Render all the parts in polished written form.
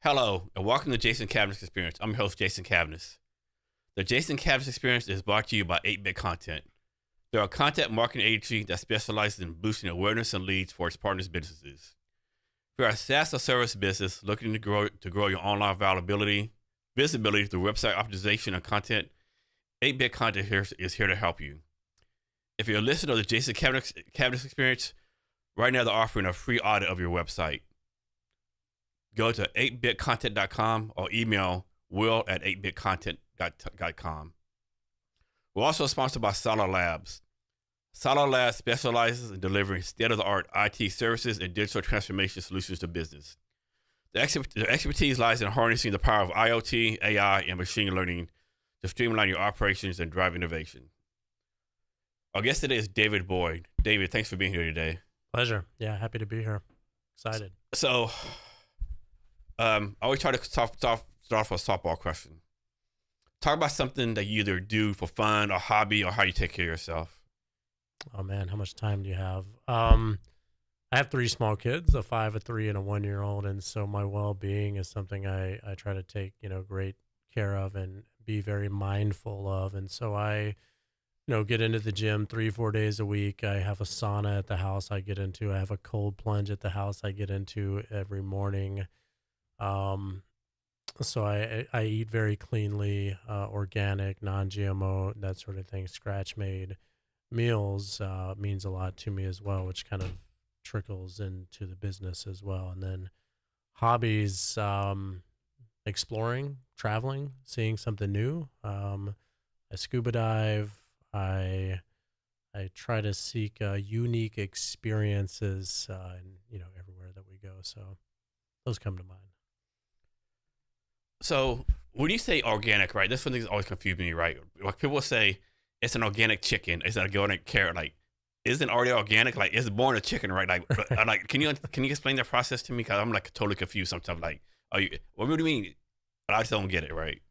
Hello, and welcome to Jason Cavness Experience. I'm your host, Jason Cavness. The Jason Cavness Experience is brought to you by 8-Bit Content. They're a content marketing agency that specializes in boosting awareness and leads for its partners' businesses. If you're a SaaS or service business looking to grow your online visibility through website optimization and content, 8-Bit Content is here to help you. If you're a listener of the Jason Cavness Experience, right now they're offering a free audit of your website. Go to 8bitcontent.com or email will@8bitcontent.com. We're also sponsored by Solid Labs. Solid Labs specializes in delivering state-of-the-art IT services and digital transformation solutions to business. The expertise lies in harnessing the power of IoT, AI, and machine learning to streamline your operations and drive innovation. Our guest today is David Boyd. David, thanks for being here today. Pleasure. Yeah, happy to be here. Excited. So, I always try to start off with a softball question. Talk about something that you either do for fun or hobby or how you take care of yourself. Oh man, how much time do you have? I have 3 small kids, a 5, a 3, and a 1-year-old. And so my well-being is something I try to take, great care of and be very mindful of. And so I, get into the gym 3-4 days a week. I have a sauna at the house I get into. I have a cold plunge at the house I get into every morning. So I eat very cleanly, organic, non-GMO, that sort of thing. Scratch-made meals means a lot to me as well, which kind of trickles into the business as well. And then hobbies, exploring, traveling, seeing something new. I scuba dive. I try to seek unique experiences, everywhere that we go. So those come to mind. So when you say organic, right, this one thing always confused me, right? Like people say it's an organic chicken, it's an organic carrot. Like, isn't it already organic? Like, it's born a chicken, right? Like, can you explain that process to me? Because I'm like totally confused sometimes. Like, what do you mean? I just don't get it, right?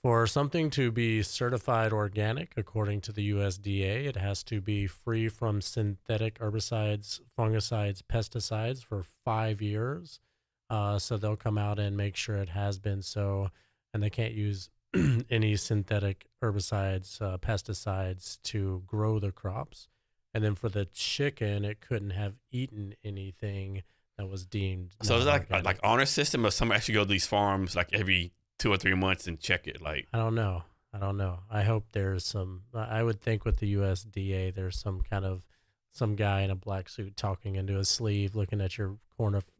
For something to be certified organic, according to the USDA, it has to be free from synthetic herbicides, fungicides, pesticides for 5 years. So they'll come out and make sure it has been so, and they can't use any synthetic herbicides, pesticides to grow the crops. And then for the chicken, it couldn't have eaten anything that was deemed. So is that like honor system, or some actually go to these farms like every 2 or 3 months and check it? Like, I don't know. I hope there's some. I would think with the USDA, there's some guy in a black suit talking into his sleeve, looking at your corn of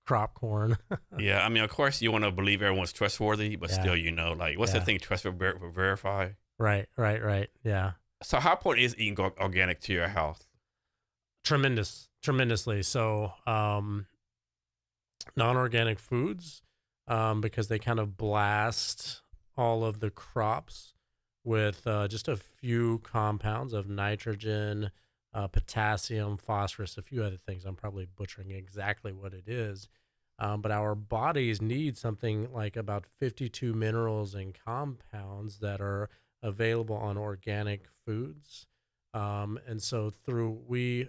crop corn. Yeah, I mean, of course, you want to believe everyone's trustworthy, but still, like, what's the thing? Trust but verify. Right. Yeah. So, how important is eating organic to your health? Tremendously. So, non-organic foods, because they kind of blast all of the crops with just a few compounds of nitrogen, potassium, phosphorus, a few other things. I'm probably butchering exactly what it is. But our bodies need something like about 52 minerals and compounds that are available on organic foods. And so we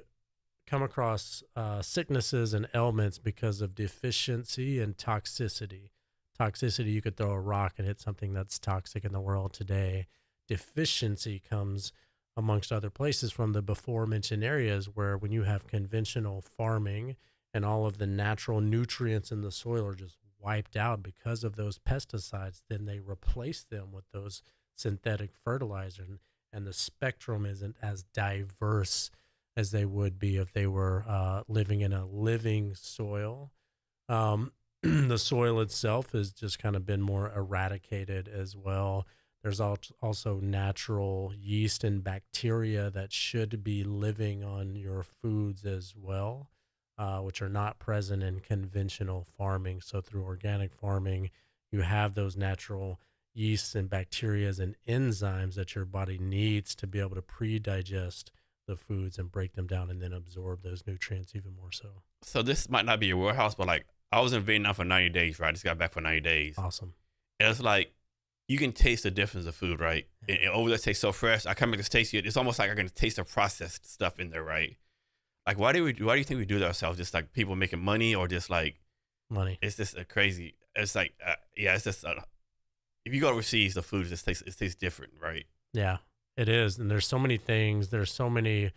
come across sicknesses and ailments because of deficiency and toxicity. Toxicity, you could throw a rock and hit something that's toxic in the world today. Deficiency comes amongst other places from the before mentioned areas where when you have conventional farming and all of the natural nutrients in the soil are just wiped out because of those pesticides, then they replace them with those synthetic fertilizers, and the spectrum isn't as diverse as they would be if they were living in a living soil. The soil itself has just kind of been more eradicated as well. There's also natural yeast and bacteria that should be living on your foods as well, which are not present in conventional farming. So through organic farming, you have those natural yeasts and bacteria and enzymes that your body needs to be able to pre-digest the foods and break them down and then absorb those nutrients even more so. So this might not be your warehouse, but like I was in Vietnam for 90 days, right? I just got back for 90 days. Awesome. And it's like, you can taste the difference of food, right? And over there tastes so fresh. I can't make this taste yet. It's almost like I can taste the processed stuff in there, right? Like, why do you think we do that ourselves? Just like people making money, or just like money? It's just a crazy. it's like yeah, it's just if you go overseas, the food just tastes different, right? Yeah, it is. And there's so many things. There's so many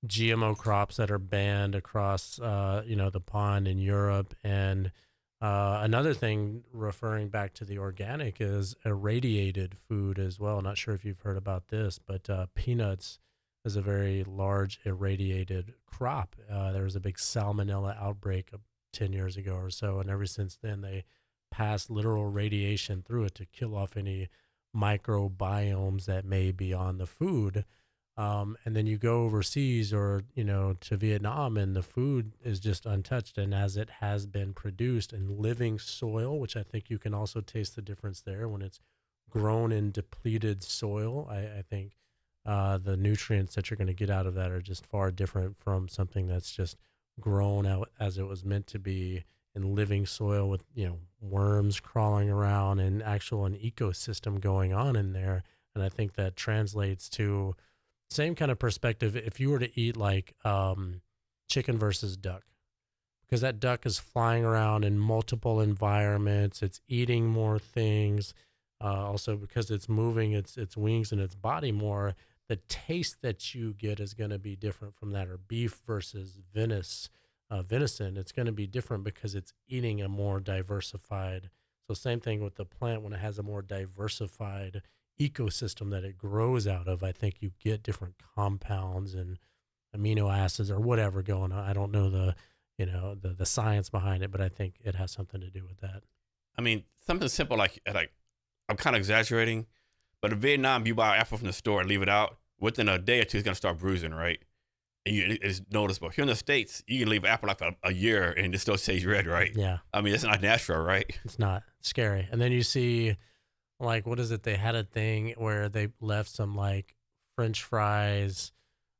GMO crops that are banned across, the pond in Europe. And another thing, referring back to the organic, is irradiated food as well. Not sure if you've heard about this, but peanuts is a very large irradiated crop. There was a big salmonella outbreak 10 years ago or so. And ever since then, they passed literal radiation through it to kill off any microbiomes that may be on the food. And then you go overseas or, to Vietnam, and the food is just untouched. And as it has been produced in living soil, which I think you can also taste the difference there when it's grown in depleted soil, I think the nutrients that you're going to get out of that are just far different from something that's just grown out as it was meant to be in living soil with, worms crawling around and actual an ecosystem going on in there. And I think that translates to same kind of perspective if you were to eat like chicken versus duck, because that duck is flying around in multiple environments, it's eating more things, also because it's moving its wings and its body more, the taste that you get is going to be different from that. Or beef versus venison, it's going to be different because it's eating a more diversified. So same thing with the plant, when it has a more diversified ecosystem that it grows out of, I think you get different compounds and amino acids or whatever going on. I don't know the science behind it, but I think it has something to do with that. I mean, something simple like I'm kind of exaggerating, but in Vietnam, you buy an apple from the store and leave it out. Within a day or two, it's gonna start bruising, right? And it's noticeable. Here in the States, you can leave an apple like a year and it still stays red, right? Yeah. I mean, it's not natural, right? It's not. It's scary. And then you see, like, what is it? They had a thing where they left some like French fries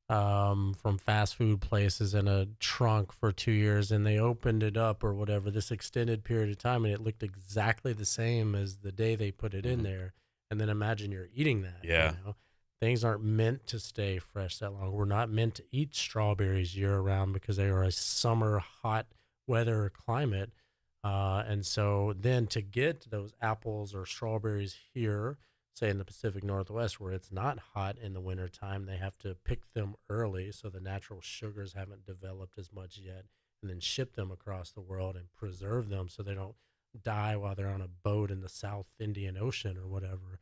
from fast food places in a trunk for 2 years, and they opened it up or whatever this extended period of time, and it looked exactly the same as the day they put it in there. And then imagine you're eating that. Yeah. Things aren't meant to stay fresh that long. We're not meant to eat strawberries year round because they are a summer hot weather climate. And so then to get those apples or strawberries here, say in the Pacific Northwest, where it's not hot in the wintertime, they have to pick them early so the natural sugars haven't developed as much yet, and then ship them across the world and preserve them so they don't die while they're on a boat in the South Indian Ocean or whatever.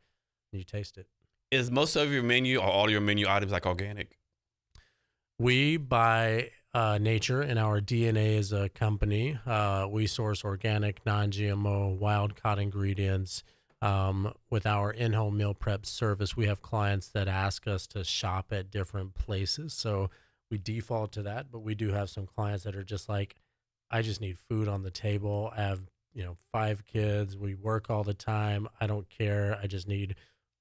And you taste it. Is most of your menu or all your menu items like organic? We, by nature and our DNA as a company, we source organic, non-GMO, wild-caught ingredients. With our in-home meal prep service, we have clients that ask us to shop at different places. So we default to that, but we do have some clients that are just like, I just need food on the table. I have, 5 kids. We work all the time. I don't care. I just need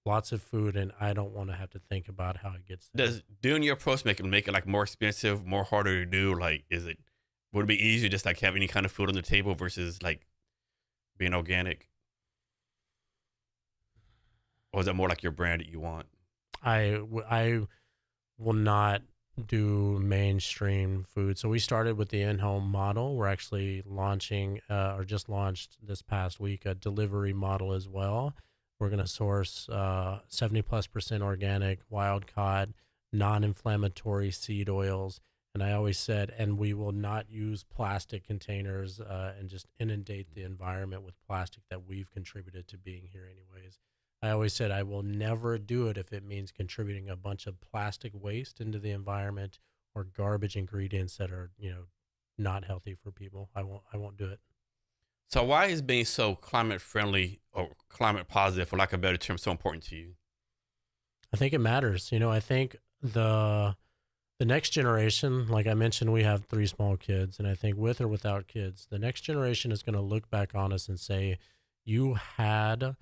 lots of food, and I don't want to have to think about how it gets there. Does doing your approach make it like more expensive, more harder to do? Like, would it be easier just like have any kind of food on the table versus like being organic? Or is that more like your brand that you want? I will not do mainstream food. So we started with the in-home model. We're actually launching or just launched this past week a delivery model as well. We're going to source 70+% organic, wild caught, non-inflammatory seed oils. And I always said, and we will not use plastic containers and just inundate the environment with plastic that we've contributed to being here anyways. I always said I will never do it if it means contributing a bunch of plastic waste into the environment or garbage ingredients that are, not healthy for people. I won't do it. So why is being so climate friendly or climate positive, for lack of a better term, so important to you? I think it matters. I think the next generation, like I mentioned, we have 3 small kids, and I think with or without kids, the next generation is going to look back on us and say, you had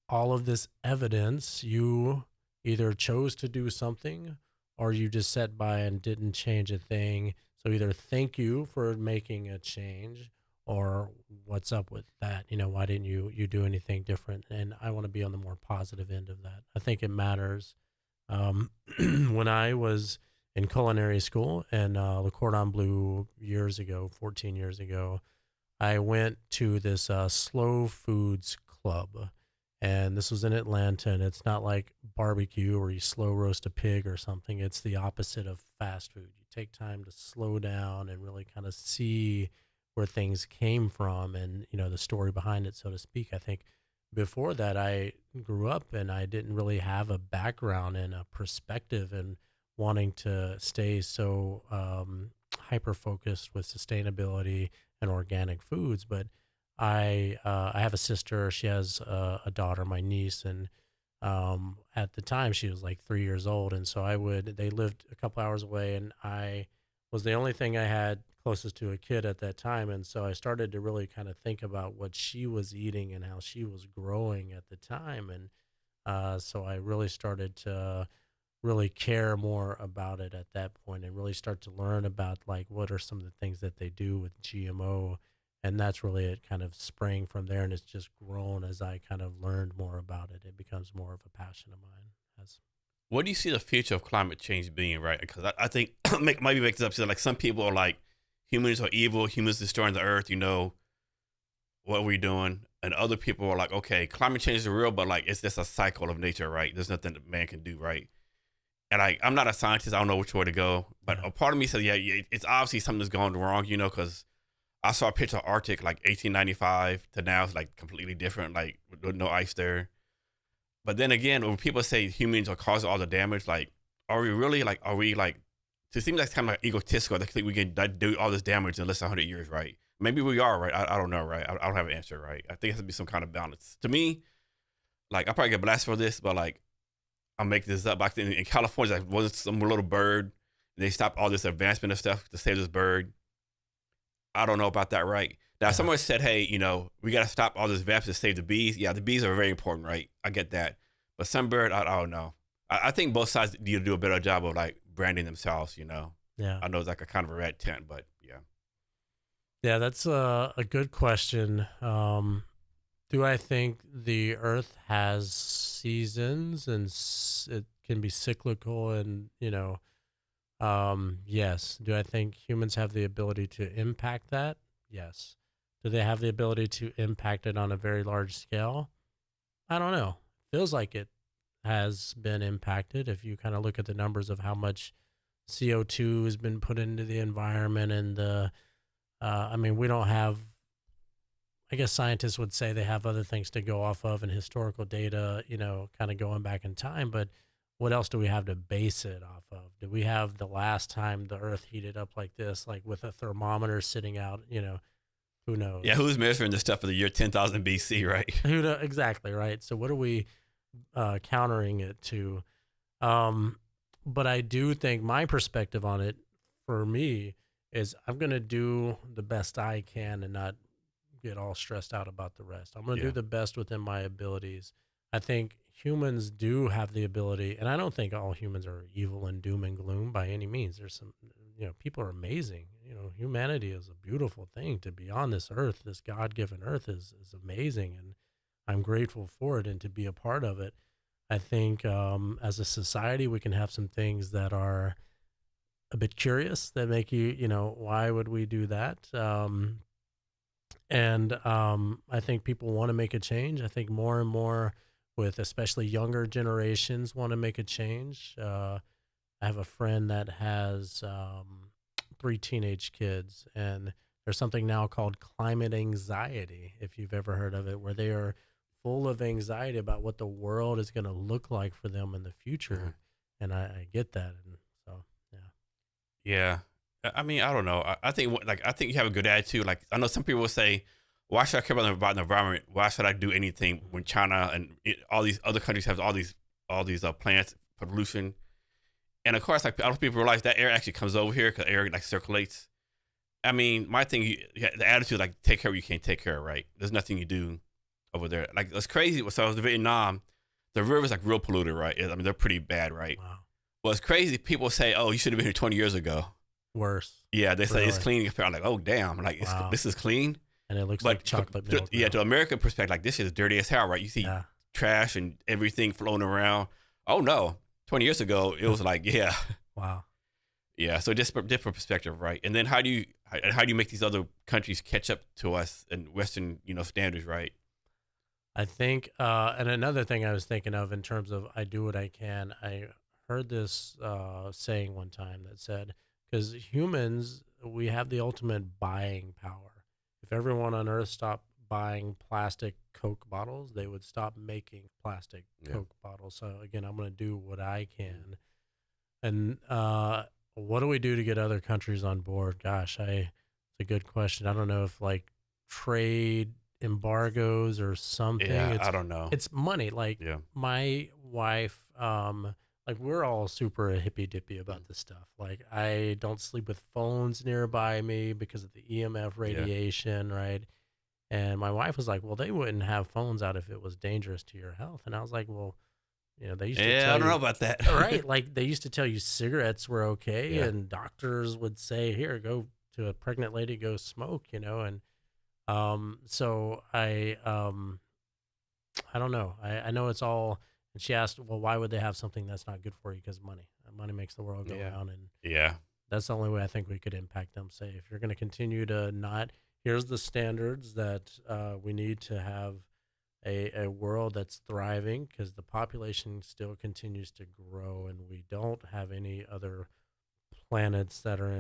all of this evidence. You either chose to do something or you just sat by and didn't change a thing. So either thank you for making a change, or what's up with that? Why didn't you do anything different? And I want to be on the more positive end of that. I think it matters. When I was in culinary school in Le Cordon Bleu years ago, 14 years ago, I went to this slow foods club, and this was in Atlanta. And it's not like barbecue where you slow roast a pig or something. It's the opposite of fast food. You take time to slow down and really kind of see where things came from, and the story behind it, so to speak. I think before that, I grew up and I didn't really have a background and a perspective in wanting to stay so hyper focused with sustainability and organic foods. But I have a sister. She has a daughter, my niece, and at the time she was like 3 years old, and so they lived a couple hours away, and I was the only thing I had closest to a kid at that time. And so I started to really kind of think about what she was eating and how she was growing at the time. And so I really started to really care more about it at that point, and really start to learn about like what are some of the things that they do with GMO. And that's really it, kind of sprang from there, and it's just grown as I kind of learned more about it. It becomes more of a passion of mine. As What do you see the future of climate change being, right? Because I think maybe make this up. So like some people are like, humans are evil, humans destroying the earth, what are we doing? And other people are like, okay, climate change is real, but like it's just a cycle of nature, right? There's nothing that man can do, right? And I'm not a scientist, I don't know which way to go, but yeah, a part of me says, yeah, it's obviously something's going wrong, because I saw a picture of Arctic like 1895 to now it's like completely different, like with no ice there. But then again, when people say humans are causing all the damage, like, are we really like, it seems like kind of like egotistical. They think we can do all this damage in less than 100 years, right? Maybe we are, right? I don't know, right? I don't have an answer, right? I think it has to be some kind of balance. To me, like, I probably get blasted for this, but like, I'll make this up. Back then in California, like, was some little bird. They stopped all this advancement of stuff to save this bird. I don't know about that, right? Now, yeah, someone said, hey, we got to stop all this advancement to save the bees. Yeah, the bees are very important, right? I get that. But some bird, I don't know. I think both sides need to do a better job of like branding themselves. yeah. I know it's like a kind of a red tent, but yeah. Yeah, that's a good question. Do I think the Earth has seasons and it can be cyclical? And yes. Do I think humans have the ability to impact that? Yes. Do they have the ability to impact it on a very large scale? I don't know. Feels like it has been impacted. If you kind of look at the numbers of how much CO2 has been put into the environment, and I mean, we don't have, I guess scientists would say they have other things to go off of and historical data, kind of going back in time. But what else do we have to base it off of? Do we have the last time the earth heated up like this, like with a thermometer sitting out, who Yeah, knows? who's measuring this stuff for the year 10,000 BC, right? Who know exactly, right? So what are we countering it to? Um, but I do think my perspective on it, for me, is I'm gonna do the best I can and not get all stressed out about the rest. I'm gonna do Yeah. the best within my abilities. I think humans do have the ability, and I don't think all humans are evil and doom and gloom by any means. There's some, people are amazing. Humanity is a beautiful thing. To be on this earth, this God-given earth is amazing, and I'm grateful for it and to be a part of it. I think as a society, we can have some things that are a bit curious that make why would we do that? And I think people want to make a change. I think more and more, with especially younger generations, want to make a change. I have a friend that has three teenage kids, and there's something now called climate anxiety, if you've ever heard of it, where they are full of anxiety about what the world is going to look like for them in the Mhm. future. And I get that. And so, yeah. Yeah. I mean, I don't know. I think I think you have a good attitude. Like I know some people will say, "Why should I care about the environment? Why should I do anything when China and all these other countries have all these plants pollution?" And of course, like a lot of people realize that air actually comes over here because air like circulates. I mean, my thing, the attitude like take care of what you can't take care of, right? There's nothing you do over there. Like it's crazy. So I was in Vietnam, the rivers like real polluted, right? I mean, they're pretty bad, right? Wow. Well, it's crazy. People say, "Oh, you should have been here 20 years ago." Worse. Yeah, they say it's Really. clean. I'm like, "Oh, damn!" Like, Wow. this is clean. And it looks like But chocolate milk yeah, now. to American perspective, like this is dirty as hell, right? You see Yeah. trash and everything floating around. Oh no, 20 years ago, it was like, yeah, Wow. Yeah, so just different perspective, right? And then how do you make these other countries catch up to us and Western, standards, right? I think, and another thing I was thinking of in terms of I do what I can, I heard this saying one time that said, because humans, we have the ultimate buying power. If everyone on Earth stopped buying plastic Coke bottles, they would stop making plastic Yeah. Coke bottles. So again, I'm going to do what I Mhm. can. And what do we do to get other countries on board? Gosh, it's a good question. I don't know if like trade embargoes or something. Yeah, I don't know. It's money. Like Yeah. my wife, like we're all super hippy dippy Mhm. about this stuff. Like I don't sleep with phones nearby me because of the EMF Yeah. radiation, right? And my wife was like, "Well, they wouldn't have phones out if it was dangerous to your health." And I was like, "Well, they used to Yeah, I tell don't know you." about that. Right, like, they used to tell you cigarettes were okay, Yeah. and doctors would say, "Here, go to a pregnant lady, go smoke," and, so I don't know. I know it's all and she asked, "Well, why would they have something that's not good for you? Because money. Money makes the world go Yeah. round, and Yeah. that's the only way I think we could impact them. Say, if you're gonna continue to not here's the standards that, we need to have a world that's thriving because the population still continues to grow and we don't have any other planets that are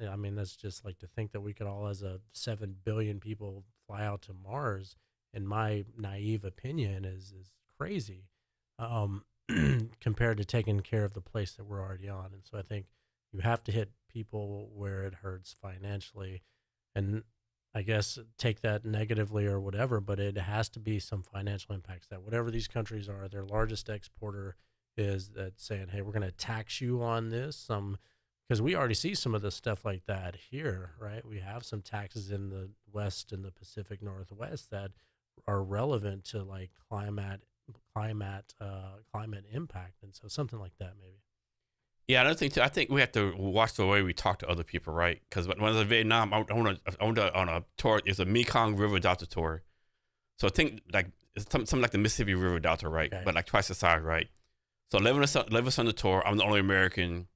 I mean, that's just like to think that we could all, as a 7 billion people, fly out to Mars, in my naive opinion, is crazy, um, compared to taking care of the place that we're already on. And so I think you have to hit people where it hurts financially. And I guess take that negatively or whatever, but it has to be some financial impacts that whatever these countries are, their largest exporter is that saying, hey, we're going to tax you on this. Because we already see some of the stuff like that here, right? We have some taxes in the West and the Pacific Northwest that are relevant to like climate impact. And so something like that, maybe. Yeah, another thing too. I think we have to watch the way we talk to other people, right? Because when I was in Vietnam, I went on a tour. It's a Mekong River Delta tour. So I think like it's something like the Mississippi River Delta, right? Okay. But like twice the size, right? So 11 of us on the tour. I'm the only American.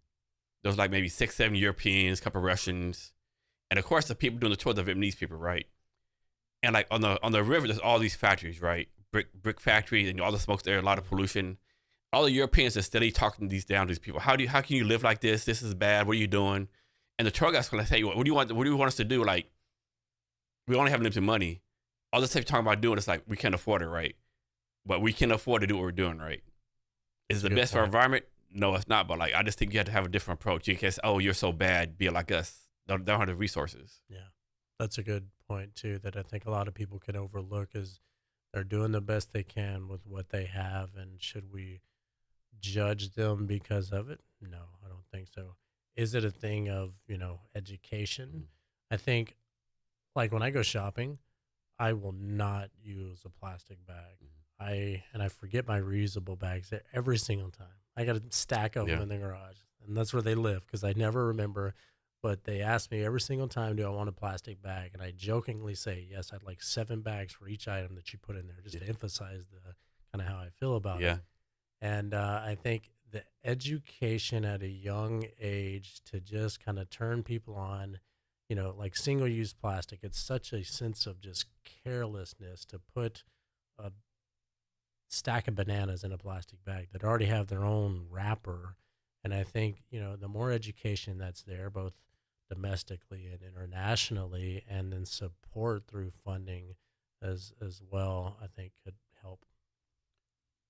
There was like maybe 6, 7 Europeans, a couple Russians, and of course the people doing the tour, the Vietnamese people, right? And like on the river, there's all these factories, right? Brick factories, and all the smokes there, a lot of pollution. All the Europeans are steadily talking these people. How can you live like this? This is bad. What are you doing? And the tour guide's gonna say, what do you want? What do you want us to do? Like, we only have limited money. All the stuff you're talking about doing, it's like we can't afford it, right? But we can afford to do what we're doing, right? Is That's it a the good best for our point. environment? No, it's not. But like, I just think you have to have a different approach. You can't say, oh, you're so bad, be like us. Don't have the resources. Yeah. That's a good point too that I think a lot of people can overlook is they're doing the best they can with what they have, and should we judge them because of it? No, I don't think so. Is it a thing of, education? Mhm. I think like when I go shopping, I will not use a plastic bag. I forget my reusable bags every single time. I got a stack of them Yeah. in the garage, and that's where they live because I never remember. But they ask me every single time, "Do I want a plastic bag?" And I jokingly say, "Yes, I'd like 7 bags for each item that you put in there," just Yeah. to emphasize the kind of how I feel about it. Yeah. And I think the education at a young age to just kind of turn people on, like single use plastic, it's such a sense of just carelessness to put a stack of bananas in a plastic bag that already have their own wrapper. And I think, the more education that's there, both domestically and internationally, and then support through funding as well, I think could help.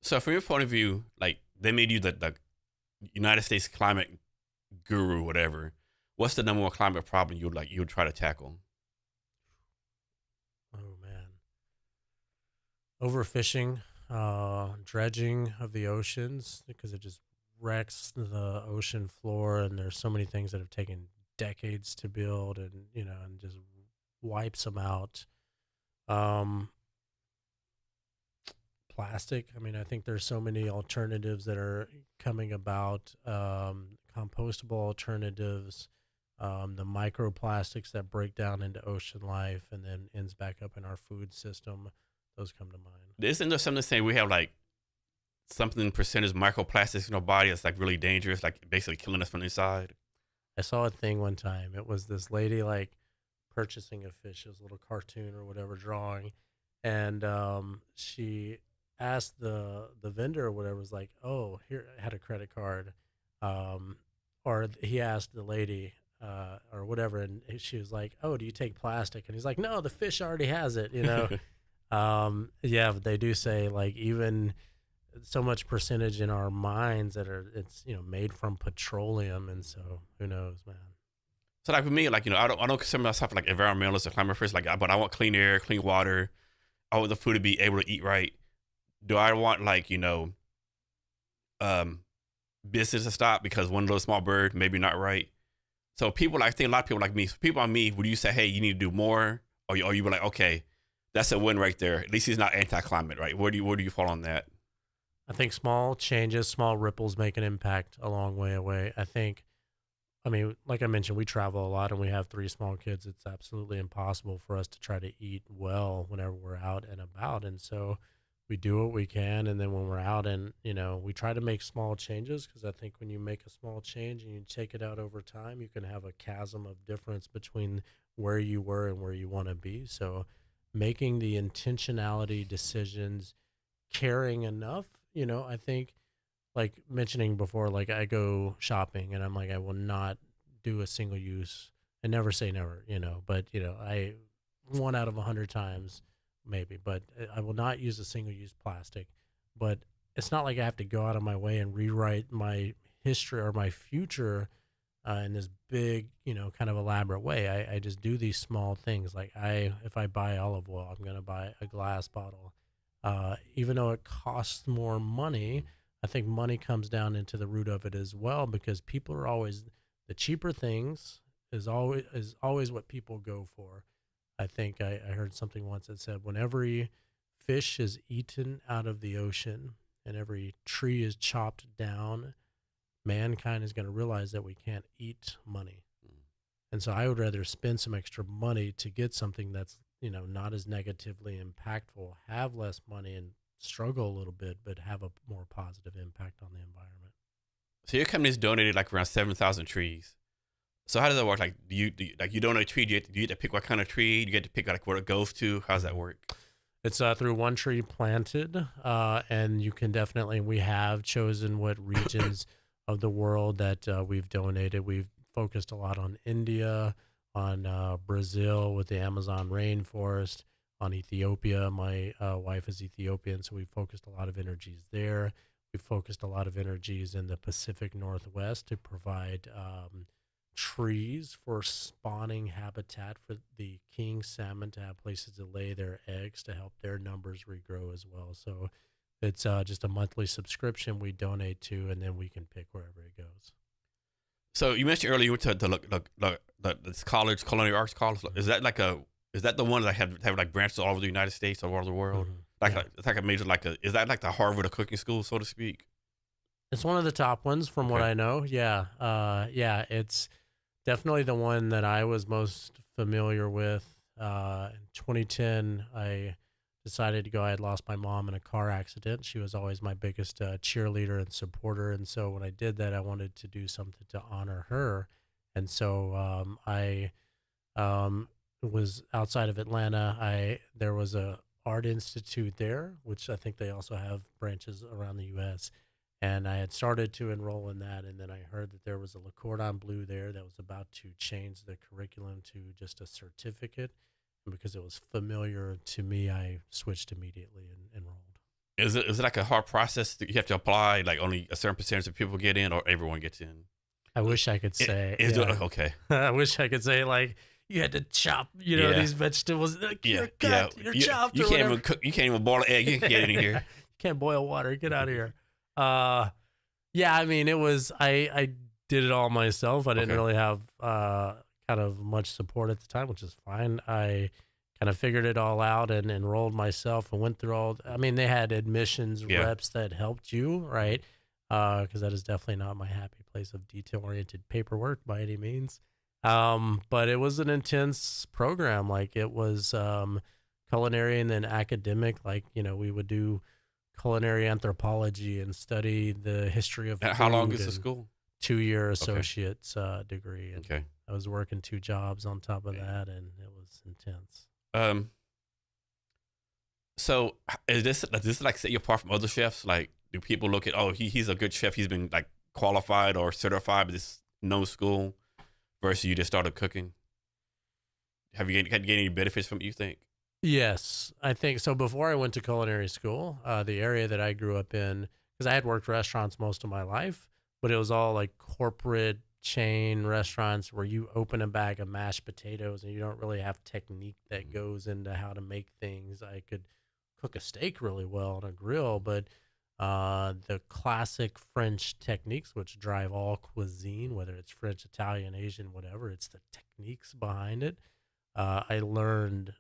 So from your point of view, like they made you the United States climate guru, whatever. What's the number one climate problem you'd try to tackle? Oh man. Overfishing, dredging of the oceans because it just wrecks the ocean floor, and there's so many things that have taken decades to build, and and just wipes them out. Um, Plastic. I mean, I think there's so many alternatives that are coming about. Compostable alternatives. The microplastics that break down into ocean life and then ends back up in our food system. Those come to mind. Isn't there something saying we have like something percentage microplastics in our body that's like really dangerous, like basically killing us from the inside? I saw a thing one time. It was this lady like purchasing a fish, it was a little cartoon or whatever drawing, and she asked the vendor or whatever, was like, "Oh, here," I had a credit card, um, or he asked the lady or whatever, and she was like, "Oh, do you take plastic?" And he's like, "No, the fish already has it," you know. Yeah, but they do say like even so much percentage in our minds that are it's made from petroleum, and so who knows, man. So like with me, like I don't consider myself like environmentalist or climate first. Like, but I want clean air, clean water. I want the food to be able to eat right. Do I want like um, business to stop because one little small bird maybe not right? So people, I think a lot of people like me, so people on me, would you say, hey, you need to do more, or you were like, okay, that's a win right there. At least he's not anti-climate, right? Where do you fall on that? I think small changes, small ripples make an impact a long way away. I mean, like I mentioned, we travel a lot and we have three small kids. It's absolutely impossible for us to try to eat well whenever we're out and about. And so we do what we can. And then when we're out and, we try to make small changes, because I think when you make a small change and you take it out over time, you can have a chasm of difference between where you were and where you want to be. So making the intentionality decisions, caring enough, I think like mentioning before, like I go shopping and I'm like, I will not do a single use and never say never, but I one out of 100 times maybe, but I will not use a single use plastic. But it's not like I have to go out of my way and rewrite my history or my future in this big, kind of elaborate way. I just do these small things. Like if I buy olive oil, I'm going to buy a glass bottle. Even though it costs more money, I think money comes down into the root of it as well, because people are always the cheaper things is always what people go for. I think I heard something once that said when every fish is eaten out of the ocean and every tree is chopped down, mankind is going to realize that we can't eat money. And so I would rather spend some extra money to get something that's, not as negatively impactful, have less money and struggle a little bit, but have a more positive impact on the environment. So your company's donated like around 7,000 trees. So how does that work? Like, like you donate a tree? Do you get to pick what kind of tree? Do you get to pick like what it goes to? How does that work? It's through one tree planted, and you can definitely, we have chosen what regions of the world that we've donated. We've focused a lot on India, on Brazil with the Amazon rainforest, on Ethiopia. My wife is Ethiopian, so we focused a lot of energies there. We focused a lot of energies in the Pacific Northwest to provide trees for spawning habitat for the king salmon to have places to lay their eggs to help their numbers regrow as well. So it's just a monthly subscription we donate to, and then we can pick wherever it goes. So you mentioned earlier you went to this college, Culinary Arts College. Is that the one that have like branches all over the United States or all over the world? Yeah. It's like a major is that like the Harvard of cooking school, so to speak? It's one of the top ones from what Okay. I know. Yeah. Yeah, it's definitely the one that I was most familiar with. In 2010, I decided to go. I had lost my mom in a car accident. She was always my biggest cheerleader and supporter. And so when I did that, I wanted to do something to honor her. And so I was outside of Atlanta. There was a art institute there, which I think they also have branches around the U.S. And I had started to enroll in that, and then I heard that there was a Le Cordon Bleu there that was about to change the curriculum to just a certificate. And because it was familiar to me, I switched immediately and enrolled. Is it like a hard process that you have to apply? Like only a certain percentage of people get in, or everyone gets in? I wish I could say, Is it yeah. okay? I wish I could say like you had to chop, Yeah, these vegetables. Like, yeah, you're yeah. cut, you're chopped, You or can't whatever. even cook. You can't even boil an egg. You can get in here. Can't boil water. Get out of here. Uh, yeah. I mean, I did it all myself. I didn't Okay. really have kind of much support at the time, which is fine. I kind of figured it all out and enrolled myself and went through all. I mean, they had admissions Yeah. reps that helped you, right? Because that is definitely not my happy place of detail-oriented paperwork by any means. But it was an intense program. Like it was culinary and then academic. Like we would do culinary anthropology and study the history of And how long food is the and school? 2-year Okay. associate's degree, and Okay. I was working 2 jobs on top of Man. that, and it was intense. Um. So does this like set you apart from other chefs? Like, do people look at, oh, he's a good chef. He's been like qualified or certified by this no school, versus you just started cooking. Have you gained any benefits from it, you think? Yes, I think so. Before I went to culinary school, the area that I grew up in, because I had worked restaurants most of my life, but it was all like corporate chain restaurants where you open a bag of mashed potatoes and you don't really have technique that Mhm. goes into how to make things. I could cook a steak really well on a grill, but the classic French techniques, which drive all cuisine, whether it's French, Italian, Asian, whatever, it's the techniques behind it. I learned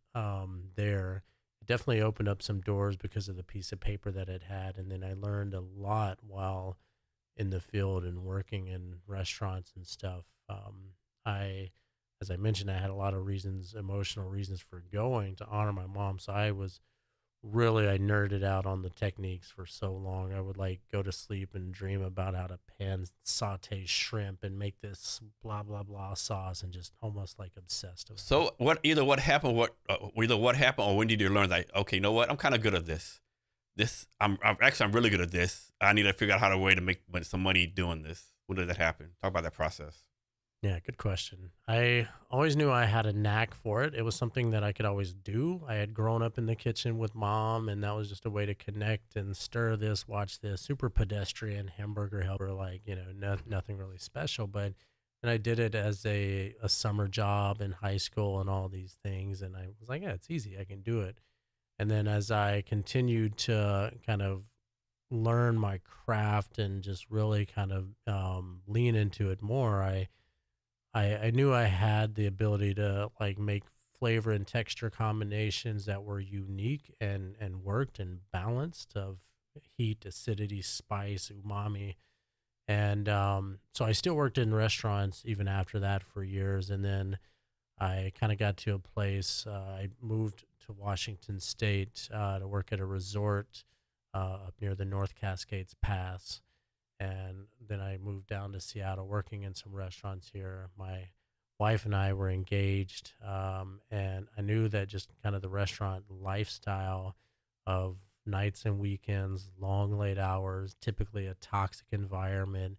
there. It definitely opened up some doors because of the piece of paper that it had. And then I learned a lot while in the field and working in restaurants and stuff. I, as I mentioned, I had a lot of reasons, emotional reasons for going to honor my mom. So I nerded out on the techniques for so long. I would like go to sleep and dream about how to pan saute shrimp and make this blah blah blah sauce, and just almost like obsessed about it. So either what happened or when did you learn that, okay, you know what, I'm kind of good at this. I'm really good at this. I need to figure out how to way to make some money doing this. When did that happen? Talk about that process. Yeah, good question. I always knew I had a knack for it. It was something that I could always do. I had grown up in the kitchen with mom, and that was just a way to connect and stir this, watch this. Super pedestrian hamburger helper, like, nothing really special. But and I did it as a summer job in high school and all these things. And I was like, yeah, it's easy. I can do it. And then as I continued to kind of learn my craft and just really kind of lean into it more, I knew I had the ability to like make flavor and texture combinations that were unique and worked and balanced of heat, acidity, spice, umami. And so I still worked in restaurants even after that for years. And then I kind of got to a place, I moved to Washington State to work at a resort up near the North Cascades Pass. And then I moved down to Seattle, working in some restaurants here. My wife and I were engaged, and I knew that just kind of the restaurant lifestyle of nights and weekends, long late hours, typically a toxic environment,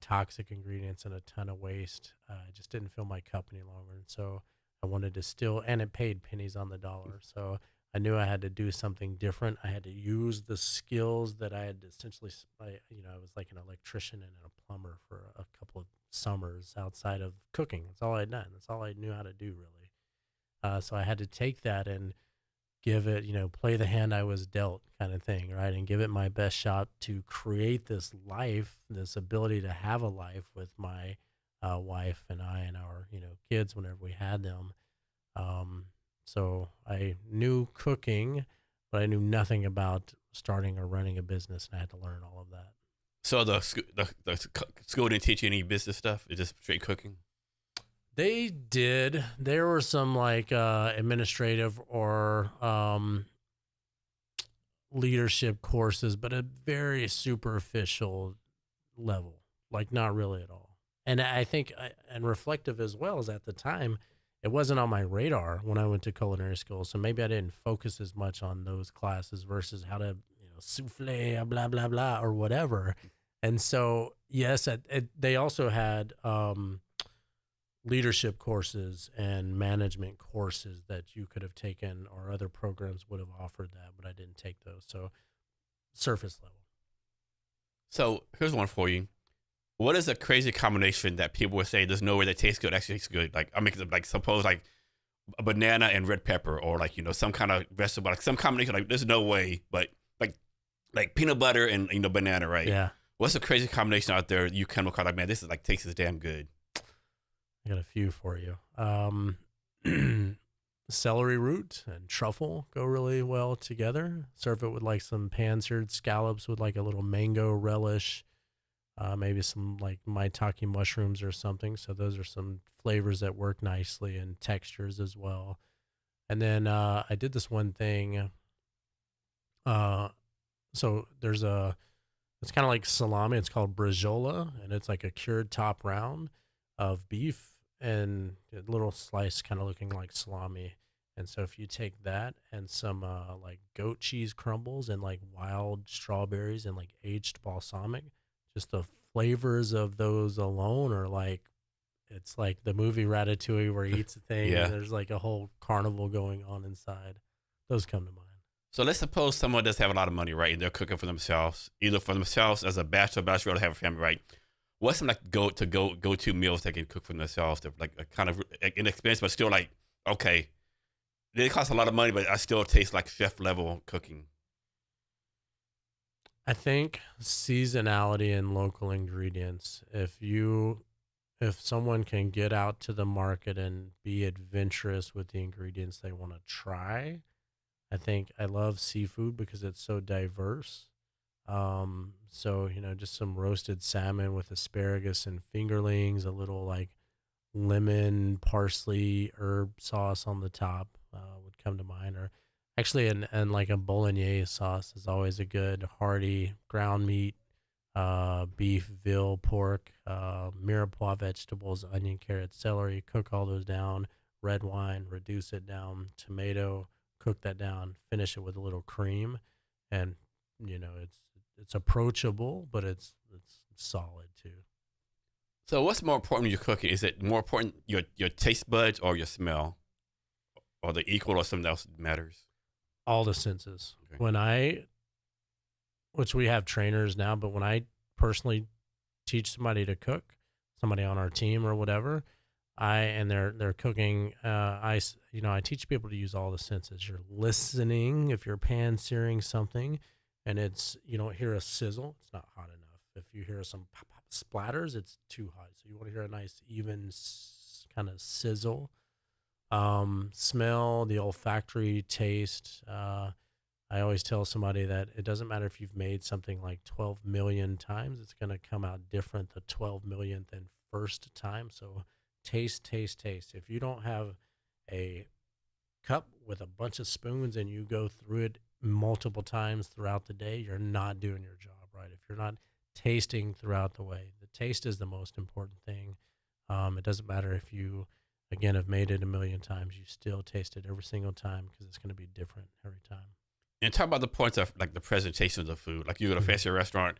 toxic ingredients, and a ton of waste. Just didn't fill my cup any longer, and so I wanted to still, and it paid pennies on the dollar. So I knew I had to do something different. I had to use the skills that I had essentially, I was like an electrician and a plumber for a couple of summers outside of cooking. That's all I'd done. That's all I knew how to do, really. So I had to take that and give it, play the hand I was dealt kind of thing, right? And give it my best shot to create this life, this ability to have a life with my wife and I and our, kids whenever we had them. Um, so I knew cooking, but I knew nothing about starting or running a business, and I had to learn all of that. So the school didn't teach you any business stuff. It's just straight cooking. They did. There were some like administrative or leadership courses, but at very superficial level, like not really at all. And I think, and reflective as well, as at the time, it wasn't on my radar when I went to culinary school. So maybe I didn't focus as much on those classes versus how to, souffle, blah, blah, blah, or whatever. And so, yes, they also had leadership courses and management courses that you could have taken, or other programs would have offered that, but I didn't take those. So, surface level. So here's one for you. What is a crazy combination that people would say there's no way that tastes good actually tastes good? Like, I mean, like suppose like a banana and red pepper, or like some kind of vegetable, like some combination. Like there's no way, but like peanut butter and banana, right? Yeah. What's a crazy combination out there you come across like, man, this is like tastes damn good? I got a few for you. Celery root and truffle go really well together. Serve it with like some pan-seared scallops with like a little mango relish, maybe some like maitake mushrooms or something. So those are some flavors that work nicely, and textures as well. And then I did this one thing. So there's a It's kind of like salami. It's called braciole, and it's like a cured top round of beef and a little slice, kind of looking like salami. And so if you take that and some like goat cheese crumbles and like wild strawberries and like aged balsamic, just the flavors of those alone are like it's like the movie Ratatouille where he eats a thing and Yeah. there's like a whole carnival going on inside. Those come to mind. So let's suppose someone does have a lot of money, right? And they're cooking for themselves, either for themselves as a bachelor, or to have a family, right? What's some like go to meals they can cook for themselves? That like kind of like, inexpensive, but still like okay. They cost a lot of money, but I still taste like chef level cooking. I think seasonality and local ingredients. If someone can get out to the market and be adventurous with the ingredients they want to try, I think I love seafood because it's so diverse. So just some roasted salmon with asparagus and fingerlings, a little like lemon, parsley, herb sauce on the top would come to mind. Or actually, and like a bolognese sauce is always a good hearty ground meat, beef, veal, pork, mirepoix vegetables, onion, carrot, celery. Cook all those down. Red wine, reduce it down. Tomato, cook that down. Finish it with a little cream, and it's approachable, but it's solid too. So what's more important when you're cooking? Is it more important your taste buds or your smell, or the equal, or something else matters? All the senses. Okay. Which we have trainers now, but when I personally teach somebody to cook, somebody on our team or whatever, and they're cooking, I teach people to use all the senses. You're listening if you're pan searing something, and it's you don't hear a sizzle, it's not hot enough. If you hear some pop pop splatters, it's too hot. So you want to hear a nice even kind of sizzle. Smell, the olfactory taste. I always tell somebody that it doesn't matter if you've made something like 12 million times, it's going to come out different the 12 millionth and first time. So taste, taste, taste. If you don't have a cup with a bunch of spoons and you go through it multiple times throughout the day, you're not doing your job right. If you're not tasting throughout the way, the taste is the most important thing. It doesn't matter if you, again, have made it a million times, you still taste it every single time because it's going to be different every time. And talk about the points of like the presentation of the food. Like you go to a fancy restaurant.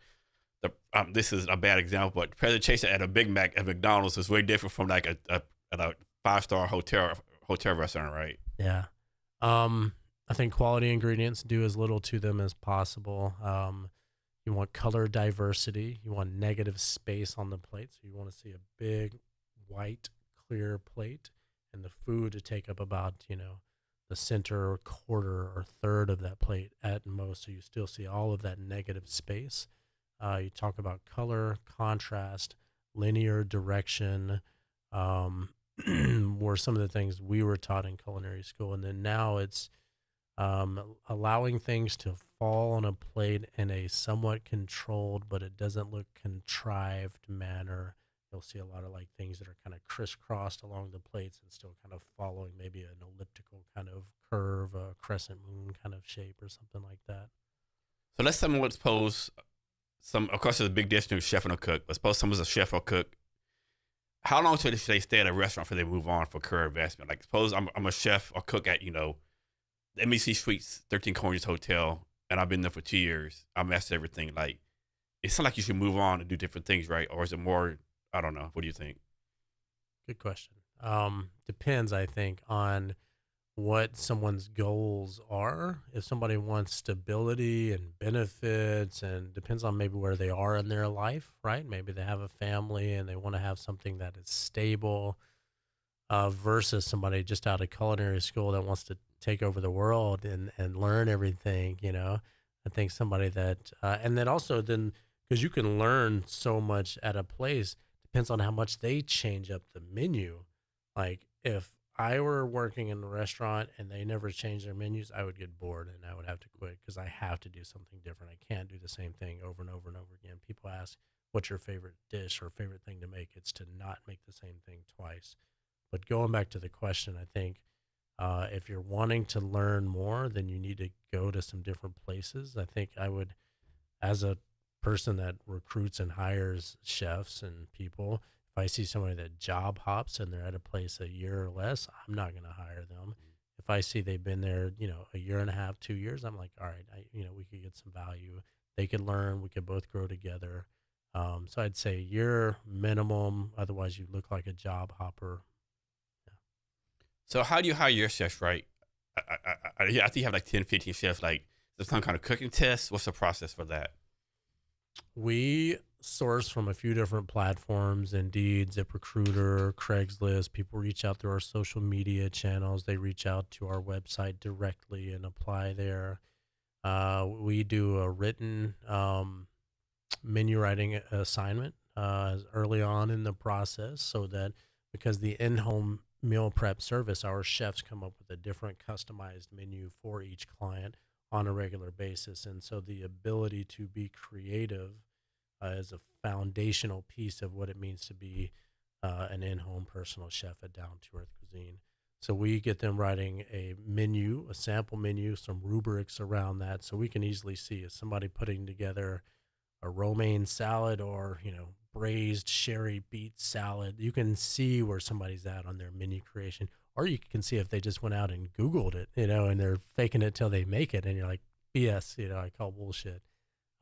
This is a bad example, but presentation at a Big Mac at McDonald's is way different from like at a 5-star hotel restaurant, right? Yeah. I think quality ingredients, do as little to them as possible. You want color diversity. You want negative space on the plate. So you want to see a big, white, clear plate, and the food to take up about, the center quarter or third of that plate at most. So you still see all of that negative space. You talk about color, contrast, linear direction, were some of the things we were taught in culinary school. And then now it's allowing things to fall on a plate in a somewhat controlled, but it doesn't look contrived manner. You'll see a lot of like things that are kind of crisscrossed along the plates and still kind of following maybe an elliptical kind of curve, a crescent moon kind of shape or something like that. So let's someone would suppose of course, there's a big difference between a chef and a cook. But suppose someone's a chef or cook. How long should they stay at a restaurant before they move on for career advancement? Like, suppose I'm a chef or cook at the MEC Suites 13 Corners Hotel, and I've been there for 2 years. I mastered everything. Like, it's not like you should move on and do different things, right? Or is it more? I don't know. What do you think? Good question. Depends, I think, on what someone's goals are. If somebody wants stability and benefits, and depends on maybe where they are in their life, right? Maybe they have a family and they want to have something that is stable, versus somebody just out of culinary school that wants to take over the world and learn everything. I think somebody that, and then also then, because you can learn so much at a place, depends on how much they change up the menu. Like if I were working in a restaurant and they never changed their menus, I would get bored and I would have to quit because I have to do something different. I can't do the same thing over and over and over again. People ask, what's your favorite dish or favorite thing to make? It's to not make the same thing twice. But going back to the question, I think if you're wanting to learn more, then you need to go to some different places. I think I would, as a person that recruits and hires chefs and people. If I see somebody that job hops and they're at a place a year or less, I'm not going to hire them. If I see they've been there, a year and a half, 2 years, I'm like, all right, we could get some value. They could learn. We could both grow together. So I'd say year minimum. Otherwise, you look like a job hopper. Yeah. So how do you hire your chefs, right? I think you have like 10, 15 chefs. Like, there's some kind of cooking test. What's the process for that? We source from a few different platforms: Indeed, ZipRecruiter, Craigslist. People reach out through our social media channels. They reach out to our website directly and apply there. We do a written menu writing assignment early on in the process, so that because the in-home meal prep service, our chefs come up with a different customized menu for each client on a regular basis. And so the ability to be creative is a foundational piece of what it means to be an in-home personal chef at Down to Earth Cuisine. So we get them writing a menu, a sample menu, some rubrics around that, so we can easily see, is somebody putting together a romaine salad or, braised sherry beet salad. You can see where somebody's at on their menu creation, or you can see if they just went out and Googled it, and they're faking it till they make it. And you're like, BS, I call bullshit.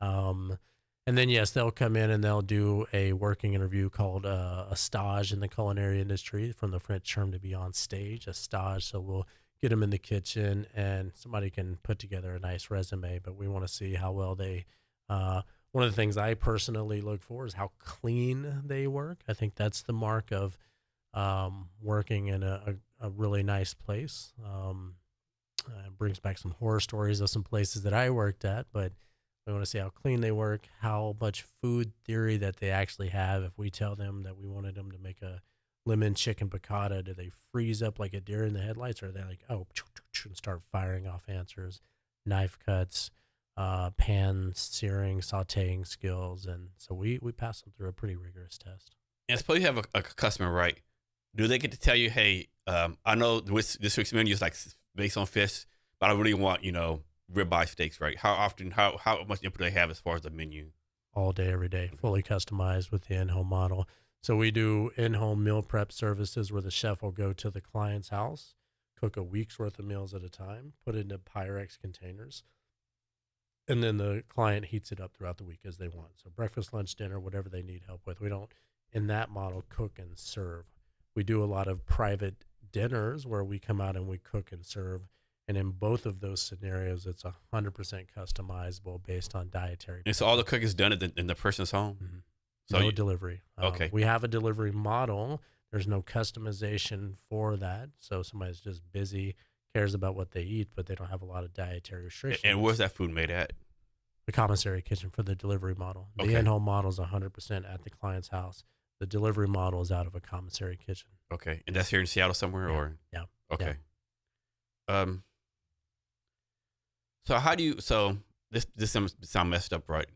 And then, yes, they'll come in and they'll do a working interview called a stage in the culinary industry, from the French term to be on stage, a stage. So we'll get them in the kitchen and somebody can put together a nice resume, but we want to see how well they, one of the things I personally look for is how clean they work. I think that's the mark of working in a really nice place. It brings back some horror stories of some places that I worked at, but we want to see how clean they work, how much food theory that they actually have. If we tell them that we wanted them to make a lemon chicken piccata, do they freeze up like a deer in the headlights, or are they like, oh, and start firing off answers, knife cuts, pan searing, sauteing skills? And so we pass them through a pretty rigorous test. And suppose you have a customer, right? Do they get to tell you, hey, I know this week's menu is like based on fish, but I really want, ribeye steaks, right? How often, how much input do they have as far as the menu? All day, every day, fully customized with the in-home model. So we do in-home meal prep services where the chef will go to the client's house, cook a week's worth of meals at a time, put it into Pyrex containers, and then the client heats it up throughout the week as they want. So breakfast, lunch, dinner, whatever they need help with. We don't, in that model, cook and serve. We do a lot of private dinners where we come out and we cook and serve. And in both of those scenarios, it's 100% customizable based on dietary. And so all the cooking is done in the person's home? Mm-hmm. So no delivery. Okay. We have a delivery model. There's no customization for that. So somebody's just busy, cares about what they eat, but they don't have a lot of dietary restrictions. And where's that food made at? The commissary kitchen for the delivery model. The Okay. in-home model is 100% at the client's house. The delivery model is out of a commissary kitchen. Okay. And that's here in Seattle somewhere? Yeah. Or? Yeah. Okay. Yeah. So how do you, so this sound messed up, right?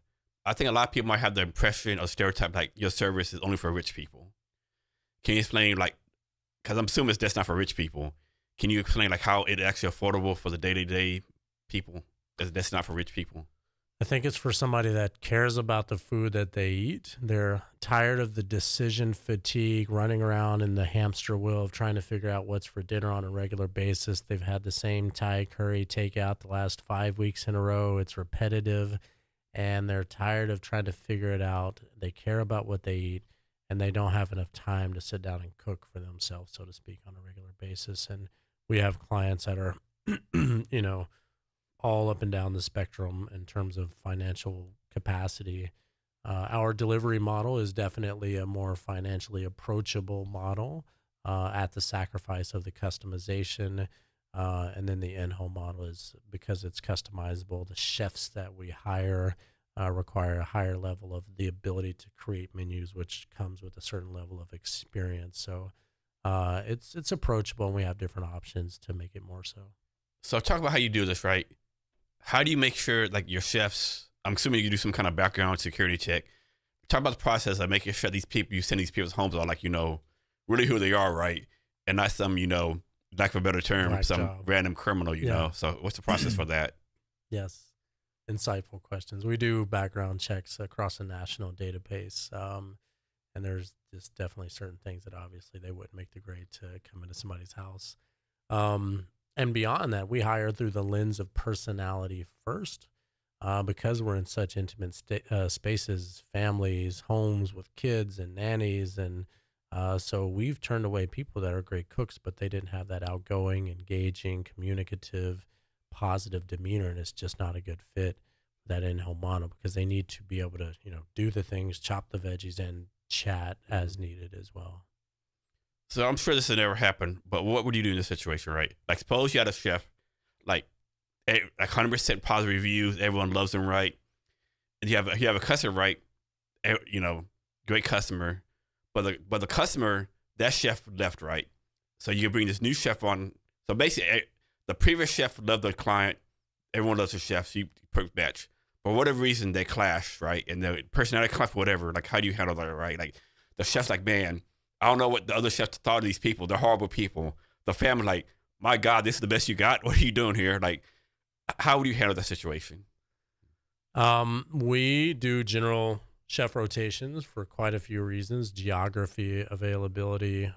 I think a lot of people might have the impression or stereotype like your service is only for rich people. Can you explain, like, because I'm assuming that's not for rich people. Can you explain like how it's actually affordable for the day-to-day people? That's not for rich people. I think it's for somebody that cares about the food that they eat. They're tired of the decision fatigue, running around in the hamster wheel of trying to figure out what's for dinner on a regular basis. They've had the same Thai curry takeout the last 5 weeks in a row. It's repetitive, and they're tired of trying to figure it out. They care about what they eat, and they don't have enough time to sit down and cook for themselves, so to speak, on a regular basis. And we have clients that are, all up and down the spectrum in terms of financial capacity. Our delivery model is definitely a more financially approachable model at the sacrifice of the customization. And then the in-home model is, because it's customizable, the chefs that we hire require a higher level of the ability to create menus, which comes with a certain level of experience. So it's approachable, and we have different options to make it more so. So talk about how you do this, right? How do you make sure, like, your chefs, I'm assuming you do some kind of background security check. Talk about the process of making sure these people, you send these people's homes are like, really who they are, right? And not some, lack of a better term, some random criminal, know. So what's the process for that? Yes. insightful questions. We do background checks across a national database, and there's just definitely certain things that obviously they wouldn't make the grade to come into somebody's house. Um, and beyond that, we hire through the lens of personality first, because we're in such intimate spaces, families, homes with kids and nannies, and so we've turned away people that are great cooks, but they didn't have that outgoing, engaging, communicative, positive demeanor, and it's just not a good fit for that in-home model because they need to be able to, do the things, chop the veggies, and chat as needed as well. So I'm sure this has never happened, but what would you do in this situation, right? Like, suppose you had a chef, like, 100% positive reviews, everyone loves him, right? And you have a customer, right? You know, great customer, but the customer, that chef left, right? So you bring this new chef on. So basically, the previous chef loved the client, everyone loves the chef, so you perfect match. For whatever reason, they clash, right? And the personality clash, whatever. Like, how do you handle that, right? Like, the chef's like, man, I don't know what the other chefs thought of these people. They're horrible people. The family, like, my God, this is the best you got. What are you doing here? Like, how would you handle that situation? We do general chef rotations for quite a few reasons. Geography, availability,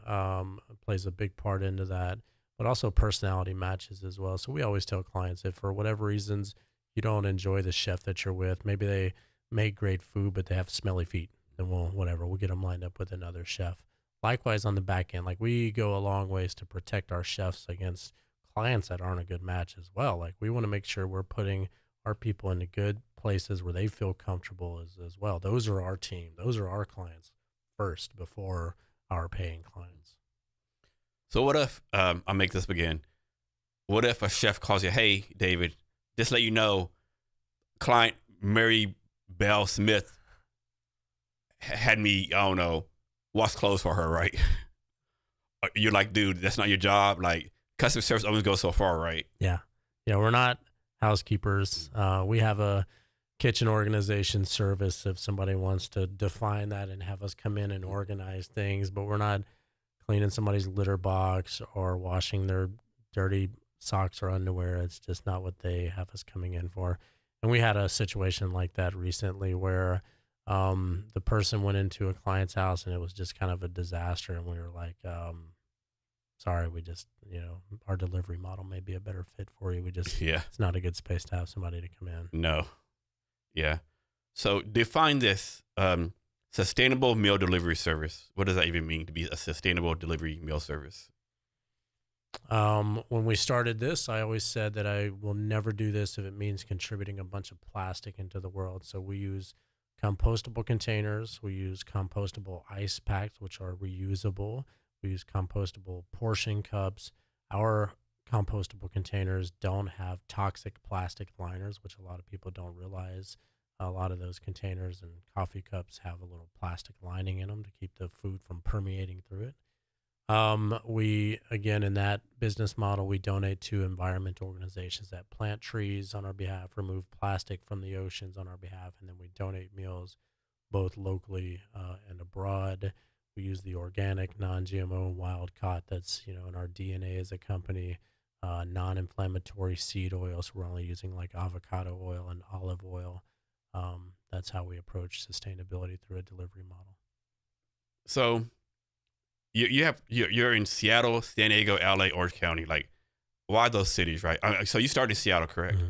plays a big part into that, but also personality matches as well. So we always tell clients if for whatever reasons you don't enjoy the chef that you're with, maybe they make great food, but they have smelly feet, then we'll get them lined up with another chef. Likewise on the back end, like we go a long ways to protect our chefs against clients that aren't a good match as well. Like we want to make sure we're putting our people into good places where they feel comfortable as well. Those are our team. Those are our clients first before our paying clients. So what if, I'll make this begin. What if a chef calls you, hey, David, just let you know, client Mary Bell Smith had me, I don't know, wash clothes for her, right? You're like, dude, that's not your job. Like, customer service always goes so far, right? Yeah. Yeah. We're not housekeepers. We have a kitchen organization service if somebody wants to define that and have us come in and organize things, but we're not cleaning somebody's litter box or washing their dirty socks or underwear. It's just not what they have us coming in for. And we had a situation like that recently where the person went into a client's house and it was just kind of a disaster. And we were like, sorry, we just, our delivery model may be a better fit for you. Yeah. It's not a good space to have somebody to come in. No. Yeah. So define this sustainable meal delivery service. What does that even mean to be a sustainable delivery meal service? When we started this, I always said that I will never do this if it means contributing a bunch of plastic into the world. So we use compostable containers. We use compostable ice packs, which are reusable. We use compostable portion cups. Our compostable containers don't have toxic plastic liners, which a lot of people don't realize. A lot of those containers and coffee cups have a little plastic lining in them to keep the food from permeating through it. We, again, in that business model, we donate to environmental organizations that plant trees on our behalf, remove plastic from the oceans on our behalf, and then we donate meals both locally and abroad. We use the organic, non-GMO, wild caught that's, in our DNA as a company, non-inflammatory seed oil. So we're only using like avocado oil and olive oil. That's how we approach sustainability through a delivery model. So you're in Seattle, San Diego, LA, Orange County. Like, why those cities, right? So you started in Seattle, correct? Mm-hmm.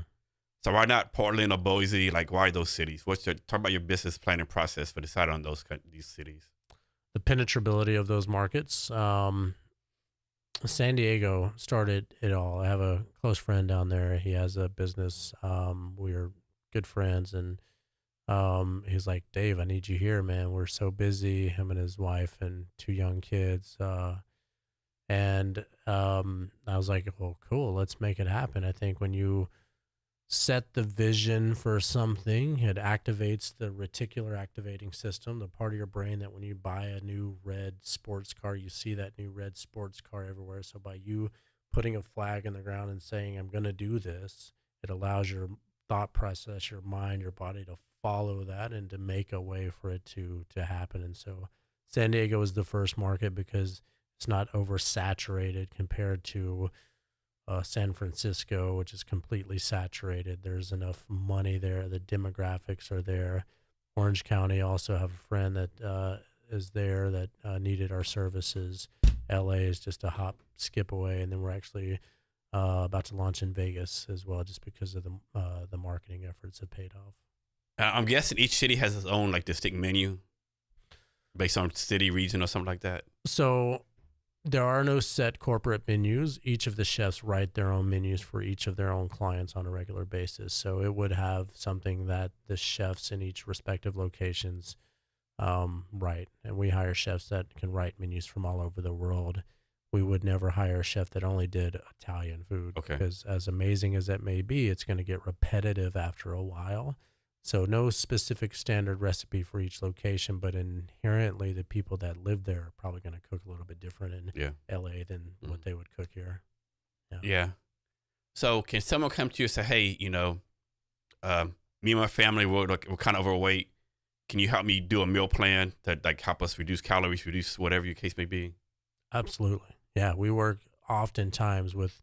So why not Portland or Boise? Like, why those cities? Talk about your business planning process for deciding on these cities? The penetrability of those markets. San Diego started it all. I have a close friend down there. He has a business. We are good friends, and he's like, Dave, I need you here, man. We're so busy, him and his wife and two young kids. And I was like, well, cool, let's make it happen. I think when you set the vision for something, it activates the reticular activating system, the part of your brain that when you buy a new red sports car, you see that new red sports car everywhere. So by you putting a flag in the ground and saying, I'm going to do this, it allows your thought process, your mind, your body to follow that and to make a way for it to happen. And so San Diego is the first market because it's not oversaturated compared to San Francisco, which is completely saturated. There's enough money there. The demographics are there. Orange County also have a friend that is there that needed our services. LA is just a hop, skip away, and then we're actually about to launch in Vegas as well, just because of the marketing efforts have paid off. I'm guessing each city has its own like distinct menu based on city, region, or something like that. So there are no set corporate menus. Each of the chefs write their own menus for each of their own clients on a regular basis. So it would have something that the chefs in each respective locations write. And we hire chefs that can write menus from all over the world. We would never hire a chef that only did Italian food, Okay. because as amazing as that may be, it's going to get repetitive after a while. So no specific standard recipe for each location, but inherently the people that live there are probably going to cook a little bit different in Yeah. LA than what they would cook here. Yeah. So can someone come to you and say, hey, me and my family, we're kind of overweight. Can you help me do a meal plan that like help us reduce calories, reduce whatever your case may be? Absolutely. Yeah. We work oftentimes with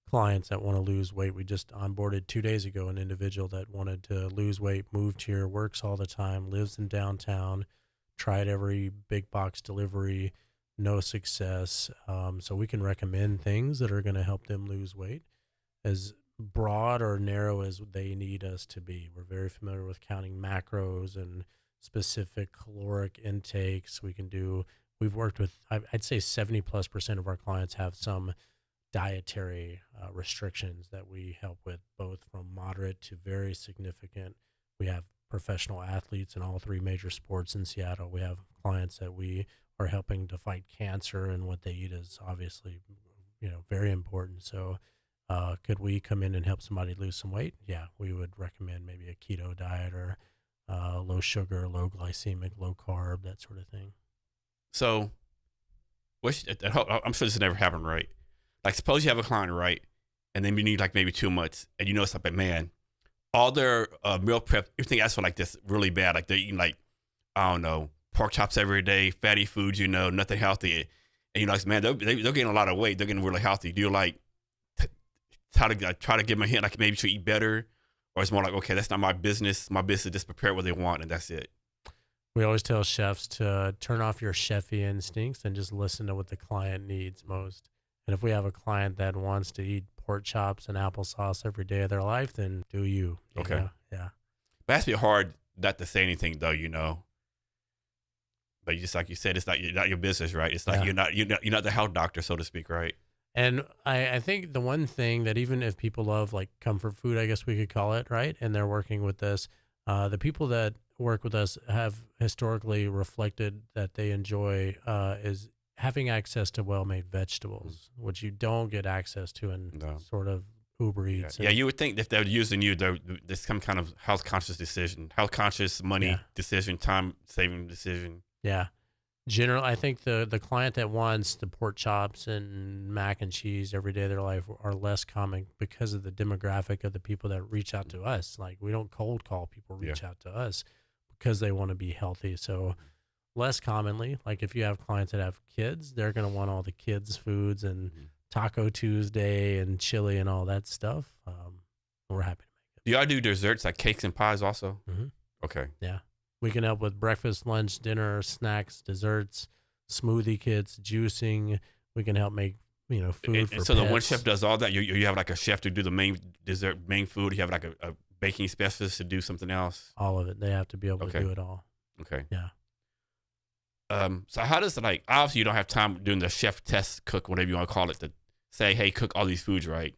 clients that want to lose weight. We just onboarded 2 days ago an individual that wanted to lose weight, moved here, works all the time, lives in downtown, tried every big box delivery, no success. So we can recommend things that are going to help them lose weight, as broad or narrow as they need us to be. We're very familiar with counting macros and specific caloric intakes. We've worked with, I'd say 70+% of our clients have some dietary restrictions that we help with, both from moderate to very significant. We have professional athletes in all three major sports in Seattle. We have clients that we are helping to fight cancer, and what they eat is obviously, very important. So could we come in and help somebody lose some weight? Yeah, we would recommend maybe a keto diet or low sugar, low glycemic, low carb, that sort of thing. So I'm sure this has never happened, right? Like, suppose you have a client, right? And then you need like maybe 2 months, and you know something, man, all their meal prep, everything else for like this really bad. Like they're eating like, I don't know, pork chops every day, fatty foods, nothing healthy. And like, man, they're getting a lot of weight. They're getting really healthy. Do you like try to give them a hint, like maybe to eat better? Or it's more like, okay, that's not my business. My business is just prepare what they want, and that's it. We always tell chefs to turn off your chefy instincts and just listen to what the client needs most. And if we have a client that wants to eat pork chops and applesauce every day of their life, then do you. Okay. Yeah. But it has to be hard not to say anything, though. But just like you said, it's not your business, right? It's like you're not the health doctor, so to speak, right? And I think the one thing that, even if people love like comfort food, I guess we could call it, right? And they're working with us, the people that work with us have historically reflected that they enjoy is having access to well-made vegetables, which you don't get access to in sort of Uber Eats. Yeah, you would think if they're using you, there's some kind of health conscious decision, health conscious money decision, time saving decision. Yeah. Generally, I think the client that wants the pork chops and mac and cheese every day of their life are less common because of the demographic of the people that reach out to us. Like, we don't cold call people reach out to us because they want to be healthy. So less commonly, like if you have clients that have kids, they're going to want all the kids' foods and Taco Tuesday and chili and all that stuff. We're happy to make it. Do y'all do desserts like cakes and pies also? Mm-hmm. Okay. Yeah. We can help with breakfast, lunch, dinner, snacks, desserts, smoothie kits, juicing. We can help make, food for so pets. the one chef does all that. You have like a chef to do the main dessert, main food. You have like a baking specialist to do something else. All of it. They have to be able to do it all. Okay. Yeah. So how does it, like, obviously you don't have time doing the chef test cook, whatever you want to call it, to say, hey, cook all these foods, right?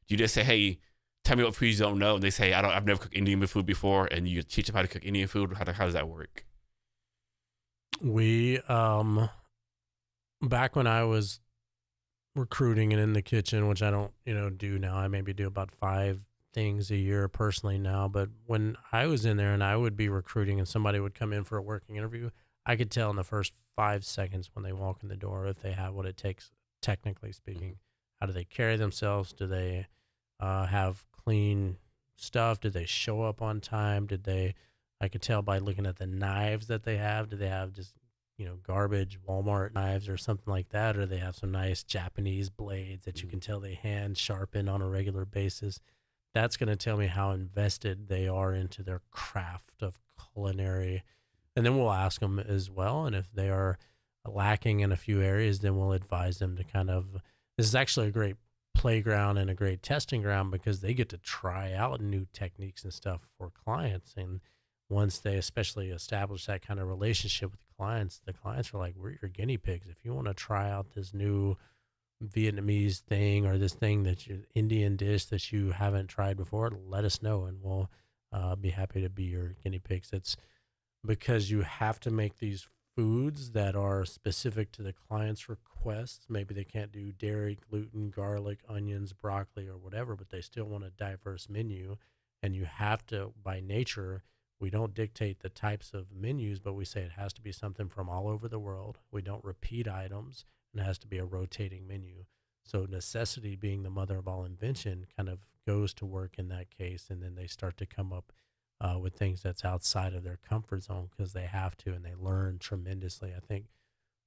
You just say, hey, tell me what foods you don't know. And they say, I've never cooked Indian food before. And you teach them how to cook Indian food. How does that work? We, back when I was recruiting and in the kitchen, which I don't, do now, I maybe do about 5 things a year personally now. But when I was in there and I would be recruiting and somebody would come in for a working interview, I could tell in the first 5 seconds when they walk in the door if they have what it takes, technically speaking. How do they carry themselves? Do they have clean stuff? Did they show up on time? I could tell by looking at the knives that they have. Do they have just garbage Walmart knives or something like that, or they have some nice Japanese blades that you Mhm. can tell they hand sharpen on a regular basis. That's going to tell me how invested they are into their craft of culinary. And then we'll ask them as well. And if they are lacking in a few areas, then we'll advise them to kind of, this is actually a great playground and a great testing ground because they get to try out new techniques and stuff for clients. And once they especially establish that kind of relationship with the clients are like, we're your guinea pigs. If you want to try out this new Vietnamese thing or this thing that you Indian dish that you haven't tried before, let us know and we'll be happy to be your guinea pigs. It's because you have to make these foods that are specific to the client's requests. Maybe they can't do dairy, gluten, garlic, onions, broccoli, or whatever, but they still want a diverse menu. And you have to, by nature, we don't dictate the types of menus, but we say it has to be something from all over the world. We don't repeat items, and it has to be a rotating menu. So necessity being the mother of all invention kind of goes to work in that case, and then they start to come up with things that's outside of their comfort zone because they have to, and they learn tremendously. I think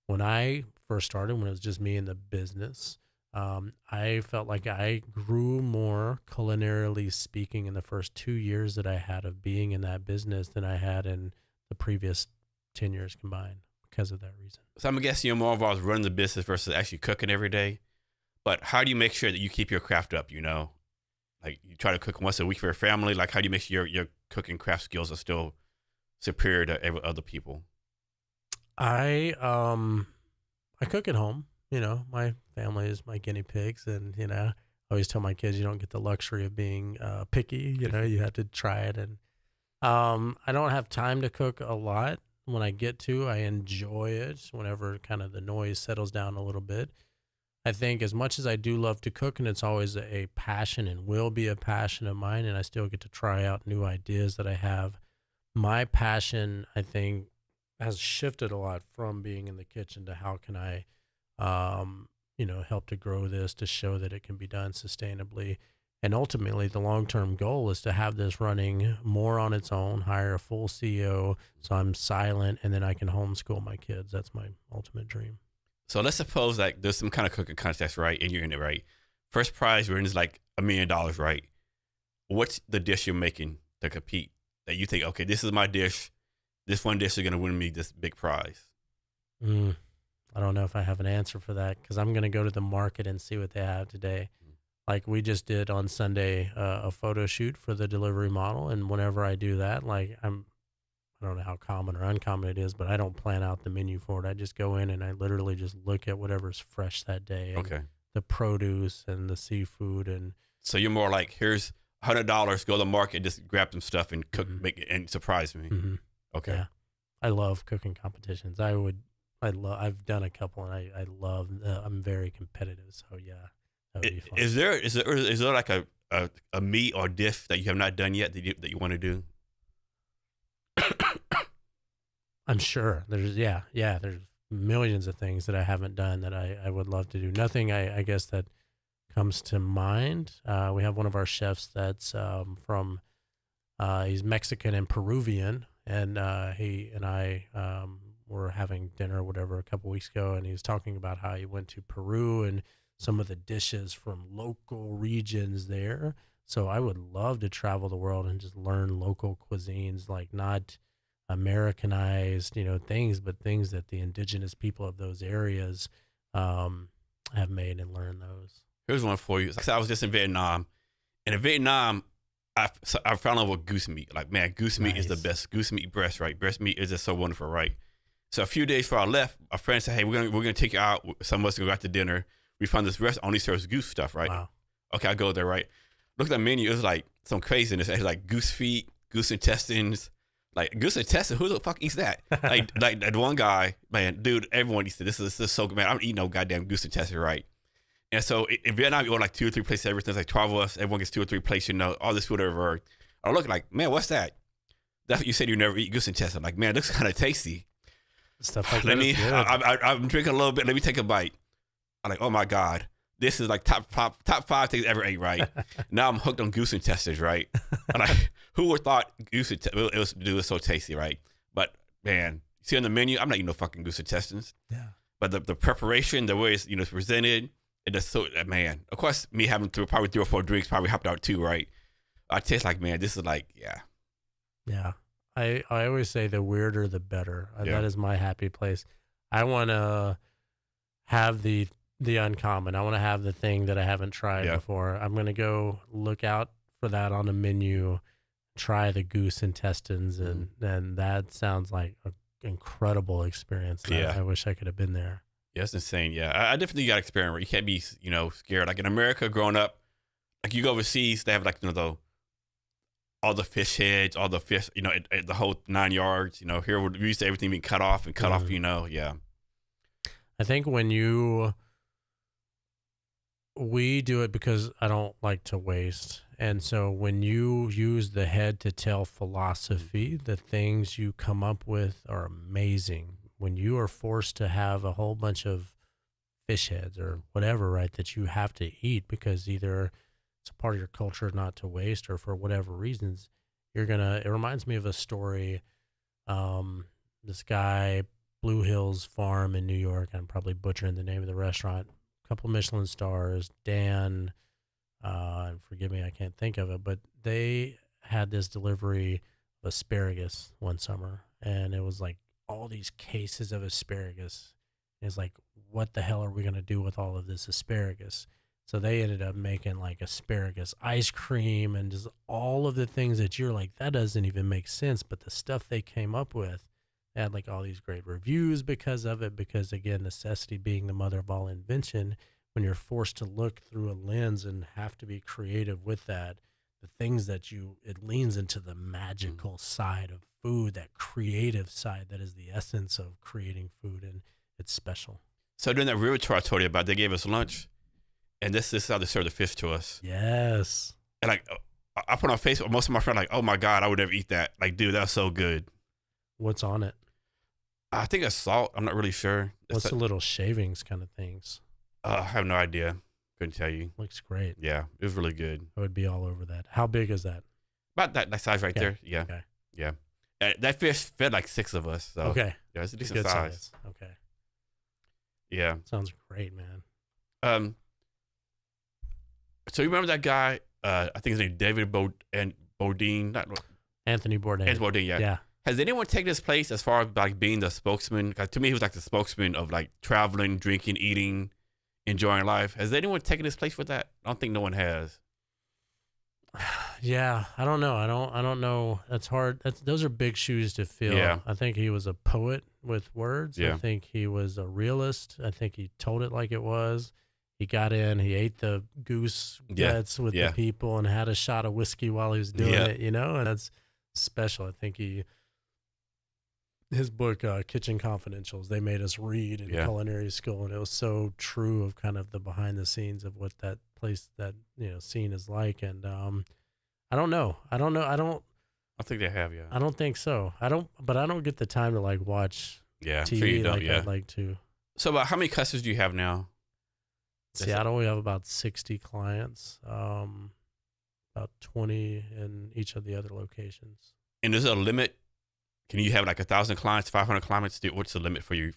when I first started, when it was just me in the business, I felt like I grew more culinarily speaking in the first 2 years that I had of being in that business than I had in the previous 10 years combined because of that reason. So I'm guessing you're more involved running the business versus actually cooking every day. But how do you make sure that you keep your craft up, Like you try to cook once a week for your family. Like how do you make sure your cooking craft skills are still superior to other people? I cook at home. My family is my guinea pigs, and I always tell my kids you don't get the luxury of being picky. You have to try it, and I don't have time to cook a lot. When I get to, I enjoy it whenever kind of the noise settles down a little bit. I think as much as I do love to cook, and it's always a passion and will be a passion of mine, and I still get to try out new ideas that I have, my passion, I think, has shifted a lot from being in the kitchen to how can I, help to grow this to show that it can be done sustainably. And ultimately, the long-term goal is to have this running more on its own, hire a full CEO so I'm silent, and then I can homeschool my kids. That's my ultimate dream. So let's suppose like there's some kind of cooking contest, right? And you're in it, right? First prize win is like $1 million, right? What's the dish you're making to compete that you think, okay, this is my dish. This one dish is going to win me this big prize? I don't know if I have an answer for that because I'm going to go to the market and see what they have today. Like we just did on Sunday a photo shoot for the delivery model. And whenever I do that, I don't know how common or uncommon it is, but I don't plan out the menu for it. I just go in and I literally just look at whatever's fresh that day. And Okay. the produce and the seafood. And So you're more like, here's $100, go to the market, just grab some stuff and cook, make it, and surprise me. Okay. Yeah, I love cooking competitions. I've done a couple, and I love. I'm very competitive, so yeah, that would be fun. Is there like a meat or dish that you have not done yet that you want to do? I'm sure there's millions of things that I haven't done that I would love to do. Nothing I guess that comes to mind. We have one of our chefs that's from he's Mexican and Peruvian, and he and I were having dinner or whatever a couple weeks ago, and he was talking about how he went to Peru and some of the dishes from local regions there. So I would love to travel the world and just learn local cuisines, like not Americanized, things, but things that the indigenous people of those areas have made and learn those. Here's one for you. I was just in Vietnam, and in Vietnam, I found out with goose meat. Like, man, goose meat is the best. Goose meat breast, right? Breast meat is just so wonderful, right? So a few days before I left, a friend said, "Hey, we're gonna take you out. Some of us gonna go out to dinner. We found this restaurant only serves goose stuff, right?" Wow. Okay, I go there, right? Look at the menu. It was like some craziness. It had like goose feet, goose intestines. Like goose intestines, who the fuck eats that? like that one guy, man, dude, everyone eats it. This is so good, man. I don't eat no goddamn goose intestine, right? And so in Vietnam, you order like 2 or 3 plates. Everything's like 12 of us. Everyone gets 2 or 3 plates. All this food over. I look like, man, what's that? That's what you said you never eat goose intestine. I'm like, man, it looks kind of tasty. Stuff like that. I'm drinking a little bit. Let me take a bite. I'm like, oh my god, this is like top 5 things I ever ate, right? Now I'm hooked on goose intestines, right? I'm like, who would thought goose intestines it was so tasty, right? But man, see on the menu, I'm not eating no fucking goose intestines. Yeah. But the preparation, the way it's it's presented, it just so man. Of course, me having probably 3 or 4 drinks probably helped out too, right? I taste like, man, this is like, yeah. Yeah. I always say the weirder the better. Yeah. That is my happy place. I want to have the uncommon. I want to have the thing that I haven't tried before. I'm going to go look out for that on the menu, try the goose intestines, and that sounds like an incredible experience. Yeah. I wish I could have been there. Yeah, it's insane. Yeah, I definitely got to experiment. You can't be, scared. Like in America, growing up, like you go overseas, they have like, all the fish heads, all the fish, the whole 9 yards. Here we're used to everything being cut off and cut off. Yeah. I think we do it because I don't like to waste. And so when you use the head to tail philosophy, the things you come up with are amazing. When you are forced to have a whole bunch of fish heads or whatever, right, that you have to eat because either it's a part of your culture not to waste or for whatever reasons, it reminds me of a story. This guy, Blue Hills Farm in New York, I'm probably butchering the name of the restaurant, a couple Michelin stars, Dan, and forgive me, I can't think of it, but they had this delivery of asparagus one summer, and it was like all these cases of asparagus. And it's like, what the hell are we going to do with all of this asparagus? So they ended up making like asparagus ice cream and just all of the things that you're like, that doesn't even make sense. But the stuff they came up with, they had like all these great reviews because of it. Because again, necessity being the mother of all invention, when you're forced to look through a lens and have to be creative with that, the things that it leans into the magical side of food, that creative side that is the essence of creating food. And it's special. So during that river tour I told you about, they gave us lunch. And this is how they serve the fish to us. Yes. And like, I put on Facebook, most of my friends like, oh my God, I would never eat that. Like, dude, that's so good. What's on it? I think it's salt. I'm not really sure. What's the little shavings kind of things? I have no idea. Couldn't tell you. Looks great. Yeah, it was really good. I would be all over that. How big is that? About that size right there. Yeah. Okay. Yeah. That fish fed like 6 of us. So. Okay. Yeah, it's a decent size. Okay. Yeah. Sounds great, man. So you remember that guy? I think his name David Bodine. Anthony Bourdain. Anthony Bourdain, yeah. Yeah. Has anyone taken his place as far as like being the spokesman? 'Cause to me, he was like the spokesman of like traveling, drinking, eating, enjoying life. Has anyone taken his place with that? I don't think no one has. Yeah, I don't know. I don't know. That's hard. Those are big shoes to fill. Yeah. I think he was a poet with words. Yeah. I think he was a realist. I think he told it like it was. He got in, he ate the goose guts with the people and had a shot of whiskey while he was doing it, and that's special. I think his book, Kitchen Confidentials, they made us read in culinary school, and it was so true of kind of the behind the scenes of what that place, that, scene is like. And I don't know. I think they have, I don't think so. I don't get the time to like watch TV I'd like to. So about how many customers do you have now? Seattle, we have about 60 clients, about 20 in each of the other locations. And is there a limit? Can you have like 1,000 clients, 500 clients? What's the limit for you?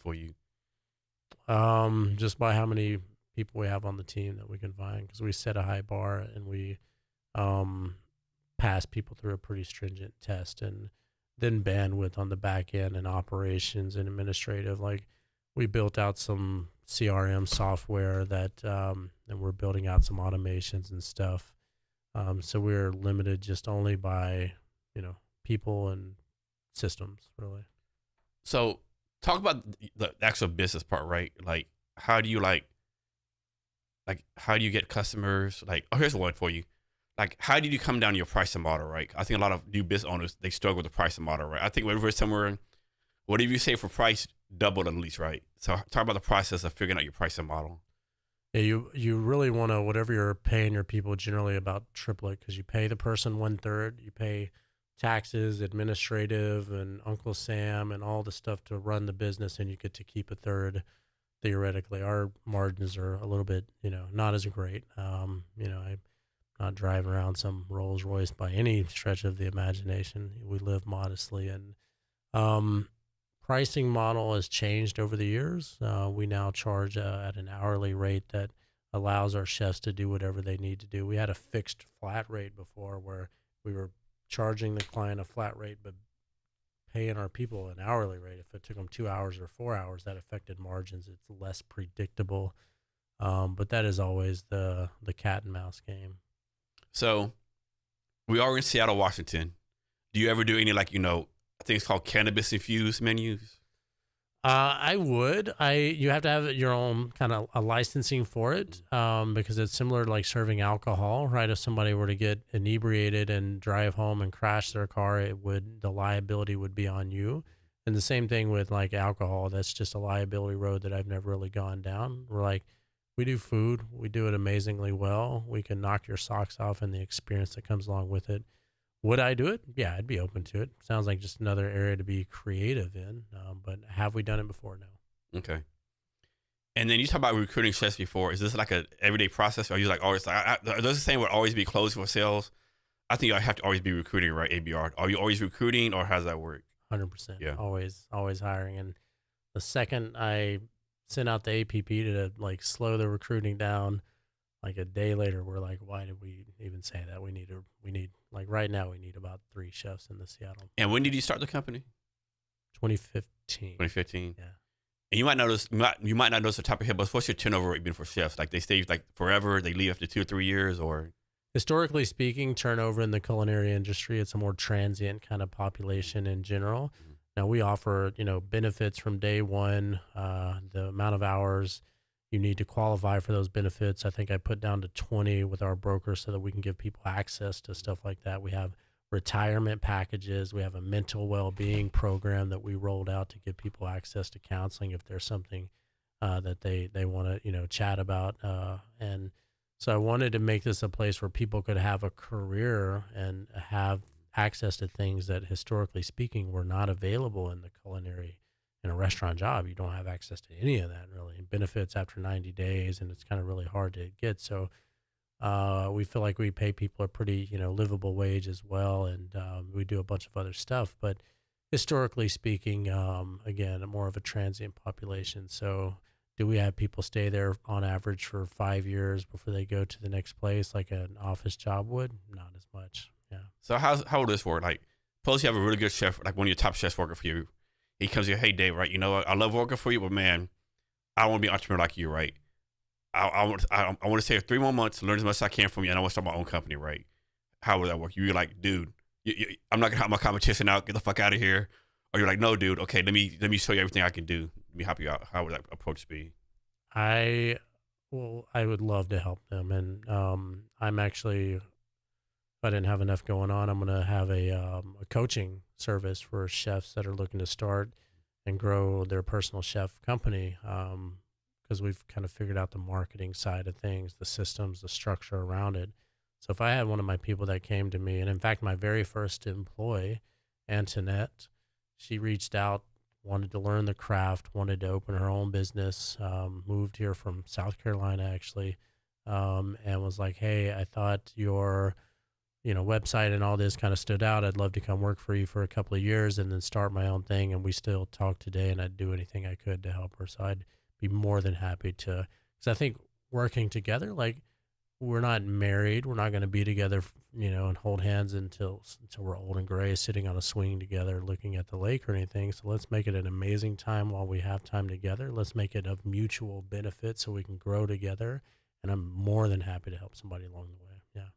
Just by how many people we have on the team that we can find, because we set a high bar and we pass people through a pretty stringent test, and then bandwidth on the back end and operations and administrative. Like, we built out some CRM software that, and we're building out some automations and stuff. So we're limited just only by, people and systems, really. So talk about the actual business part, right? Like, how do you how do you get customers? Like, here's one for you. Like, how did you come down to your pricing model, right? I think a lot of new business owners, they struggle with the pricing model, right? I think whenever it's somewhere, whatever you say for price, double at least, right? So talk about the process of figuring out your pricing model. Yeah, you really want to, whatever you're paying your people, generally about triple it, because you pay the person 1/3, you pay taxes, administrative, and Uncle Sam, and all the stuff to run the business, and you get to keep 1/3. Theoretically, our margins are a little bit, not as great. I'm not driving around some Rolls Royce by any stretch of the imagination. We live modestly, and pricing model has changed over the years. We now charge at an hourly rate that allows our chefs to do whatever they need to do. We had a fixed flat rate before where we were charging the client a flat rate, but paying our people an hourly rate. If it took them 2 hours or 4 hours, that affected margins. It's less predictable. But that is always the cat and mouse game. So we are in Seattle, Washington. Do you ever do any, like, I think it's called cannabis infused menus? I would. You have to have your own kind of a licensing for it, because it's similar to like serving alcohol, right? If somebody were to get inebriated and drive home and crash their car, the liability would be on you. And the same thing with like alcohol. That's just a liability road that I've never really gone down. We do food. We do it amazingly well. We can knock your socks off and the experience that comes along with it. Would I do it? Yeah, I'd be open to it. Sounds like just another area to be creative in. But have we done it before? No. Okay. And then you talk about recruiting chefs before. Is this like a everyday process? Or are you like always like, are those the same would always be closed for sales? I think I have to always be recruiting, right? ABR. Are you always recruiting, or how does that work? 100%. Yeah. Always hiring. And the second I sent out the APP to like slow the recruiting down, like a day later, we're like, why did we even say that? We need like right now, we need about 3 chefs in the Seattle. And when did you start the company? 2015. 2015. Yeah. And you might not notice the top of your head, but what's your turnover rate been for chefs? Like they stay like forever, they leave after 2 or 3 years, or? Historically speaking, turnover in the culinary industry, it's a more transient kind of population in general. Mm-hmm. Now we offer, benefits from day one, the amount of hours you need to qualify for those benefits. I think I put down to 20 with our broker so that we can give people access to stuff like that. We have retirement packages. We have a mental well-being program that we rolled out to give people access to counseling if there's something that they want to, chat about. And so I wanted to make this a place where people could have a career and have access to things that historically speaking were not available in the culinary. In a restaurant job, you don't have access to any of that really. Benefits after 90 days, and it's kind of really hard to get. So we feel like we pay people a pretty, livable wage as well, and we do a bunch of other stuff. But historically speaking, again, more of a transient population. So do we have people stay there on average for 5 years before they go to the next place, like an office job would? Not as much. Yeah. So how would this work? Like, suppose you have a really good chef, like one of your top chefs working for you. He comes here, hey, Dave, right? I love working for you, but man, I want to be an entrepreneur like you, right? I want to stay 3 more months, learn as much as I can from you, and I want to start my own company, right? How would that work? You're like, dude, I'm not gonna help my competition out. Get the fuck out of here. Or you're like, no, dude. Okay, let me show you everything I can do. Let me help you out. How would that approach be? I would love to help them, and I'm actually, if I didn't have enough going on, I'm gonna have a coaching service for chefs that are looking to start and grow their personal chef company, because we've kind of figured out the marketing side of things, the systems, the structure around it. So if I had one of my people that came to me, and in fact, my very first employee, Antoinette, she reached out, wanted to learn the craft, wanted to open her own business, moved here from South Carolina actually, and was like, hey, I thought your website and all this kind of stood out. I'd love to come work for you for a couple of years and then start my own thing. And we still talk today, and I'd do anything I could to help her. So I'd be more than happy to, because I think working together, like, we're not married. We're not going to be together, and hold hands until we're old and gray, sitting on a swing together, looking at the lake or anything. So let's make it an amazing time while we have time together. Let's make it of mutual benefit so we can grow together. And I'm more than happy to help somebody along the way. Yeah.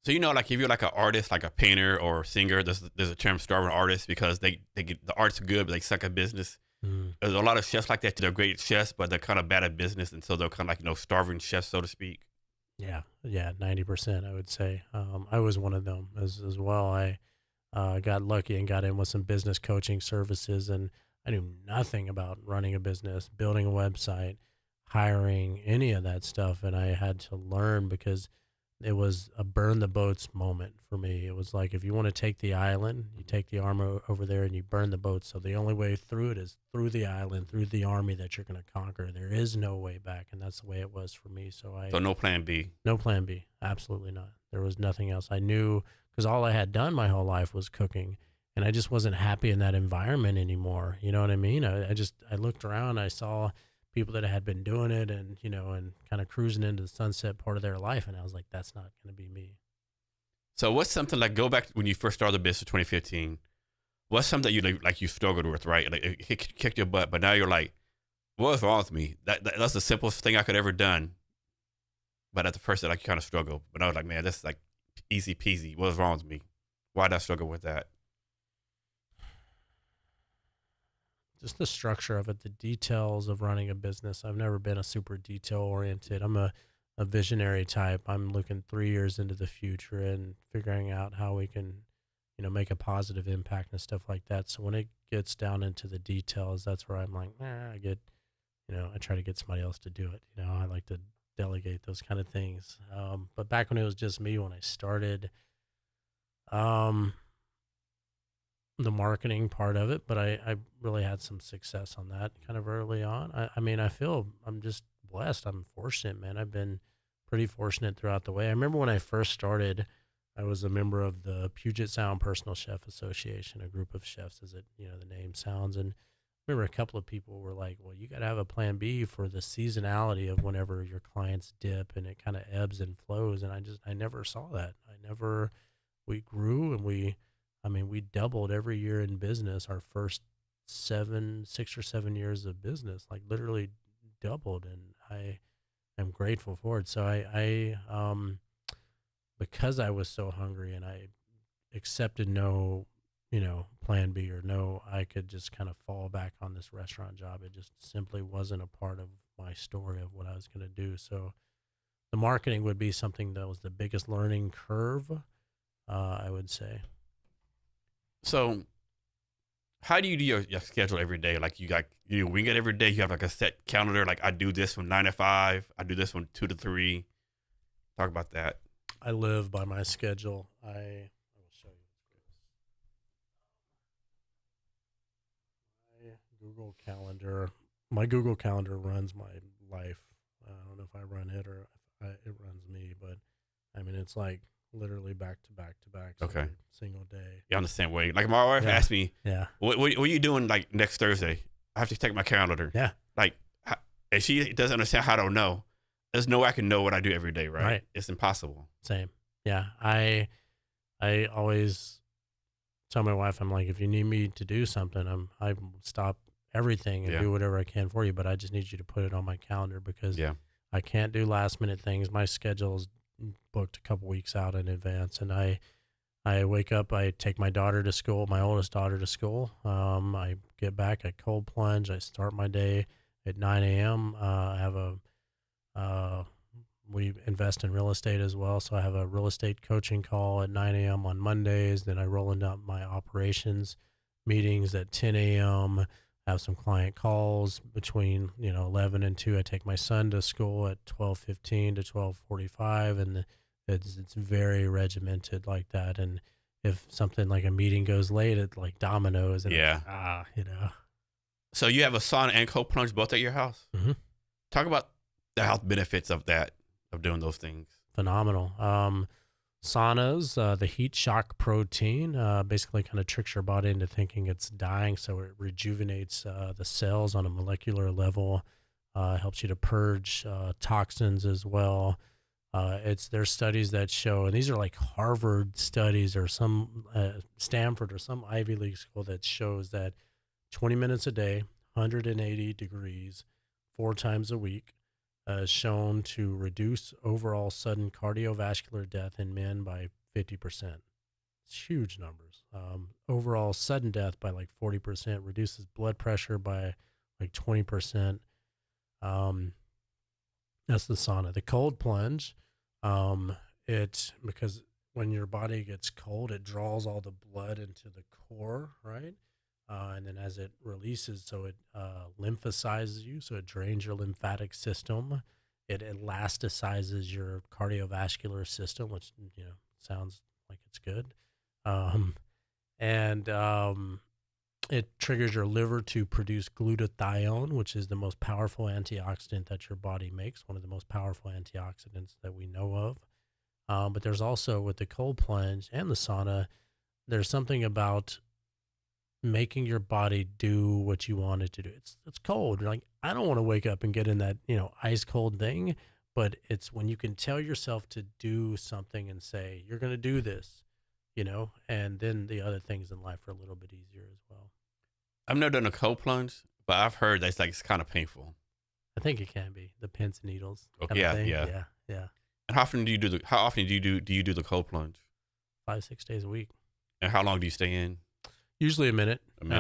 So like if you're like an artist, like a painter or a singer, there's a term starving artist because they get the art's good, but they suck at business. There's a lot of chefs like that. They're great chefs, but they're kind of bad at business, and so they're kind of like starving chefs, so to speak. Yeah, 90% I would say. I was one of them as well. I got lucky and got in with some business coaching services, and I knew nothing about running a business, building a website, hiring, any of that stuff, and I had to learn because it was a burn the boats moment for me. It was like, if you want to take the island, you take the army over there and you burn the boat. So the only way through it is through the island, through the army that you're going to conquer. There is no way back, and that's the way it was for me. So no plan B. No plan B. Absolutely not. There was nothing else. I knew, because all I had done my whole life was cooking, and I just wasn't happy in that environment anymore. You know what I mean? I looked around, I saw people that had been doing it, and and kind of cruising into the sunset part of their life, and I was like, that's not going to be me. So what's something like go back when you first started the business in 2015? What's something that you like you struggled with, right? Like it kicked your butt, but now you're like, what's wrong with me? That's the simplest thing I could ever done. But at the first, like you kind of struggle. But I was like, man, that's like easy peasy. What's wrong with me? Why did I struggle with that? Just the structure of it, the details of running a business. I've never been a super detail oriented. I'm a visionary type. I'm looking 3 years into the future and figuring out how we can, make a positive impact and stuff like that. So when it gets down into the details, that's where I'm like, I try to get somebody else to do it. I like to delegate those kind of things. But back when it was just me, when I started, um, the marketing part of it, but I really had some success on that kind of early on. I mean, I feel I'm just blessed. I'm fortunate, man. I've been pretty fortunate throughout the way. I remember when I first started, I was a member of the Puget Sound Personal Chef Association, a group of chefs, as the name sounds. And I remember a couple of people were like, well, you got to have a plan B for the seasonality of whenever your clients dip and it kind of ebbs and flows. And I never saw that. We grew and we doubled every year in business. Our first 6 or 7 years of business, like literally doubled, and I am grateful for it. So because I was so hungry and I accepted no, plan B or no, I could just kind of fall back on this restaurant job. It just simply wasn't a part of my story of what I was going to do. So the marketing would be something that was the biggest learning curve, I would say. So how do you do your schedule every day? Like you wing it every day. You have like a set calendar. Like I do this from 9 to 5. I do this from 2 to 3. Talk about that. I live by my schedule. I will show you my Google Calendar. My Google Calendar runs my life. I don't know if I run it or it runs me, but I mean, it's like literally back to back to back. Okay. Every single day. Yeah, I'm the same way. Like my wife asked me, Yeah. what are you doing like next Thursday? I have to check my calendar. Yeah. Like, and she doesn't understand how I don't know. There's no way I can know what I do every day, right? Right. It's impossible. Same. Yeah. I always tell my wife, I'm like, if you need me to do something, I stop everything and do whatever I can for you, but I just need you to put it on my calendar because I can't do last minute things. My schedule's booked a couple weeks out in advance, and I wake up, I take my daughter to school, my oldest daughter to school. I get back, I cold plunge, I start my day at 9 a.m. I have we invest in real estate as well. So I have a real estate coaching call at 9 a.m. on Mondays. Then I roll into my operations meetings at 10 a.m. Have some client calls between 11 and 2. I take my son to school at 12:15 to 12:45, and it's very regimented like that. And if something like a meeting goes late, it like dominoes. And So you have a sauna and cold plunge both at your house. Mm-hmm. Talk about the health benefits of that, of doing those things. Phenomenal. Saunas, the heat shock protein, basically kind of tricks your body into thinking it's dying, so it rejuvenates the cells on a molecular level. Helps you to purge toxins as well. There's studies that show, and these are like Harvard studies or some Stanford or some Ivy League school that shows that 20 minutes a day, 180 degrees, 4 times a week, shown to reduce overall sudden cardiovascular death in men by 50%. It's huge numbers. Overall sudden death by like 40%, reduces blood pressure by like 20%. That's the sauna. The cold plunge, because when your body gets cold, it draws all the blood into the core, right? And then as it releases, so it lymphosizes you, so it drains your lymphatic system. It elasticizes your cardiovascular system, which sounds like it's good. It triggers your liver to produce glutathione, which is the most powerful antioxidant that your body makes, one of the most powerful antioxidants that we know of. But there's also, with the cold plunge and the sauna, there's something about making your body do what you want it to do. It's cold. You're like, I don't want to wake up and get in that, ice cold thing, but it's when you can tell yourself to do something and say, you're going to do this, and then the other things in life are a little bit easier as well. I've never done a cold plunge, but I've heard that it's kind of painful. I think it can be the pins and needles. Okay, yeah. And how often do you do the cold plunge? 5-6 days a week. And how long do you stay in? Usually a minute. Okay.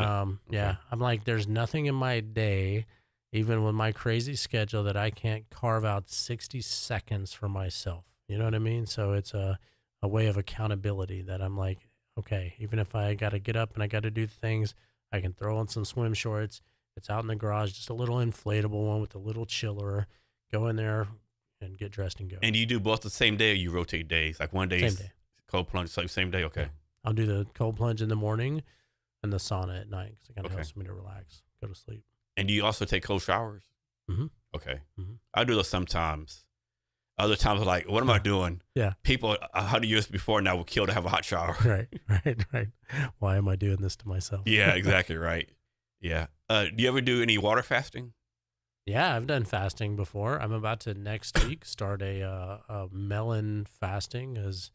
Yeah. I'm like, there's nothing in my day, even with my crazy schedule, that I can't carve out 60 seconds for myself. You know what I mean? So it's a way of accountability that I'm like, okay, even if I got to get up and I got to do things, I can throw on some swim shorts. It's out in the garage, just a little inflatable one with a little chiller. Go in there and get dressed and go. And do you do both the same day, or you rotate days? Like one day, Same day. cold plunge, same day? Okay. Yeah. I'll do the cold plunge in the morning and the sauna at night because it kind of Okay. helps me to relax, go to sleep. And do you also take cold showers? Mm-hmm. Okay. Mm-hmm. I do those sometimes. Other times, I'm like, what am I doing? Yeah. People 100 years before now would kill to have a hot shower. Right. Why am I doing this to myself? Yeah, exactly right. Yeah. Do you ever do any water fasting? Yeah, I've done fasting before. I'm about to next week start a melon fasting, as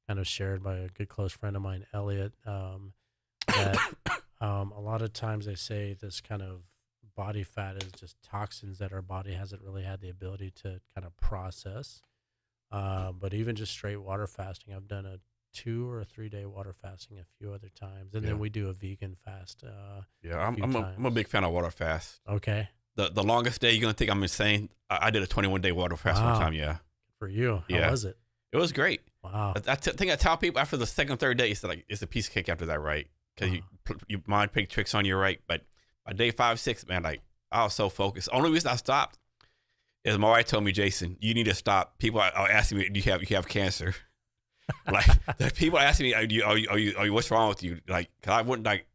kind of shared by a good close friend of mine, Elliot. That a lot of times they say this kind of body fat is just toxins that our body hasn't really had the ability to kind of process. But even just straight water fasting, I've done a 2 or 3 day water fasting a few other times, and then we do a vegan fast. I'm a big fan of water fast. Okay. The longest day, you're gonna think I'm insane. I did a 21-day water fast one time. Yeah. For you, how was it? It was great. Wow. I think I tell people after the second, third day, it's a piece of cake after that, right? Because you mind playing tricks on you, right? But by day 5, 6, man, like I was so focused. Only reason I stopped is my wife told me, Jason, you need to stop. People are asking me, do you have cancer? Like the people asking me, are you what's wrong with you? Like, cause I went like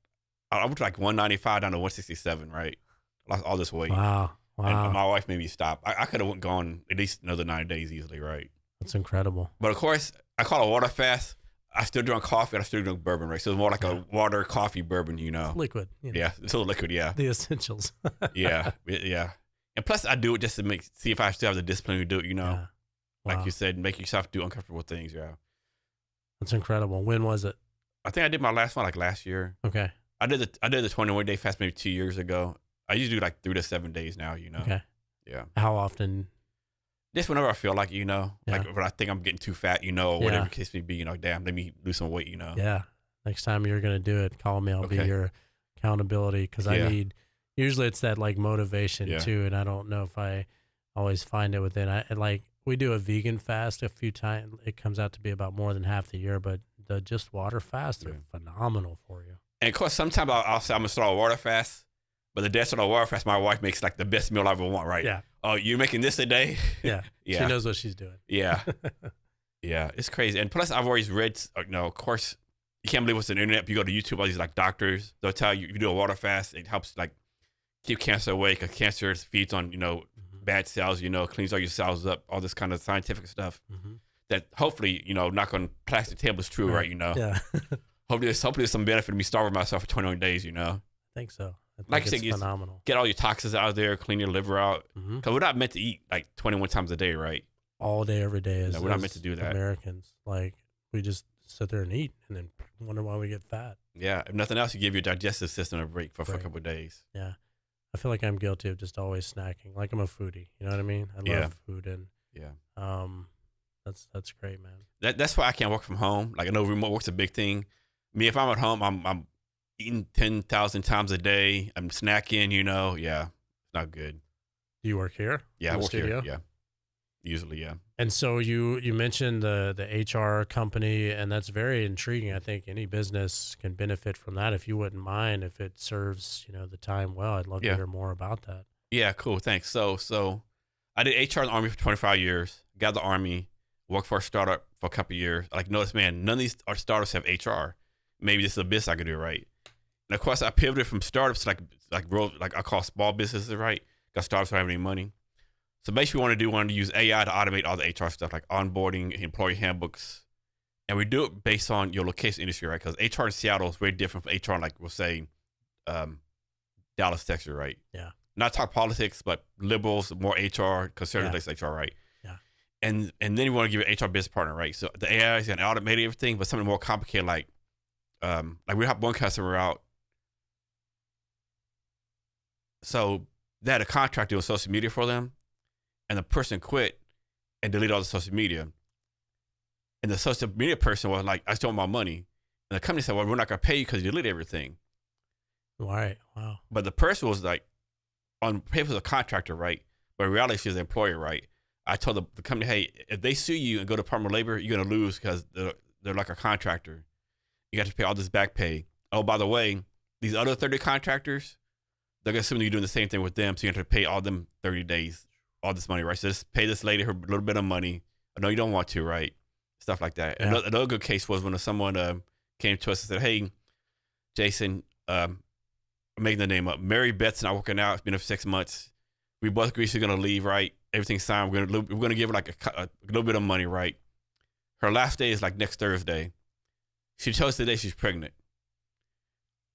195 down to 167, right? Lost all this weight. Wow. And my wife made me stop. I could have gone at least another 9 days easily, right? That's incredible. But of course, I call it a water fast. I still drink coffee and I still drink bourbon, right? So it's more like a water, coffee, bourbon, Liquid. Yeah, it's still liquid, yeah. The essentials. Yeah. And plus, I do it just to see if I still have the discipline to do it, Yeah. Like Wow. you said, make yourself do uncomfortable things, yeah. That's incredible. When was it? I think I did my last one like last year. Okay. I did the 21-day fast maybe 2 years ago. I usually do like 3 to 7 days now, Okay. Yeah. How often? Just whenever I feel like, Yeah. like when I think I'm getting too fat, or Yeah. whatever the case may be, damn, let me lose some weight, Yeah. Next time you're going to do it, call me. I'll be Okay. your accountability because I Yeah. need, usually it's that like motivation Yeah. too. And I don't know if I always find it within. We do a vegan fast a few times. It comes out to be about more than half the year, but the just water fasts are phenomenal for you. And of course, sometimes I'll say I'm going to start a water fast, but the day I start a water fast, my wife makes like the best meal I ever want, right? Yeah. Oh, you're making this a day? Yeah. Yeah. She knows what she's doing. Yeah. Yeah. It's crazy. And plus, I've always read, of course, you can't believe what's on the internet. If you go to YouTube, all these like doctors, they'll tell you, if you do a water fast, it helps like keep cancer away because cancer feeds on, bad cells, cleans all your cells up, all this kind of scientific stuff that hopefully, knock on plastic table is true, right? Yeah. Hopefully there's some benefit of me starving myself for 21 days, I think so. I think Like you it's said, phenomenal. get all your toxins out of there, clean your liver out. Mhm. Because we're not meant to eat like 21 times a day, right? All day, every day. No, we're not meant to do that. Americans, like we just sit there and eat and then wonder why we get fat. Yeah. If nothing else, you give your digestive system a break for a Right. couple of days. Yeah. I feel like I'm guilty of just always snacking. Like I'm a foodie. You know what I mean? I Yeah. love food and Yeah. that's great, man. That's why I can't work from home. Like I know remote work's a big thing. Me, if I'm at home, I'm eating 10,000 times a day. I'm snacking, Yeah. It's not good. Do you work here? Yeah. In I the work studio? here. Yeah. Usually, yeah. And so you mentioned the HR company, and that's very intriguing. I think any business can benefit from that. If you wouldn't mind, if it serves the time well, I'd love to Yeah. hear more about that. Yeah, cool. Thanks. So I did HR in the Army for 25 years, got out of the Army, worked for a startup for a couple of years. Like, notice, man, none of these startups have HR. Maybe this is a business I could do, right? And of course, I pivoted from startups to like I call small businesses, right? Because startups don't have any money. So basically, we wanted to use AI to automate all the HR stuff, like onboarding, employee handbooks. And we do it based on your location industry, right? Because HR in Seattle is very different from HR in, like, we'll say, um, Dallas, Texas, right? Yeah. Not talk politics, but liberals, more HR, conservatives, HR, right? Yeah. And then you want to give an HR business partner, right? So the AI is going to automate everything, but something more complicated, like we have one customer out. So they had a contract doing social media for them, and the person quit and deleted all the social media. And the social media person was like, I still want my money. And the company said, well, we're not going to pay you because you deleted everything. Right. Wow. But the person was like, on paper, was a contractor, right? But in reality, she's an employer, right? I told the company, hey, if they sue you and go to Department of Labor, you're going to lose because they're like a contractor. You got to pay all this back pay. Oh, by the way, these other 30 contractors, they're going to assume you're doing the same thing with them. So you have to pay all them 30 days, all this money, right? So just pay this lady her little bit of money. I know you don't want to, right? Stuff like that. Yeah. Another good case was when someone came to us and said, hey, Jason, I'm making the name up. Mary Beth's not working out. It's been up for 6 months. We both agree she's going to leave, right? Everything's signed. We're going to give her like a little bit of money, right? Her last day is like next Thursday. She chose today she's pregnant.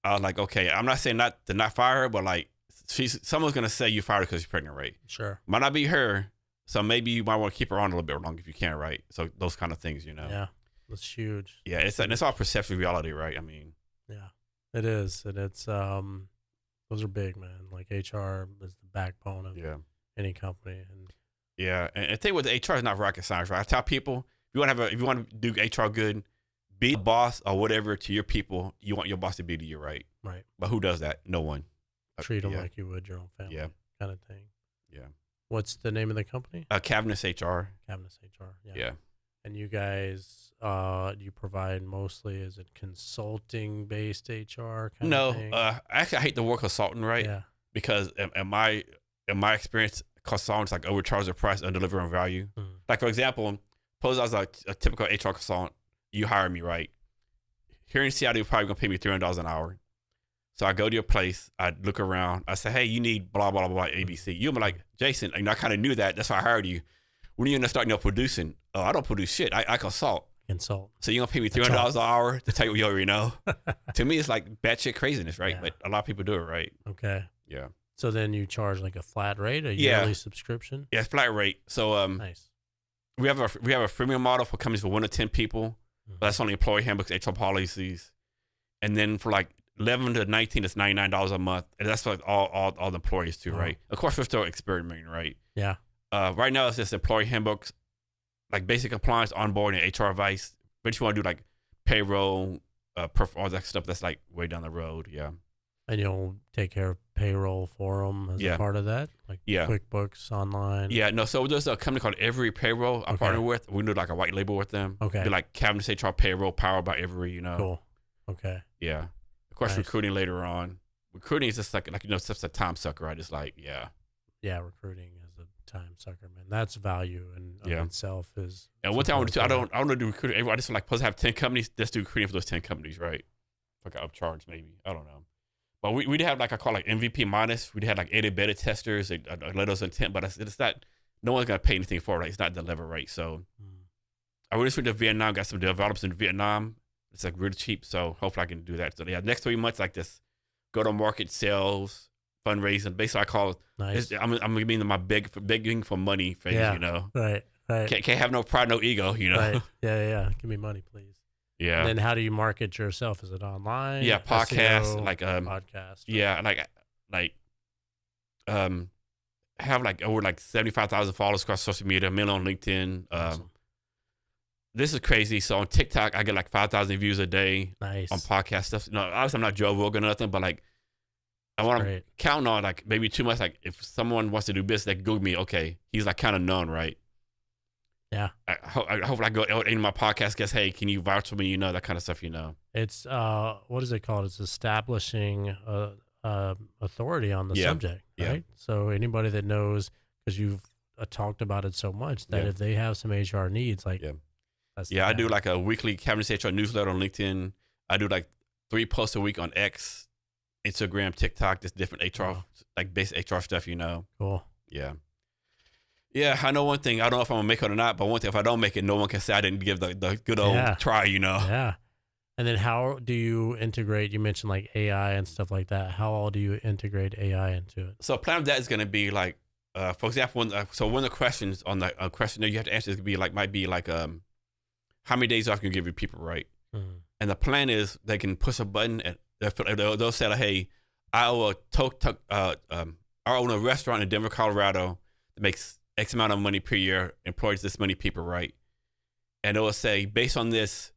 I was like, okay, I'm not saying not fire her, but like someone's going to say you fired her because she's pregnant, right? Sure. Might not be her. So maybe you might want to keep her on a little bit longer if you can, right? So those kind of things, Yeah. That's huge. Yeah, it's all perception reality, right? I mean, yeah, it is. And it's, those are big, man. Like HR is the backbone of any company. And and the thing with the HR is not rocket science, right? I tell people, if you want to do HR good, be a boss or whatever to your people you want your boss to be to you, right? Right. But who does that? No one. Treat them like you would your own family. Yeah. Kind of thing. Yeah. What's the name of the company? Cavness HR. Cavness HR. Yeah. And you guys, you provide mostly, is it consulting based HR kind of thing? Actually, I hate the word consultant, right? Yeah. Because in my experience, consultants like overcharge the price and delivering value. Like for example, suppose I was a typical HR consultant. You hire me, right? Here in Seattle, you're probably gonna pay me $300 an hour. So I go to your place, I look around, I say, hey, you need blah, blah, blah, ABC. You'll be like, Jason, I kind of knew that. That's why I hired you. When are you going to start producing? Oh, I don't produce shit. I consult. Consult. So you're going to pay me $300 an hour to tell you what you already know? To me, it's like batshit craziness, right? Yeah. But a lot of people do it, right? Okay. Yeah. So then you charge like a flat rate, a yearly subscription? Yeah, flat rate. So nice. We have a freemium model for companies with 1 to 10 people. But that's only employee handbooks, HR policies. And then for like 11 to 19, it's $99 a month. And that's for like all the employees too, right? Of course, we're still experimenting, right? Yeah. Right now, it's just employee handbooks, like basic compliance, onboarding, HR advice. But you want to do like payroll, all that stuff that's like way down the road. Yeah. And you'll take care of payroll for them as a part of that? Like QuickBooks online? Yeah. No, so there's a company called Every Payroll I partner with. We do like a white label with them. Okay. Do like Cavness HR Payroll powered by Every, Cool. Okay. Yeah. Of course, recruiting later on. Recruiting is just like it's just a time sucker, right? It's like, Yeah, recruiting is a time sucker, man. That's value in itself is. And one thing I want to do, I don't want to do recruiting. I just like supposed to have 10 companies. Let's do recruiting for those 10 companies, right? Like an upcharge maybe. I don't know. But we did have like I call like MVP minus. We had like 80 beta testers. They let us intent, but it's not. No one's gonna pay anything for it. Right? It's not delivered right. So I really went to Vietnam. Got some developers in Vietnam. It's like really cheap. So hopefully I can do that. So yeah, next 3 months like this, go to market, sales, fundraising. Basically, I call it. Nice. I'm meaning my begging for money phase. Right. Can't have no pride, no ego. Right. Yeah. Give me money, please. Yeah. And then how do you market yourself? Is it online? Yeah, podcast, SEO, like podcast. Yeah, have like over like 75,000 followers across social media, mainly on LinkedIn. Awesome. This is crazy. So on TikTok, I get like 5,000 views a day. Nice. On podcast stuff. No, obviously I'm not Joe Rogan or nothing, but like I want to count on like maybe 2 months. Like if someone wants to do business, they can Google me. Okay, he's like kind of known, right? Yeah. I hope I go in my podcast guess, hey, can you vouch for me? That kind of stuff, It's what is it called? It's establishing authority on the subject, right? Yeah. So anybody that knows, because you've talked about it so much, that if they have some HR needs, like I do like a weekly Cavness HR newsletter on LinkedIn. I do like 3 posts a week on X, Instagram, TikTok, just different HR, like basic HR stuff, Cool. Yeah. Yeah, I know one thing. I don't know if I'm going to make it or not, but one thing, if I don't make it, no one can say I didn't give the good old try, Yeah. And then how do you integrate? You mentioned like AI and stuff like that. How all do you integrate AI into it? So a plan of that is going to be like, for example, so one of the questions on the questionnaire you have to answer is going to be like, might be like, how many days off can you give your people, right? Mhm. And the plan is they can push a button and they'll say, like, hey, I owe I own a restaurant in Denver, Colorado that makes X amount of money per year, employs this many people, right? And it will say, based on this,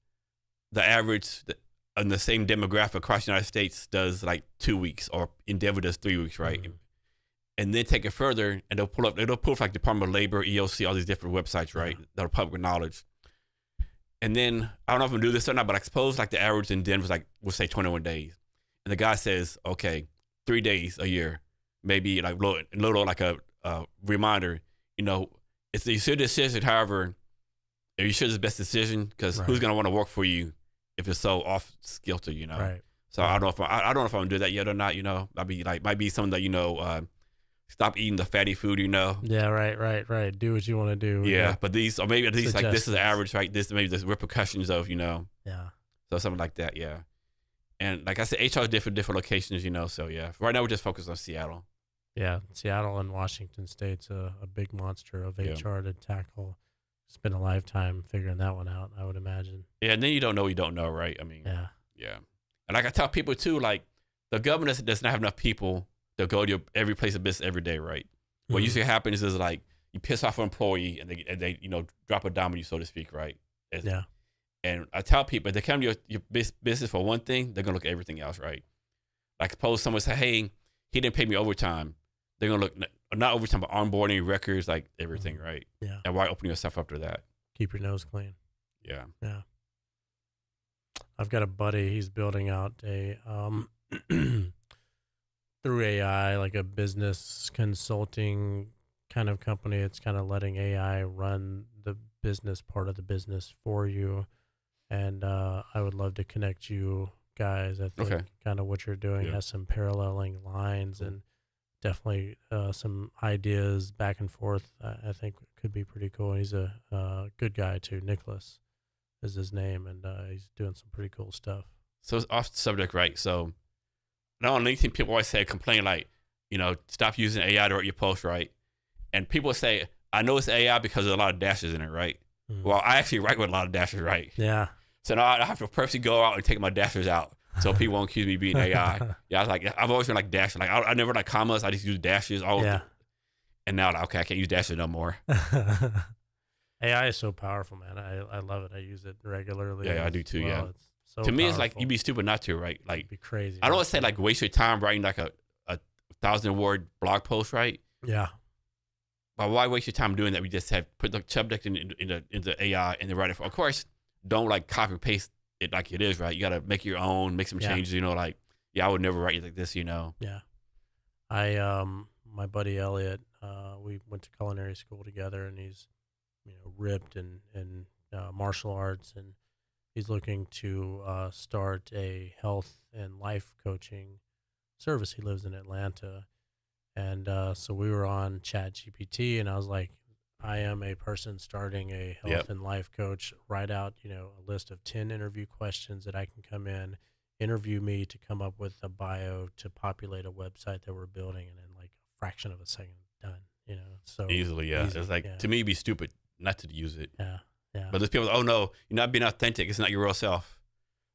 the average on the same demographic across the United States does like 2 weeks, or in Denver does 3 weeks, right? Mhm. And then take it further, and it'll pull up like Department of Labor, EOC, all these different websites, right? Yeah. That are public knowledge. And then I don't know if I'm gonna do this or not, but I suppose like the average in Denver is like, we'll say 21 days. And the guy says, okay, 3 days a year, maybe like little like a reminder, it's your decision. However, are you sure it's the best decision? Because who's Right. gonna want to work for you if it's so off kilter, Right. So I don't know if I don't know if I'm gonna do that yet or not. Might be something that stop eating the fatty food. Yeah. Right. Do what you want to do. Yeah, but these, or maybe at least like this is the Suggestions. average, right? This maybe the repercussions of Yeah. so something like that. Yeah, and like I said, HR is different locations. So yeah, right now we're just focused on Seattle. Yeah. Seattle and Washington State's a big monster of Yeah. HR to tackle. Spend a lifetime figuring that one out, I would imagine. Yeah, and then you don't know what you don't know, right? I mean, Yeah. yeah. And like I tell people too, like the government does not have enough people to go to every place of business every day, right? What Mhm. usually happens is like you piss off an employee and they drop a dime on you, so to speak, right? Yeah. And I tell people, if they come to your business for one thing, they're gonna look at everything else, right? Like suppose someone say, hey, he didn't pay me overtime. They're gonna look not overtime, but onboarding records, like everything, Mhm. right? Yeah. And why open yourself up to that? Keep your nose clean. Yeah. Yeah. I've got a buddy. He's building out a through AI, like a business consulting kind of company. It's kind of letting AI run the business part of the business for you. And I would love to connect you guys. I think Okay. kind of what you're doing Yeah. has some paralleling lines Cool. and definitely some ideas back and forth. I think could be pretty cool. He's a good guy too. Nicholas is his name, and he's doing some pretty cool stuff. So it's off the subject, right? So now on LinkedIn, people always complain like, stop using AI to write your post, right? And people say, I know it's AI because there's a lot of dashes in it, right? Mm. Well, I actually write with a lot of dashes, right? Yeah. So now I have to purposely go out and take my dashes out so people won't accuse me of being AI. Yeah, I was like, I've always been like dashes. Like I never like commas. I just use dashes. Yeah. And now, like, okay, I can't use dashes no more. AI is so powerful, man. I love it. I use it regularly. Yeah, I as do too, well. yeah. It's so To me, it's like powerful. you'd be stupid not to, right? Like It'd be crazy. I don't not want to say to. like waste your time writing like a 1,000-word blog post, right? Yeah. But why waste your time doing that? We just have put the subject into AI and then write it. Of course, don't like copy and paste it like it is, right? You got to make your own, make some Yeah. changes. Like, yeah, I would never write it like this. Yeah. I my buddy Elliot, we went to culinary school together, and he's ripped in martial arts, and he's looking to start a health and life coaching service. He lives in Atlanta, and so we were on Chat GPT, and I was like, I am a person starting a health Yep. and life coach. Write out a list of 10 interview questions that I can come in, interview me to come up with a bio to populate a website that we're building, and in like a fraction of a second done. So Easily, yeah. easy. It's like, Yeah. to me, it'd be stupid not to use it. Yeah. But there's people, oh no, you're not being authentic. It's not your real self.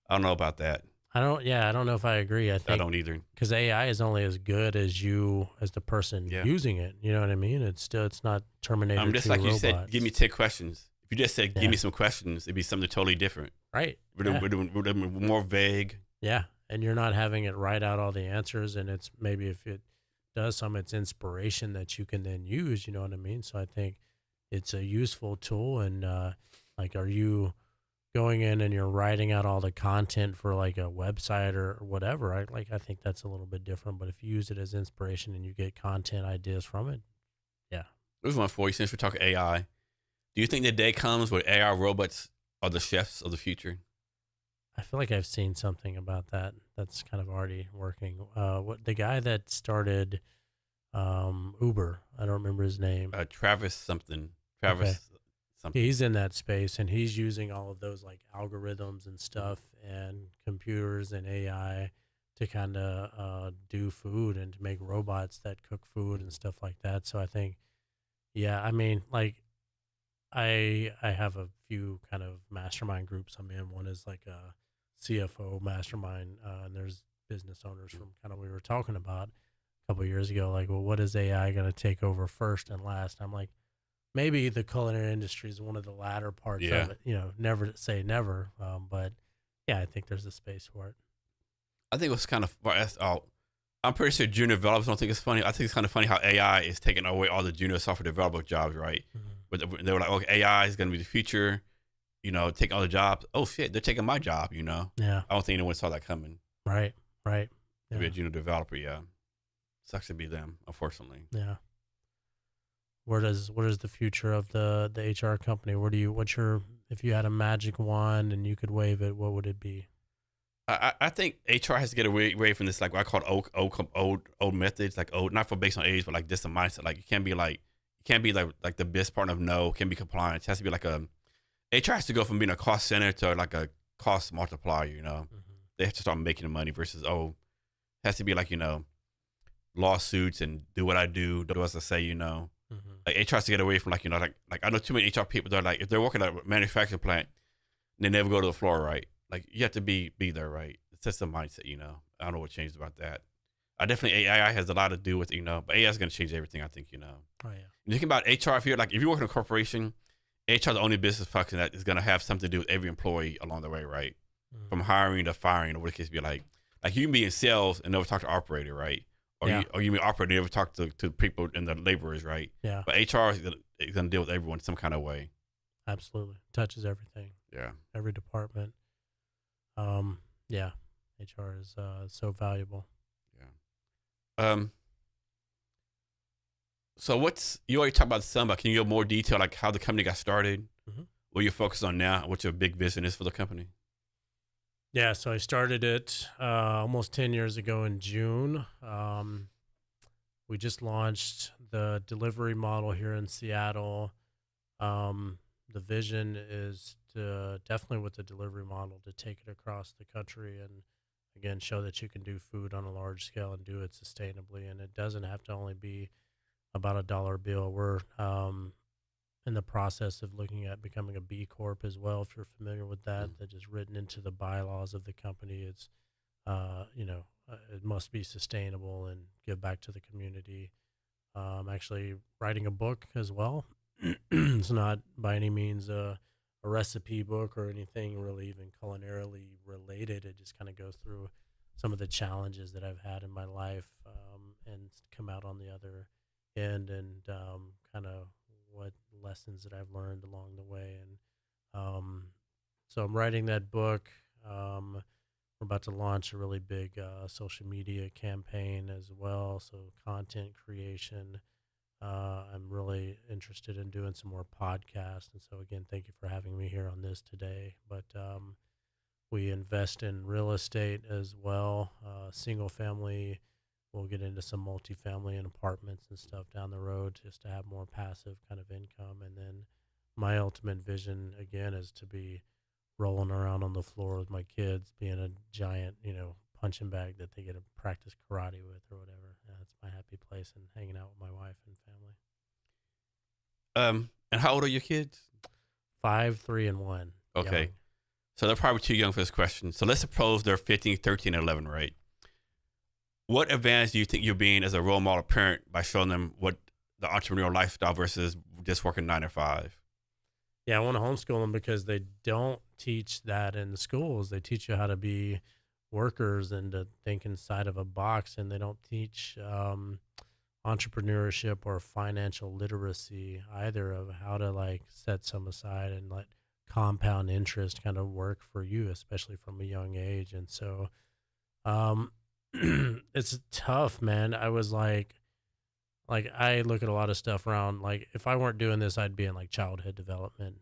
I don't know about that. I don't know if I agree. I I think don't either. because AI is only as good as you, as the person Yeah. using it. You know what I mean? It's not Terminator I'm just 2 like you robots. said, give me 10 questions. If you just said, Yeah. give me some questions, it'd be something totally different. Right. Would Yeah. have more vague. Yeah, and you're not having it write out all the answers, and it's maybe if it does some, it's inspiration that you can then use. You know what I mean? So I think it's a useful tool. And like, are you going in and you're writing out all the content for like a website or whatever? I think that's a little bit different. But if you use it as inspiration and you get content ideas from it, yeah. There's one for you since we're talking AI. Do you think the day comes where AI robots are the chefs of the future? I feel like I've seen something about that. That's kind of already working. What the guy that started Uber? I don't remember his name. Travis something. Travis something. He's in that space and he's using all of those like algorithms and stuff and computers and AI to kind of do food and to make robots that cook food and stuff like that. So I think, yeah, I mean, like I have a few kind of mastermind groups I'm in. One is like a CFO mastermind, and there's business owners from kind of we were talking about a couple of years ago. Like, well, what is AI going to take over first and last? I'm like, maybe the culinary industry is one of the latter parts Yeah. of it. You know, never say never, but yeah, I think there's a space for it. I think it was kind of, I'm pretty sure junior developers don't think it's funny. I think it's kind of funny how AI is taking away all the junior software developer jobs, right? Mhm. But they were like, okay, AI is going to be the future, taking all the jobs. Oh, shit, they're taking my job, Yeah, I don't think anyone saw that coming right, right. to be Yeah, a junior developer, yeah. Sucks to be them, unfortunately. yeah. What is the future of the HR company? What's your if you had a magic wand and you could wave it, what would it be? I think HR has to get away from this, like what I call old methods, like old, not for based on age, but like just a mindset. Like you can't be like the best partner of no, can be compliant. It has to be like HR has to go from being a cost center to like a cost multiplier. Hmm. They have to start making the money versus, it has to be like, lawsuits and do what I do as I say. Hmm. Like HR has to get away from like I know too many HR people that are like, if they're working at a manufacturing plant, they never go to the floor, right? Like you have to be there, right? It's just a mindset. I don't know what changed about that. I definitely AI has a lot to do with, but AI is going to change everything. I think. Oh yeah. You think about HR. If you work in a corporation, HR is the only business function that is going to have something to do with every employee along the way, right? From Hmm. hiring to firing, or what the case be like. Like you can be in sales and never talk to operator, right? Or Yeah. you be operator and never talk to people and the laborers, right? Yeah. But HR is going to deal with everyone in some kind of way. Absolutely. Touches everything. Yeah. Every department. Um. Yeah. HR is so valuable. Yeah. So you already talked about some, but can you give more detail, like how the company got started, Hmm. what you're focused on now, and what your big vision is for the company? Yeah. So I started it almost 10 years ago in June. We just launched the delivery model here in Seattle. The vision is to definitely with the delivery model to take it across the country and again show that you can do food on a large scale and do it sustainably. And it doesn't have to only be about a dollar bill. We're in the process of looking at becoming a B Corp as well. If you're familiar with that, that is written into the bylaws of the company. It's it must be sustainable and give back to the community. I'm actually writing a book as well. It's not by any means a recipe book or anything really even culinarily related. It just kind of goes through some of the challenges that I've had in my life and come out on the other end and kind of what lessons that I've learned along the way. And so I'm writing that book. We're about to launch a really big social media campaign as well. So content creation. I'm really interested in doing some more podcasts. And so, again, thank you for having me here on this today. But we invest in real estate as well, single family. We'll get into some multifamily and apartments and stuff down the road just to have more passive kind of income. And then my ultimate vision, again, is to be rolling around on the floor with my kids, being a giant, punching bag that they get to practice karate with or whatever. That's my happy place and hanging out with my wife and family. And how old are your kids? 5, 3, and 1. Okay. Young. So they're probably too young for this question. So let's suppose they're 15, 13, and 11, right? What advantage do you think you're being as a role model parent by showing them what the entrepreneurial lifestyle versus just working 9 to 5? Yeah, I want to homeschool them because they don't teach that in the schools. They teach you how to be workers and to think inside of a box, and they don't teach entrepreneurship or financial literacy either of how to like set some aside and let compound interest kind of work for you, especially from a young age. And so um, it's tough, man. I was like I look at a lot of stuff around like if I weren't doing this, I'd be in like childhood development.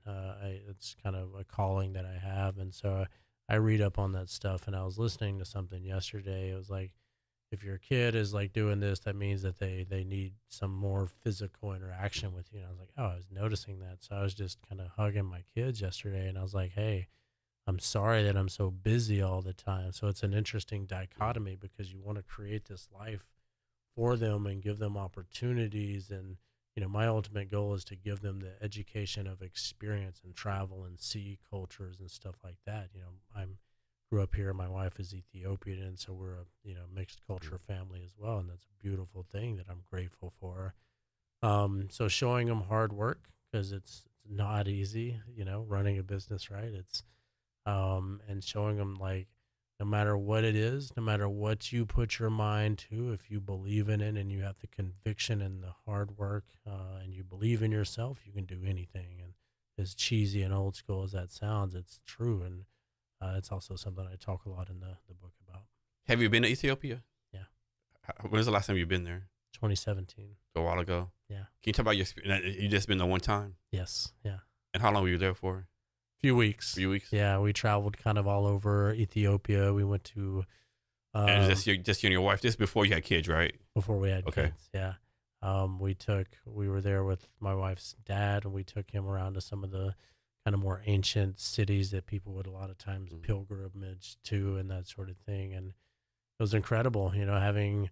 It's kind of a calling that I have, and so I read up on that stuff. And I was listening to something yesterday. It was like if your kid is like doing this, that means that they need some more physical interaction with you. And I was like, oh, I was noticing that. So I was just kind of hugging my kids yesterday, and I was like, hey, I'm sorry that I'm so busy all the time. So it's an interesting dichotomy because you want to create this life for them and give them opportunities. And, my ultimate goal is to give them the education of experience and travel and see cultures and stuff like that. I'm grew up here. My wife is Ethiopian, and so we're a mixed culture family as well, and that's a beautiful thing that I'm grateful for. So showing them hard work because it's not easy, running a business, right? It's and showing them like no matter what it is, no matter what you put your mind to, if you believe in it and you have the conviction and the hard work and you believe in yourself, you can do anything. And as cheesy and old school as that sounds, it's true. And it's also something I talk a lot in the book about. Have you been to Ethiopia? Yeah. When was the last time you've been there? 2017. A while ago. Yeah. Can you talk about your experience? You just been there one time? Yes. Yeah. And how long were you there for? Few weeks. A few weeks? Yeah, we traveled kind of all over Ethiopia. We went to and just you and your wife. This before you had kids, right? Before we had kids, yeah. We were there with my wife's dad, and we took him around to some of the kind of more ancient cities that people would a lot of times pilgrimage to and that sort of thing. And it was incredible, having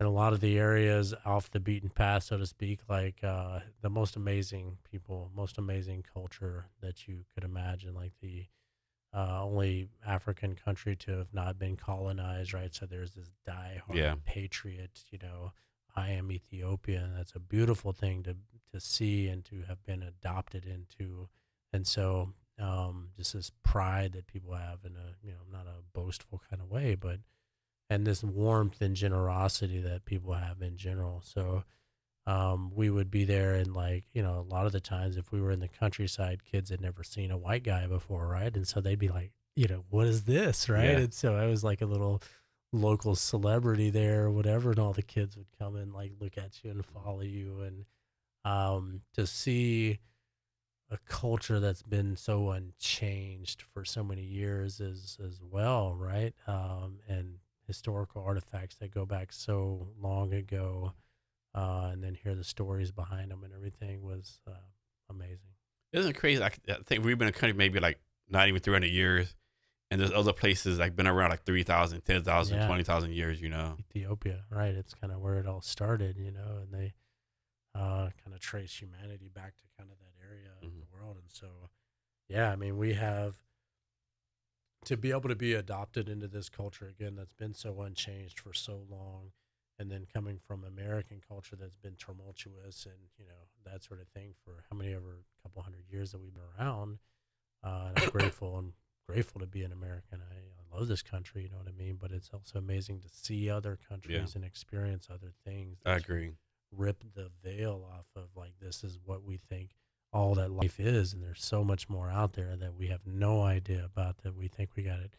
in a lot of the areas off the beaten path, so to speak, like the most amazing people, most amazing culture that you could imagine, like the only African country to have not been colonized, right? So there's this diehard patriot, I am Ethiopia, and that's a beautiful thing to see and to have been adopted into. And so just this pride that people have in a, not a boastful kind of way, but and this warmth and generosity that people have in general. So we would be there, and like, a lot of the times if we were in the countryside, kids had never seen a white guy before, right? And so they'd be like, what is this, right? Yeah. And so I was like a little local celebrity there or whatever, and all the kids would come and like look at you and follow you. And to see a culture that's been so unchanged for so many years as well, right? And historical artifacts that go back so long ago, and then hear the stories behind them and everything was amazing. Isn't it crazy? I think we've been in a country maybe like not even 300 years, and there's other places like been around like 3,000, 10,000, 20,000 years, Ethiopia, right? It's kind of where it all started, and they kind of trace humanity back to kind of that area of the world. And so, yeah, I mean, we have to be able to be adopted into this culture again that's been so unchanged for so long, and then coming from American culture that's been tumultuous and that sort of thing for how many ever couple hundred years that we've been around. And I'm grateful to be an American. I love this country, you know what I mean? But it's also amazing to see other countries and experience other things. I agree. Rip the veil off of like, this is what we think all that life is, and there's so much more out there that we have no idea about, that we think we got it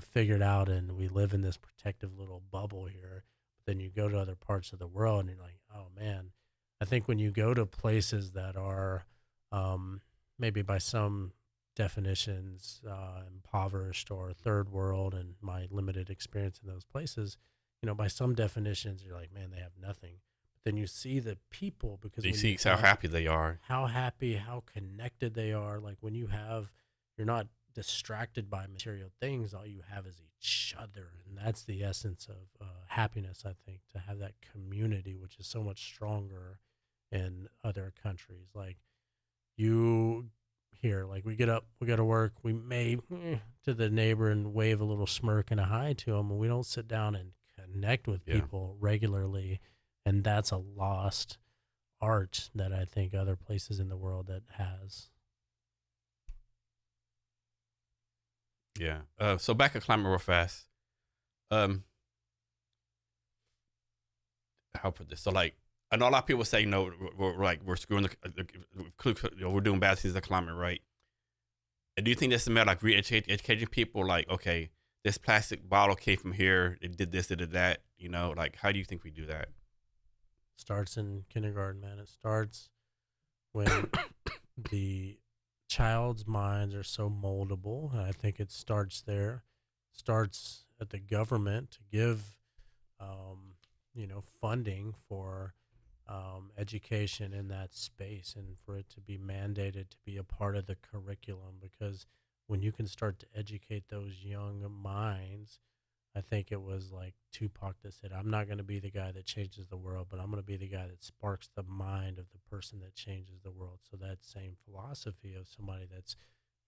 figured out, and we live in this protective little bubble here. But then you go to other parts of the world and you're like, oh man. I think when you go to places that are maybe by some definitions impoverished or third world, and my limited experience in those places, by some definitions you're like, man, they have nothing. Then you see the people, because you see how happy they are, how connected they are. Like when you're not distracted by material things, all you have is each other. And that's the essence of happiness, I think, to have that community, which is so much stronger in other countries. Like you here, like we get up, we go to work, we may to the neighbor and wave a little smirk and a hi to them, and we don't sit down and connect with people regularly. And that's a lost art that I think other places in the world that has. Yeah. So back to climate real fast. How put this? So like, I know a lot of people say, we're screwing we're doing bad things to the climate, right? And do you think that's a matter like educating people? Like, okay, this plastic bottle came from here. It did this, it did that. Like, how do you think we do that? Starts in kindergarten, man. It starts when the child's minds are so moldable. And I think it starts there. Starts at the government to give funding for education in that space, and for it to be mandated to be a part of the curriculum. Because when you can start to educate those young minds, I think it was like Tupac that said, "I'm not going to be the guy that changes the world, but I'm going to be the guy that sparks the mind of the person that changes the world." So that same philosophy of somebody that's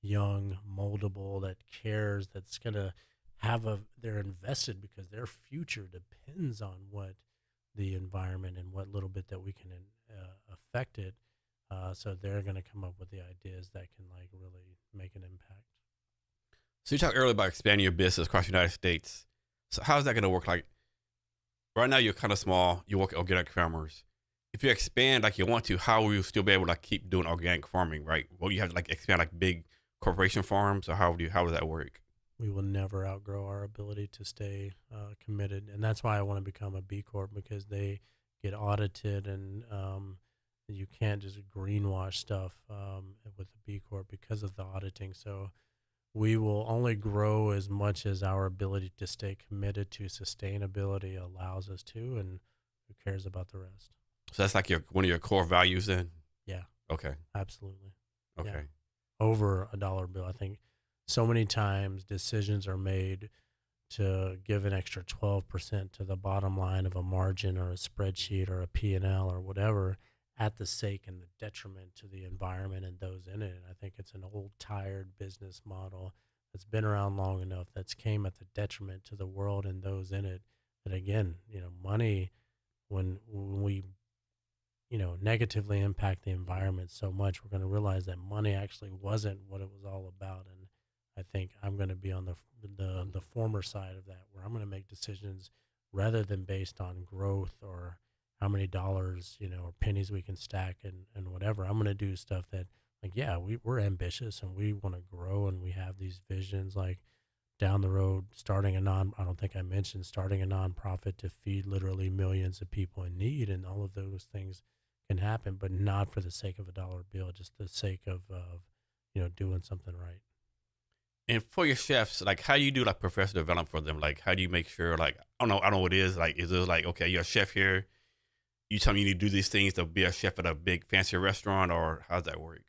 young, moldable, that cares, that's going to they're invested because their future depends on what the environment and what little bit that we can affect it. So they're going to come up with the ideas that can like really make an impact. So you talked earlier about expanding your business across the United States. So how's that going to work? Like right now, you're kind of small. You work organic farmers. If you expand like you want to, how will you still be able to like, keep doing organic farming? Right? Well, you have to like expand like big corporation farms, or how does that work? We will never outgrow our ability to stay committed, and that's why I want to become a B Corp, because they get audited, and you can't just greenwash stuff with the B Corp because of the auditing. So we will only grow as much as our ability to stay committed to sustainability allows us to, and who cares about the rest? So that's like one of your core values then? Yeah, Okay. absolutely. Okay. Yeah. Over a dollar bill. I think so many times decisions are made to give an extra 12% to the bottom line of a margin or a spreadsheet or a P&L or whatever, at the sake and the detriment to the environment and those in it. And I think it's an old, tired business model that's been around long enough, that's came at the detriment to the world and those in it. That again, money, when we negatively impact the environment so much, we're going to realize that money actually wasn't what it was all about. And I think I'm going to be on the former side of that, where I'm going to make decisions rather than based on growth or how many dollars, or pennies we can stack and whatever. I'm going to do stuff that, like, yeah, we're ambitious and we want to grow, and we have these visions, like down the road, I don't think I mentioned starting a nonprofit to feed literally millions of people in need, and all of those things can happen, but not for the sake of a dollar bill, just the sake of doing something right. And for your chefs, like how do you do like professional development for them? Like how do you make sure, like, I don't know what it is. Like, is it like, okay, you're a chef here, you tell me you need to do these things to be a chef at a big fancy restaurant, or how's that work?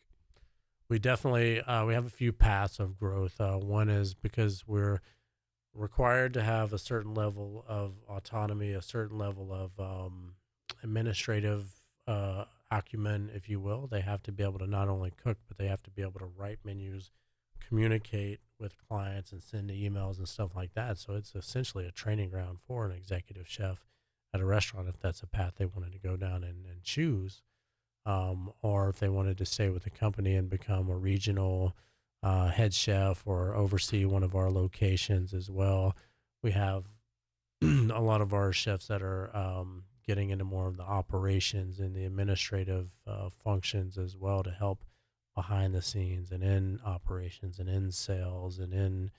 We definitely we have a few paths of growth. One is because we're required to have a certain level of autonomy, a certain level of administrative acumen, if you will. They have to be able to not only cook, but they have to be able to write menus, communicate with clients, and send emails and stuff like that. So it's essentially a training ground for an executive chef at a restaurant, if that's a path they wanted to go down and choose, or if they wanted to stay with the company and become a regional head chef or oversee one of our locations as well. We have a lot of our chefs that are getting into more of the operations and the administrative functions as well, to help behind the scenes and in operations and in sales and in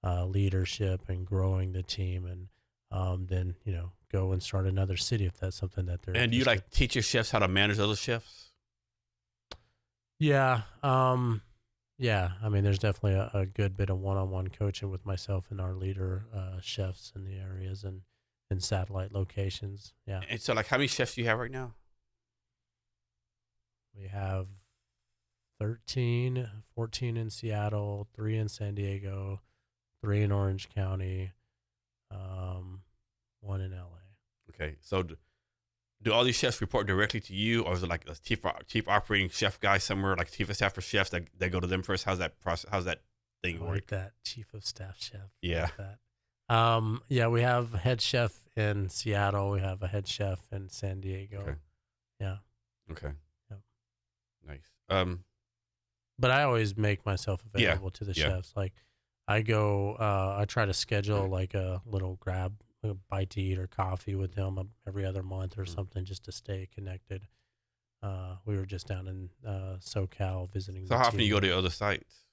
leadership and growing the team, and then go and start another city if that's something that they're And do you interested. like teach your chefs how to manage other chefs? Yeah. Yeah. I mean, there's definitely a good bit of one-on-one coaching with myself and our leader chefs in the areas and in satellite locations. Yeah. And so like how many chefs do you have right now? We have 13, 14 in Seattle, 3 in San Diego, 3 in Orange County, 1 in LA. Okay. So do all these chefs report directly to you, or is it like a chief operating chef guy somewhere, like chief of staff for chefs that they go to them first? How's that process? How's that thing I work? like that, chief of staff chef. Yeah. Like that. Yeah, we have a head chef in Seattle. We have a head chef in San Diego. Okay. Yeah. Okay. Yep. Nice. But I always make myself available to the yeah. chefs. Like I go, I try to schedule like a little a bite to eat or coffee with them every other month or something, just to stay connected. We were just down in SoCal visiting. So how often do you go to other sites?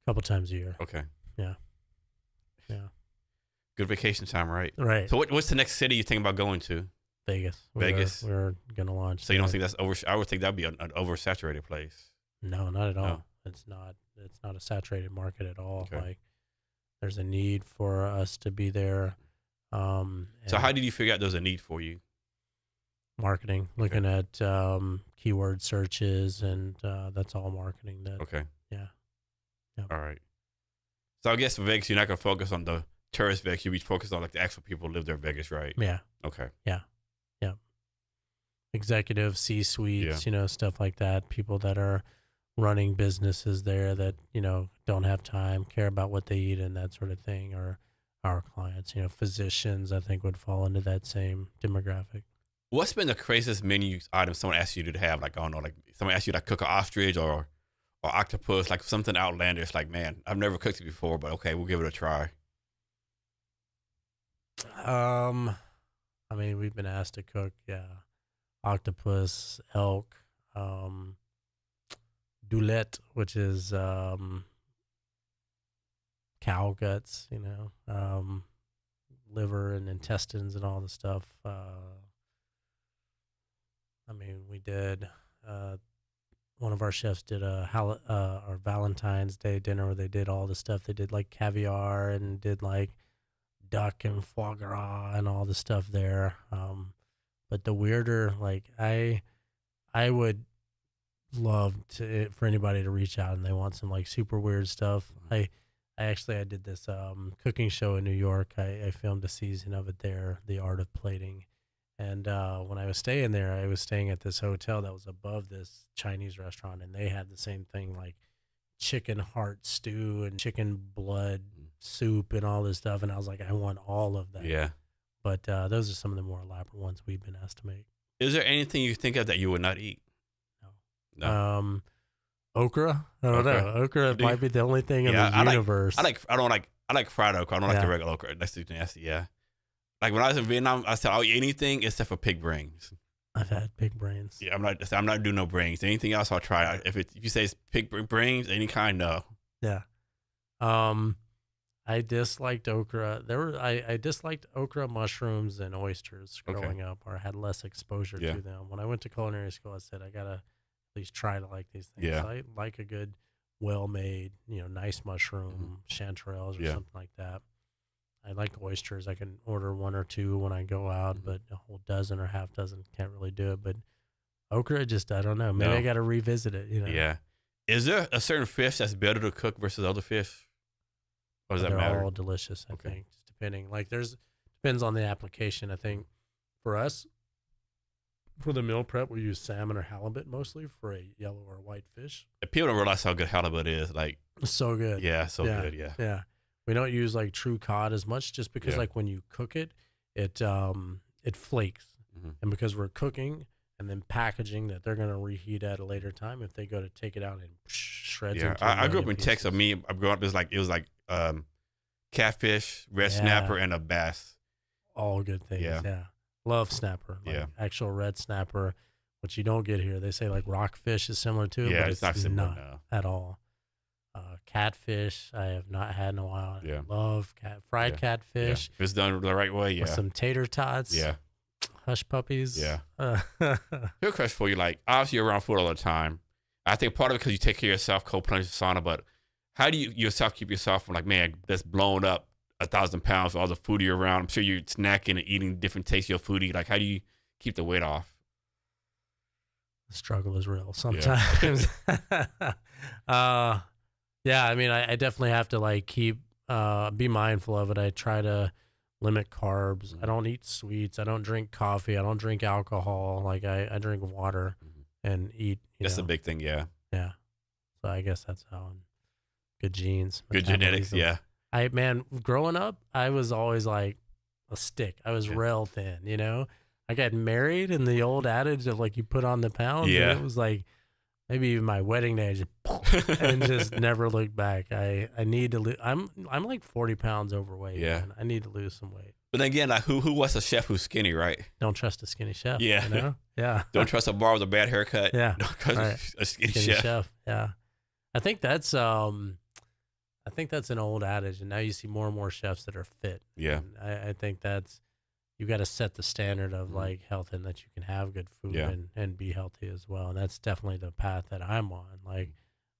A couple times a year. Okay. Yeah. Yeah. Good vacation time, right? Right. So what's the next city you think about going to? Vegas. Vegas? We're gonna launch. So you don't think that's I would think that'd be an oversaturated place. No, not at all. No. It's not a saturated market at all. Okay. Like there's a need for us to be there. So how And did you figure out there's a need for you? marketing, Okay. looking at keyword searches, and that's all marketing. That Okay. yeah, yeah, All right. So I guess for Vegas, you're not gonna focus on the tourist Vegas. You'll be focused on like the actual people who live there in Vegas, right? yeah, Okay. yeah, yeah. Executive C Yeah. suites, stuff like that. People that are running businesses there that don't have time, care about what they eat and that sort of thing, or our clients. Physicians, I think, would fall into that same demographic. What's been the craziest menu item someone asked you to have? Like I don't know, like someone asked you to cook an ostrich or octopus, like something outlandish. Like man, I've never cooked it before, but okay, we'll give it a try. Um, I mean, we've been asked to cook, yeah, octopus, elk, um, dulette, which is cow guts, liver and intestines and all the stuff. I mean, we did. One of our chefs did our Valentine's Day dinner where they did all the stuff. They did like caviar and did like duck and foie gras and all the stuff there. But the weirder, like I would love for anybody to reach out and they want some like super weird stuff. I did this cooking show in New York. I filmed a season of it there, The Art of Plating. And when I was staying there, I was staying at this hotel that was above this Chinese restaurant, and they had the same thing, like chicken heart stew and chicken blood soup and all this stuff. And I was like, I want all of that. Yeah. But those are some of the more elaborate ones we've been asked to make. Is there anything you think of that you would not eat? No. No. Okra? I don't know. Okra might be the only thing in the universe. I like fried okra. I don't like the regular okra. That's too nasty. Yeah. Like when I was in Vietnam, I said I'll eat anything except for pig brains. I've had pig brains. Yeah, I'm not doing no brains. Anything else I'll try. If you say it's pig brains, any kind, no. Yeah. I disliked okra. I disliked okra, mushrooms, and oysters growing up, or had less exposure to them. When I went to culinary school, I said I gotta at least try to like these things. Yeah. I like a good, well-made, nice mushroom, chanterelles or something like that. I like oysters. I can order one or two when I go out, but a whole dozen or half dozen can't really do it. But okra, just I don't know. Maybe I got to revisit it. Yeah. Is there a certain fish that's better to cook versus other fish? Or does that matter? They're all delicious. I think, just depending. Like depends on the application. I think for us, for the meal prep, we use salmon or halibut mostly for a yellow or white fish. People don't realize how good halibut is. Like so good. Yeah, good. Yeah. Yeah. We don't use like true cod as much just because like when you cook it, it flakes. And because we're cooking and then packaging that they're going to reheat at a later time, if they go to take it out and shreds into I grew up in pieces. Texas. I grew up, it was like catfish, red snapper, and a bass. All good things. Yeah. Love snapper. Like actual red snapper, which you don't get here. They say like rockfish is similar to it, but it's not similar at all. Catfish, I have not had in a while. I love fried catfish. If it's done the right way, with some tater tots. Hush puppies. Yeah. Here's a question for you. Like, obviously, you're around food all the time. I think part of it because you take care of yourself, cold plunge, sauna, but how do you yourself keep yourself from like, man, that's blown up 1,000 pounds with all the food you're around? I'm sure you're snacking and eating different tastes of your foodie. Like, how do you keep the weight off? The struggle is real sometimes. Yeah, I mean, I definitely have to like be mindful of it. I try to limit carbs. I don't eat sweets. I don't drink coffee. I don't drink alcohol. Like I drink water and eat. That's a big thing. Yeah. Yeah. So I guess that's how. Good genes. Good genetics. Yeah. Growing up, I was always like a stick. I was real thin, I got married and the old adage of like you put on the pounds. Yeah. And it was like, maybe even my wedding day, and just never looked back. I need to lose. I'm like 40 pounds overweight. Yeah, man. I need to lose some weight. But again, like who was a chef who's skinny, right? Don't trust a skinny chef. Yeah, yeah. Don't trust a bar with a bad haircut. Yeah, don't trust a skinny chef. Yeah, I think that's an old adage, and now you see more and more chefs that are fit. Yeah, I think that's. You got to set the standard of like health and that you can have good food and be healthy as well. And that's definitely the path that I'm on. Like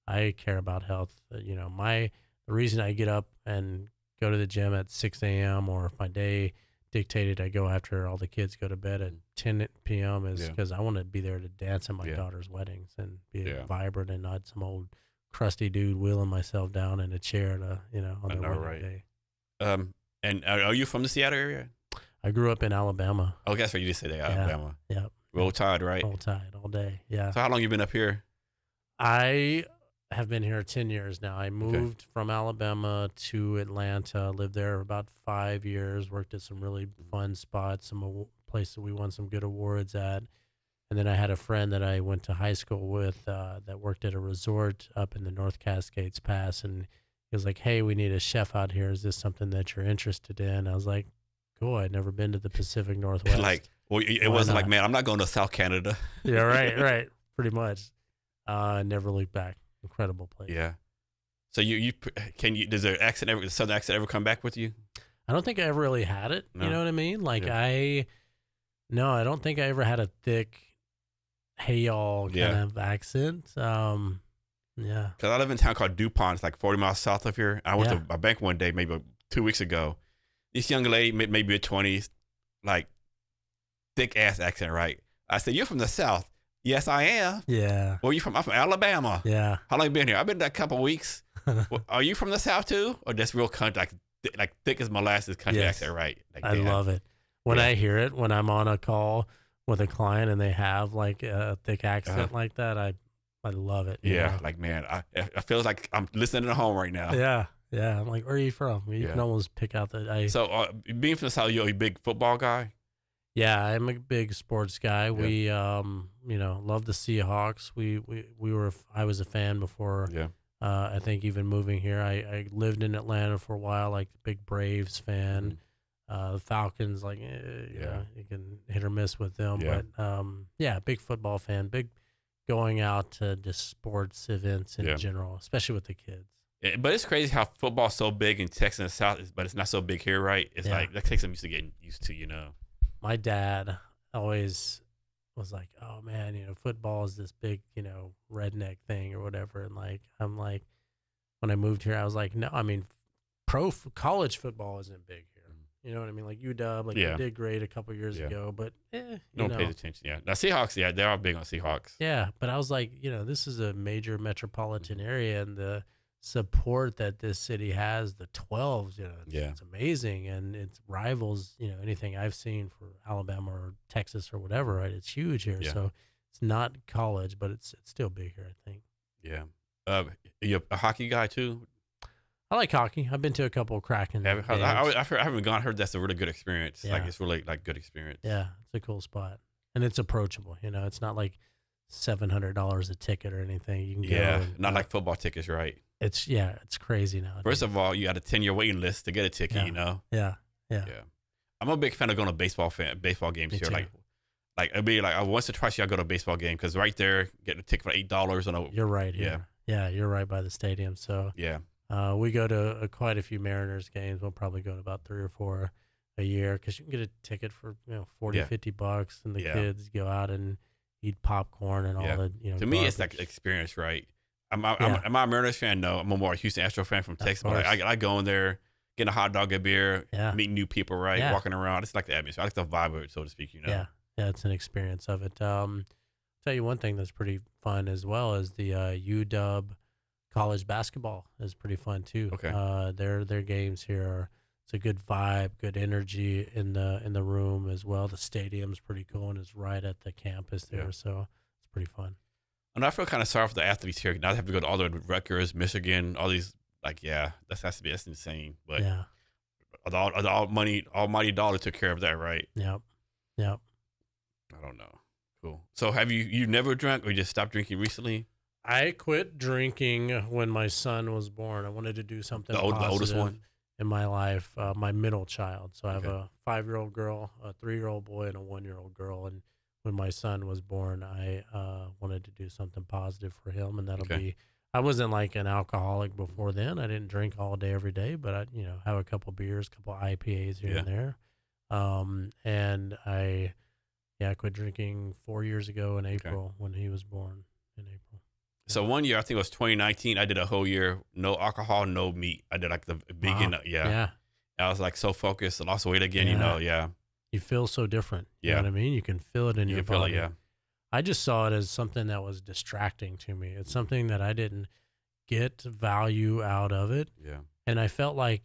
I care about health. The reason I get up and go to the gym at 6 a.m. or if my day dictated I go after all the kids go to bed at 10 p.m. is Yeah. because I want to be there to dance at my Yeah. daughter's weddings and be Yeah. vibrant and not some old crusty dude wheeling myself down in a chair to, on I their know, wedding right? day. And are you from the Seattle area? I grew up in Alabama. Oh, that's right. You just said that, Alabama. Yeah. Roll Tide, right? Roll Tide all day. Yeah. So how long you been up here? I have been here 10 years now. I moved from Alabama to Atlanta, lived there about 5 years, worked at some really fun spots, some places we won some good awards at. And then I had a friend that I went to high school with that worked at a resort up in the North Cascades Pass. And he was like, hey, we need a chef out here. Is this something that you're interested in? I was like, cool. I'd never been to the Pacific Northwest. It wasn't like, man, I'm not going to South Canada. Yeah, right. Pretty much. Never looked back. Incredible place. Yeah. So does the Southern accent ever come back with you? I don't think I ever really had it. No. You know what I mean? Like Yeah. I don't think I ever had a thick, hey y'all kind of accent. Yeah. Because I live in a town called DuPont. It's like 40 miles south of here. I went to a bank one day, maybe 2 weeks ago. This young lady, maybe mid-20s, like thick ass accent, right? I said, "You're from the South." "Yes, I am." Yeah. "Where are you from?" "I'm from Alabama." Yeah. "How long you been here?" "I've been there a couple weeks." "Well, are you from the South too?" Or just real country, like thick as molasses country accent, right? Like, I love it. When Yeah. I hear it, when I'm on a call with a client and they have like a thick accent like that, I love it. you Yeah, know? like, man, I feel like I'm listening at home right now. Yeah. Yeah. I'm like, where are you from? You can almost pick out So, being from the South, you're a big football guy? Yeah, I'm a big sports guy. Yeah. We, love the Seahawks. I was a fan before. Yeah. I think even moving here, I lived in Atlanta for a while, like big Braves fan. The Falcons, like, you can hit or miss with them. Yeah. But big football fan, big going out to just sports events in general, especially with the kids. But it's crazy how football's so big in Texas and the South, but it's not so big here, right? It's like, that takes some getting used to. My dad always was like, oh man, football is this big, redneck thing or whatever. And like, I'm like, when I moved here, I was like, no, I mean, college football isn't big here. You know what I mean? Like UW, like they did great a couple years ago, but no one pays attention. Yeah. Now Seahawks, they're all big on Seahawks. Yeah. But I was like, this is a major metropolitan area, and the support that this city has, the 12s, it's amazing, and it rivals anything I've seen for Alabama or Texas or whatever, right? It's huge here. So it's not college, but it's still big here, I think. Yeah. You're a hockey guy too? I like hockey. I've been to a couple of Kraken games. I haven't gone. I heard that's a really good experience. Like, it's really like good experience. Yeah, it's a cool spot, and it's approachable. It's not like $700 a ticket or anything. You can go. Not like football tickets, right? It's crazy now. First of all, you got a 10-year waiting list to get a ticket. Yeah. I'm a big fan of going to baseball games here. Too. Like it'd be like once or twice I go to a baseball game because right there, getting a ticket for $8 on a. You're right here. Yeah, you're right by the stadium. So we go to quite a few Mariners games. We'll probably go to about 3 or 4 a year because you can get a ticket for $40-$50, and the kids go out and eat popcorn and all the To me, it's like experience, right? Am I a Mariners fan? No, I'm a more Houston Astro fan from Texas. But I go in there, get a hot dog, a beer, meeting new people, right? Yeah. Walking around. It's like the atmosphere. I like the vibe of it, so to speak. Yeah, it's an experience of it. Tell you one thing that's pretty fun as well is the UW college basketball is pretty fun too. Okay. Their games here it's a good vibe, good energy in the room as well. The stadium's pretty cool and it's right at the campus there, so it's pretty fun. And I feel kind of sorry for the athletes here. Now they have to go to all the Rutgers, Michigan, all these. Like, that's insane. But the almighty dollar took care of that, right? Yep. I don't know. Cool. So have you never drank or you just stopped drinking recently? I quit drinking when my son was born. I wanted to do something the oldest one in my life, my middle child. So I have a 5-year-old girl, a 3-year-old boy, and a 1-year-old girl. And when my son was born, I wanted to do something positive for him, and that'll be. I wasn't like an alcoholic before then. I didn't drink all day every day, but I have a couple beers, a couple IPAs here and there. And I quit drinking 4 years ago in April when he was born in April. So one year, I think it was 2019, I did a whole year, no alcohol, no meat. I did like the vegan, Yeah. I was like so focused, I lost weight again, yeah. You feel so different. You know Yeah. what I mean? You can feel it in You your can feel it, body. yeah. I just saw it as something that was distracting to me. It's something that I didn't get value out of it. Yeah. And I felt like,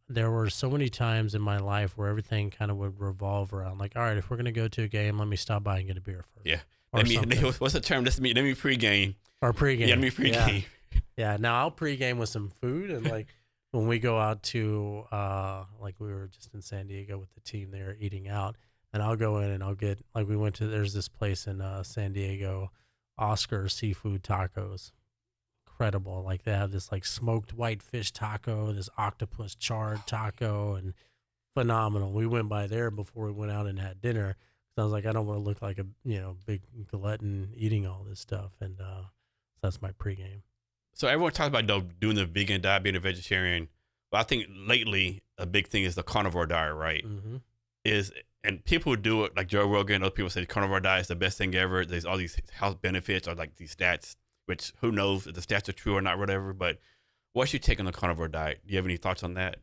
there were so many times in my life where everything kind of would revolve around like, all right, if we're going to go to a game, let me stop by and get a beer first. Yeah. Or something. What's the term? Let me pregame. Or pregame. Yeah, let me pregame. Yeah. Now I'll pregame with some food. And like when we go out to, like we were just in San Diego with the team there eating out, and I'll go in and I'll get, like there's this place in San Diego, Oscar Seafood Tacos. Incredible. Like they have this like smoked whitefish taco, this octopus charred taco, and phenomenal. We went by there before we went out and had dinner. So I was like, I don't want to look like a big glutton eating all this stuff, and so that's my pregame. So everyone talks about doing the vegan diet, being a vegetarian. But I think lately a big thing is the carnivore diet, right? Mm-hmm. And people do it like Joe Rogan. Other people say the carnivore diet is the best thing ever. There's all these health benefits or like these stats, which who knows if the stats are true or not, whatever. But what's your take on the carnivore diet? Do you have any thoughts on that?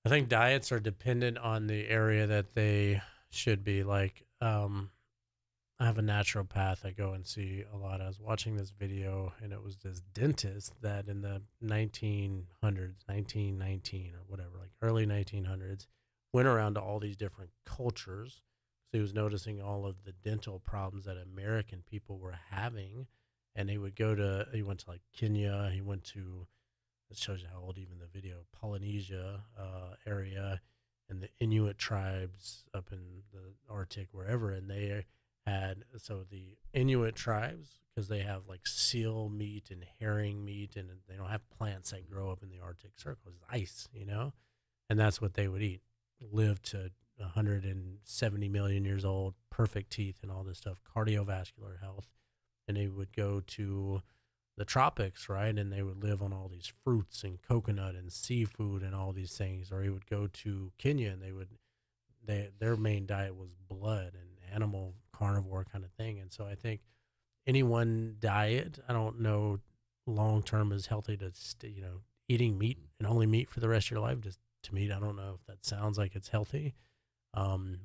I think diets are dependent on the area that they should be. Like, I have a naturopath I go and see a lot. I was watching this video, and it was this dentist that in the 1900s, 1919 or whatever, like early 1900s, went around to all these different cultures. So he was noticing all of the dental problems that American people were having. And he went to like Kenya. He went to, it shows you how old even the video, Polynesia area, and the Inuit tribes up in the Arctic, wherever. And they had, so the Inuit tribes, because they have like seal meat and herring meat, and they don't have plants that grow up in the Arctic Circle. It's ice, and that's what they would eat. Live to 170 million years old, perfect teeth and all this stuff, cardiovascular health. And they would go to the tropics, right? And they would live on all these fruits and coconut and seafood and all these things. Or he would go to Kenya, and their main diet was blood and animal carnivore kind of thing. And so I think any one diet, I don't know long term is healthy to eating meat and only meat for the rest of your life. Just to me, I don't know if that sounds like it's healthy.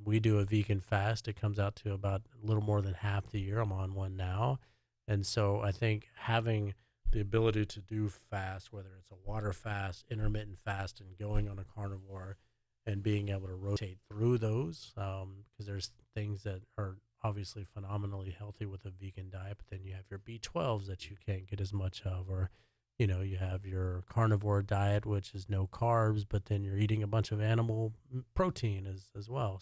We do a vegan fast. It comes out to about a little more than half the year. I'm on one now. And so I think having the ability to do fast, whether it's a water fast, intermittent fast, and going on a carnivore and being able to rotate through those, because there's things that are obviously phenomenally healthy with a vegan diet, but then you have your B12s that you can't get as much of, or you have your carnivore diet, which is no carbs, but then you're eating a bunch of animal protein as well.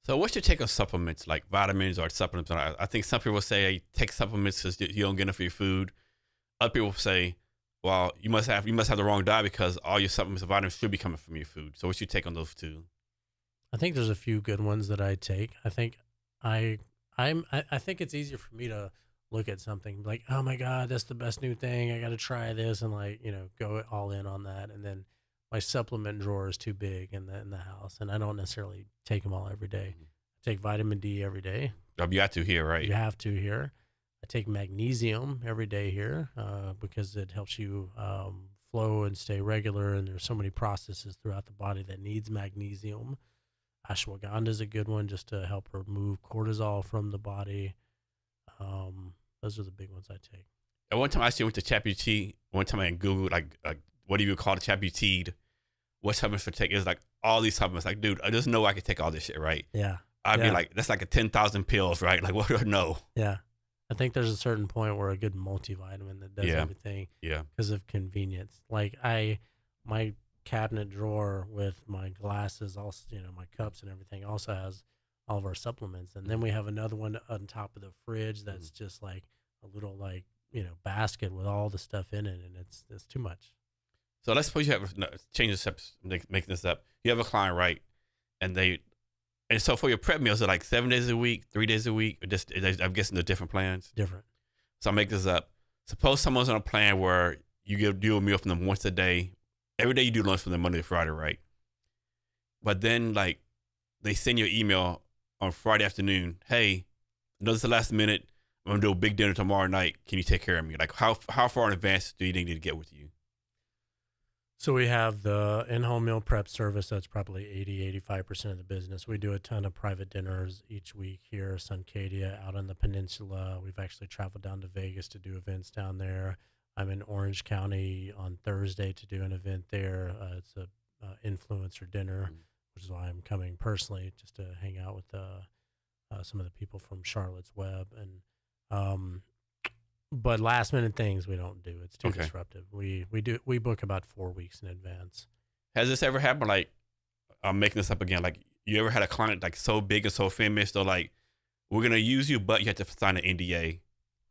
So what's your take on supplements like vitamins or supplements? I think some people say, hey, take supplements because you don't get enough of your food. Other people say, well, you must have the wrong diet because all your supplements and vitamins should be coming from your food. So what's your take on those two? I think there's a few good ones that I take. I think I think it's easier for me to look at something like, oh my God, that's the best new thing. I got to try this, and go all in on that. And then my supplement drawer is too big in the house, and I don't necessarily take them all every day. I take vitamin D every day. Oh, you have to here, right? You have to here. I take magnesium every day here because it helps you flow and stay regular, and there's so many processes throughout the body that needs magnesium. Ashwagandha is a good one just to help remove cortisol from the body. Those are the big ones I take. At one time I actually went to ChatGPT. One time I Googled like what do you call it, ChatGPT? What supplements to take? It was like all these supplements. Like, dude, I just know I could take all this shit, right? Yeah. I'd be like, that's like a 10,000 pills, right? Like, what do I know? Yeah. I think there's a certain point where a good multivitamin that does everything because of convenience. Like my cabinet drawer with my glasses, also, my cups and everything also has all of our supplements. And then we have another one on top of the fridge that's just like a little basket with all the stuff in it, and it's too much. So let's suppose you have change the steps, making this up. You have a client, right? And so for your prep meals, are like 7 days a week, 3 days a week, or just I'm guessing they're different plans. Different. So I'll make this up. Suppose someone's on a plan where you do a meal from them once a day. Every day you do lunch from them Monday to Friday, right? But then like they send you an email on Friday afternoon. Hey, I know it's the last minute. I'm gonna do a big dinner tomorrow night. Can you take care of me? Like how far in advance do you need to get with you? So we have the in-home meal prep service. That's probably 80, 85% of the business. We do a ton of private dinners each week here, Suncadia, out on the peninsula. We've actually traveled down to Vegas to do events down there. I'm in Orange County on Thursday to do an event there. It's a influencer dinner, Mm. which is why I'm coming personally, just to hang out with some of the people from Charlotte's Web. And but last minute things we don't do. It's too Okay. disruptive. We book about 4 weeks in advance. Has this ever happened? Like, I'm making this up again. Like, you ever had a client like so big and so famous, they're like, we're gonna use you, but you have to sign an NDA.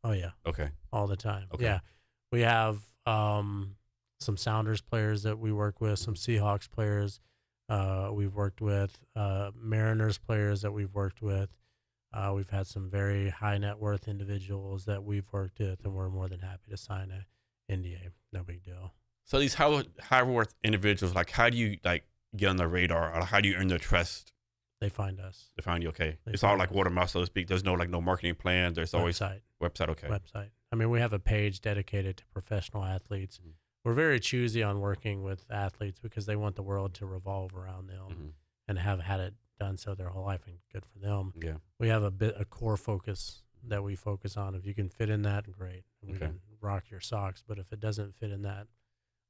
Oh yeah, Okay. all the time. Okay. Yeah, we have some Sounders players that we work with, some Seahawks players we've worked with, Mariners players that we've worked with. We've had some very high net worth individuals that we've worked with, and we're more than happy to sign a NDA. No big deal. So these high worth individuals, like, how do you like get on the radar, or how do you earn their trust They find us. to find you? Okay, They it's all find like us. word of mouth, so to speak. There's no marketing plan. There's always Website. Okay. Website. I mean, we have a page dedicated to professional athletes. Mhm. We're very choosy on working with athletes because they want the world to revolve around them Hmm. and have had it done so their whole life, and good for them. Yeah. We have a core focus that we focus on. If you can fit in that, great. We Okay. can rock your socks. But if it doesn't fit in that,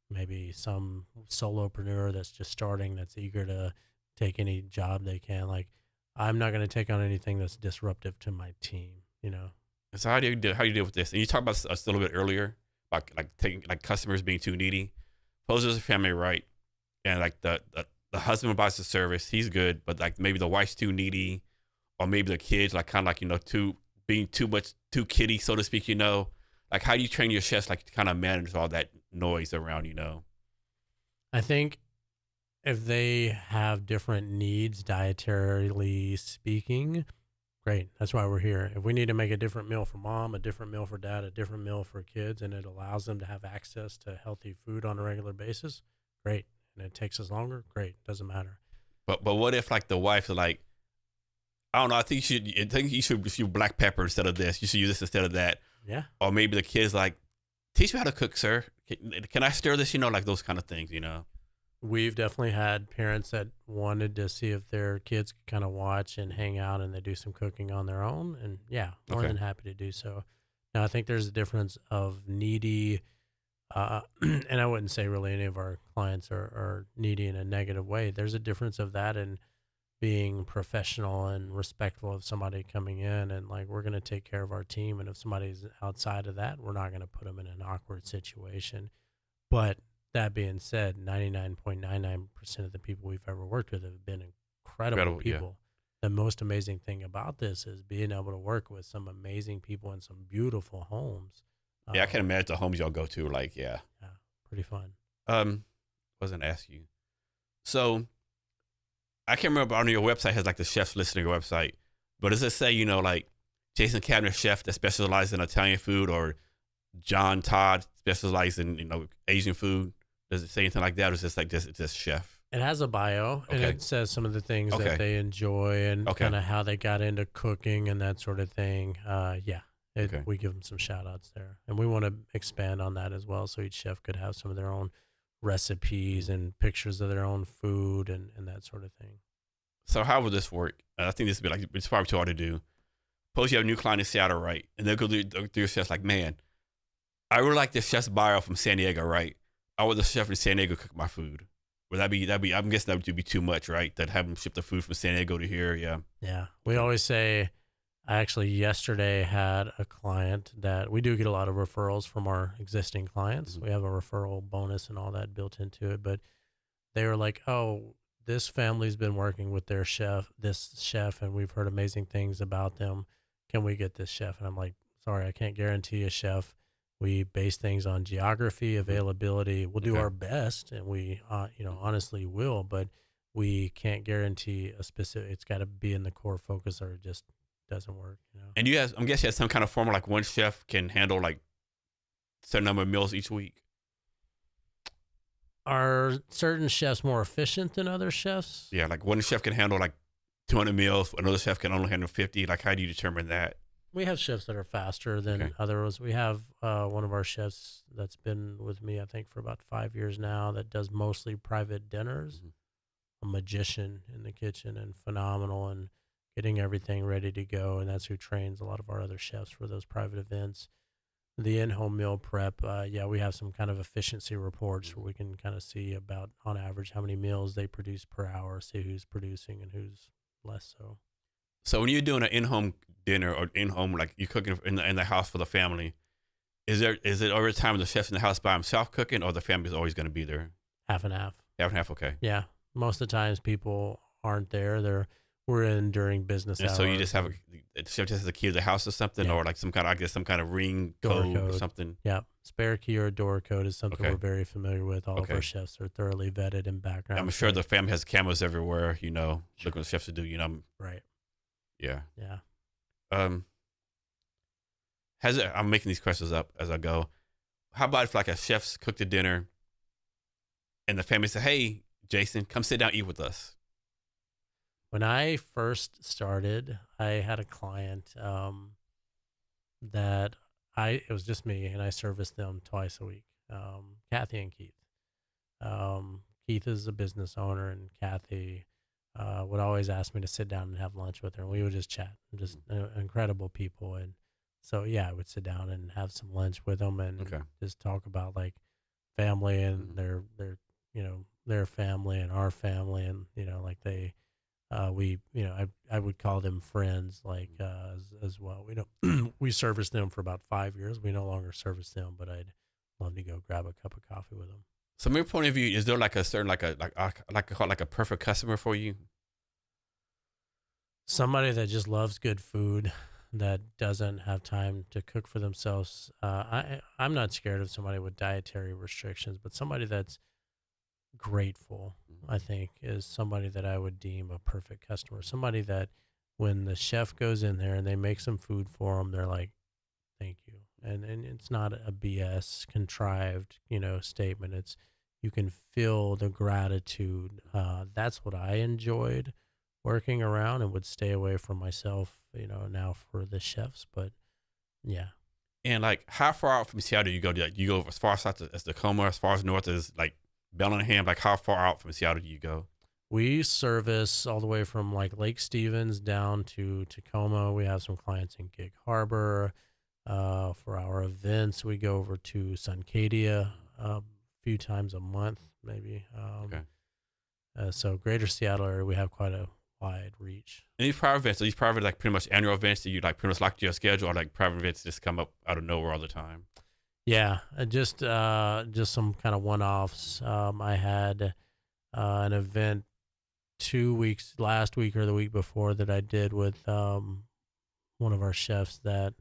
maybe some solopreneur that's just starting, that's eager to take any job they can. Like, I'm not going to take on anything that's disruptive to my team, you know? So how do you deal with this? And you talked about this a little bit earlier, about like taking like customers being too needy. Suppose there's a family, right? And like the husband buys the service, he's good, but like maybe the wife's too needy, or maybe the kids like kind of like too kiddie, so to speak. Like, how do you train your chefs like to kind of manage all that noise around? I think if they have different needs, dietarily speaking, great. That's why we're here. If we need to make a different meal for mom, a different meal for dad, a different meal for kids, and it allows them to have access to healthy food on a regular basis, great. And it takes us longer, great. Doesn't matter. But what if like the wife's like, I don't know, I think you should use black pepper instead of this. You should use this instead of that. Yeah. Or maybe the kid's like, teach me how to cook, sir. Can I stir this? Like those kind of things. We've definitely had parents that wanted to see if their kids could kind of watch and hang out, and they do some cooking on their own. And yeah, more Okay. than happy to do so. Now, I think there's a difference of needy, and I wouldn't say really any of our clients are needy in a negative way. There's a difference of that and being professional and respectful of somebody coming in, and like, we're going to take care of our team. And if somebody's outside of that, we're not going to put them in an awkward situation. But that being said, 99.99% of the people we've ever worked with have been incredible Yeah. people. The most amazing thing about this is being able to work with some amazing people in some beautiful homes. Yeah, I can imagine the homes y'all go to. Like, yeah. Yeah, pretty fun. Wasn't ask you. So I can't remember, on your website has like the chefs list on your website, but does it say, like Jason Kavner chef that specializes in Italian food, or John Todd specializes in, Asian food? Does it say anything like that? Or is it like just chef? It has a bio, and Okay. it says some of the things Okay. that they enjoy and Okay. kind of how they got into cooking and that sort of thing. Okay. We give them some shout outs there. And we want to expand on that as well, so each chef could have some of their own recipes and pictures of their own food and that sort of thing. So how would this work? I think this would be like, it's probably too hard to do. Suppose you have a new client in Seattle, right? And they'll go through your chef's like, man, I really like this chef's bio from San Diego, right? I want the chef in San Diego cook my food. Would that'd be, I'm guessing that would be too much, right? That have them ship the food from San Diego to here, yeah. Yeah. We always say, I actually yesterday had a client that we do get a lot of referrals from our existing clients. Mhm. We have a referral bonus and all that built into it, but they were like, oh, this family's been working with this chef, and we've heard amazing things about them. Can we get this chef? And I'm like, sorry, I can't guarantee a chef. We base things on geography, availability. We'll do Okay. our best, and we, honestly will, but we can't guarantee a specific. It's got to be in the core focus, or it just doesn't work. And I'm guessing you have some kind of formula, like one chef can handle like a certain number of meals each week. Are certain chefs more efficient than other chefs? Yeah, like one chef can handle like 200 meals, another chef can only handle 50. Like, how do you determine that? We have chefs that are faster than Okay. others. We have one of our chefs that's been with me, I think, for about 5 years now, that does mostly private dinners. Mhm. A magician in the kitchen and phenomenal and getting everything ready to go. And that's who trains a lot of our other chefs for those private events. The in-home meal prep, yeah, we have some kind of efficiency reports where we can kind of see about, on average, how many meals they produce per hour, see who's producing and who's less so. So when you're doing an in-home dinner or in-home, like you're cooking in the house for the family, is it over time the chef's in the house by himself cooking, or the family's always going to be there? Half and half. Half and half, okay. Yeah. Most of the times people aren't there. We're in during business And so you just hours. have the chef just has a key to the house or something, Yeah. or like some kind of ring Door code or code. something. Yeah. Spare key or door code is something Okay. we're very familiar with. All of Okay. our chefs are thoroughly vetted and background. I'm sure checked. the family has cameras everywhere. Look what the chefs do. Right. Yeah. Yeah. Um, I'm making these questions up as I go. How about if like a chef's cooked a dinner, and the family said, "Hey, Jason, come sit down, eat with us." When I first started, I had a client that it was just me, and I serviced them twice a week. Kathy and Keith. Keith is a business owner, and Kathy would always ask me to sit down and have lunch with her, and we would just chat. Just incredible people, and so yeah, I would sit down and have some lunch with them and Okay. just talk about like family and Mhm. their family and our family, and like we I would call them friends like as well. We don't we serviced them for about 5 years. We no longer service them, but I'd love to go grab a cup of coffee with them. So, from your point of view, is there like a certain like a perfect customer for you? Somebody that just loves good food, that doesn't have time to cook for themselves. I'm not scared of somebody with dietary restrictions, but somebody that's grateful, I think, is somebody that I would deem a perfect customer. Somebody that when the chef goes in there and they make some food for them, they're like, "Thank you," and it's not a BS contrived, statement. It's you can feel the gratitude. That's what I enjoyed working around and would stay away from myself, now for the chefs. But yeah, And like, how far out from Seattle do you go? Do you go as far south as Tacoma, as far as north as like Bellingham? Like, how far out from Seattle do you go? we service all the way from like Lake Stevens down to Tacoma. We have some clients in Gig Harbor. For our events, we go over to Suncadia a few times a month, maybe. Okay. So Greater Seattle area, we have quite a wide reach. And these private events, are these private like pretty much annual events that you like pretty much lock to your schedule, or like private events just come up out of nowhere all the time? Yeah, just some kind of one-offs. I had an event 2 weeks last week or the week before that I did with one of our chefs that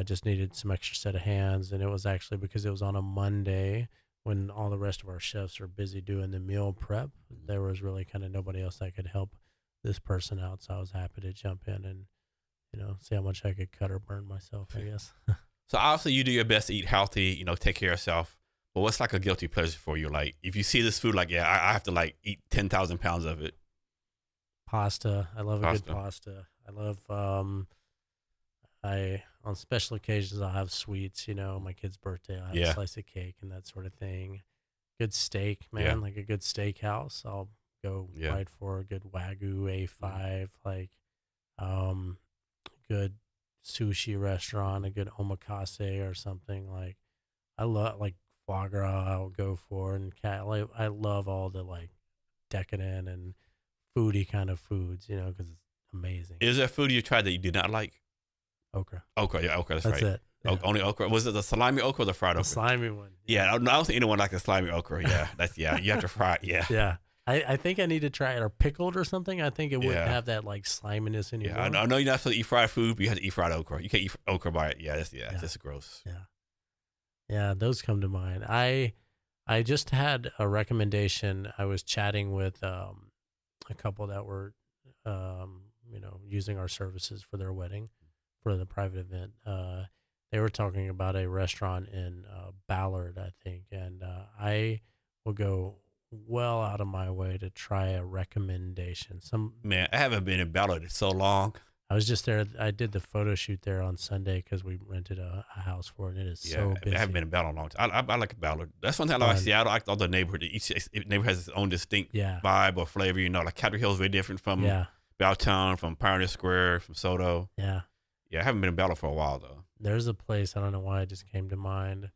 just needed some extra set of hands, and it was actually because it was on a Monday when all the rest of our chefs are busy doing the meal prep. There was really kind of nobody else that could help this person out, so I was happy to jump in and see how much I could cut or burn myself, I guess. So obviously you do your best to eat healthy, take care of yourself. But what's like a guilty pleasure for you? Like if you see this food, like yeah, I have to like eat 10,000 pounds of it. Pasta. I love a good Pasta. pasta. I love I on special occasions I'll have sweets, my kid's birthday, I'll have Yeah. a slice of cake and that sort of thing. Good steak, man, Yeah. like a good steakhouse. I'll go Yeah. right for a good Wagyu A5, like um good sushi restaurant, a good omakase or something. Like I love like foie gras I'll go for, and I love all the like decadent and foodie kind of foods, because it's amazing. Is there food you tried that you did not like? Okra. Okra, yeah, okra, that's That's right. it. Yeah. Only okra. Was it the salami okra or the fried The okra? slimy one. Yeah, I don't think anyone likes the slimy okra. Yeah, you have to fry it. Yeah, Yeah. I think I need to try it or pickled or something. I think it wouldn't Yeah. have that like sliminess anymore. yeah. I know you're not supposed to eat fried food, but you have to eat fried okra. You can't eat okra by it. Yeah, that's gross. Yeah. Yeah, those come to mind. I just had a recommendation. I was chatting with a couple that were using our services for their wedding, for the private event. They were talking about a restaurant in Ballard, I think, and I will go well out of my way to try a recommendation. Man, I haven't been in Ballard in so long. I was just there. I did the photo shoot there on Sunday because we rented a house for it. And it is Yeah, so I haven't busy. been in Ballard in a long time. I like Ballard. That's one thing I like about Fun. Seattle. I like all the neighborhood. Each neighborhood has its own distinct Yeah. vibe or flavor. You know, like Capitol Hill is very different from Yeah. Belltown, from Pioneer Square, from Soto. Yeah. Yeah, I haven't been in Ballard for a while though. There's a place, I don't know why it just came to mind.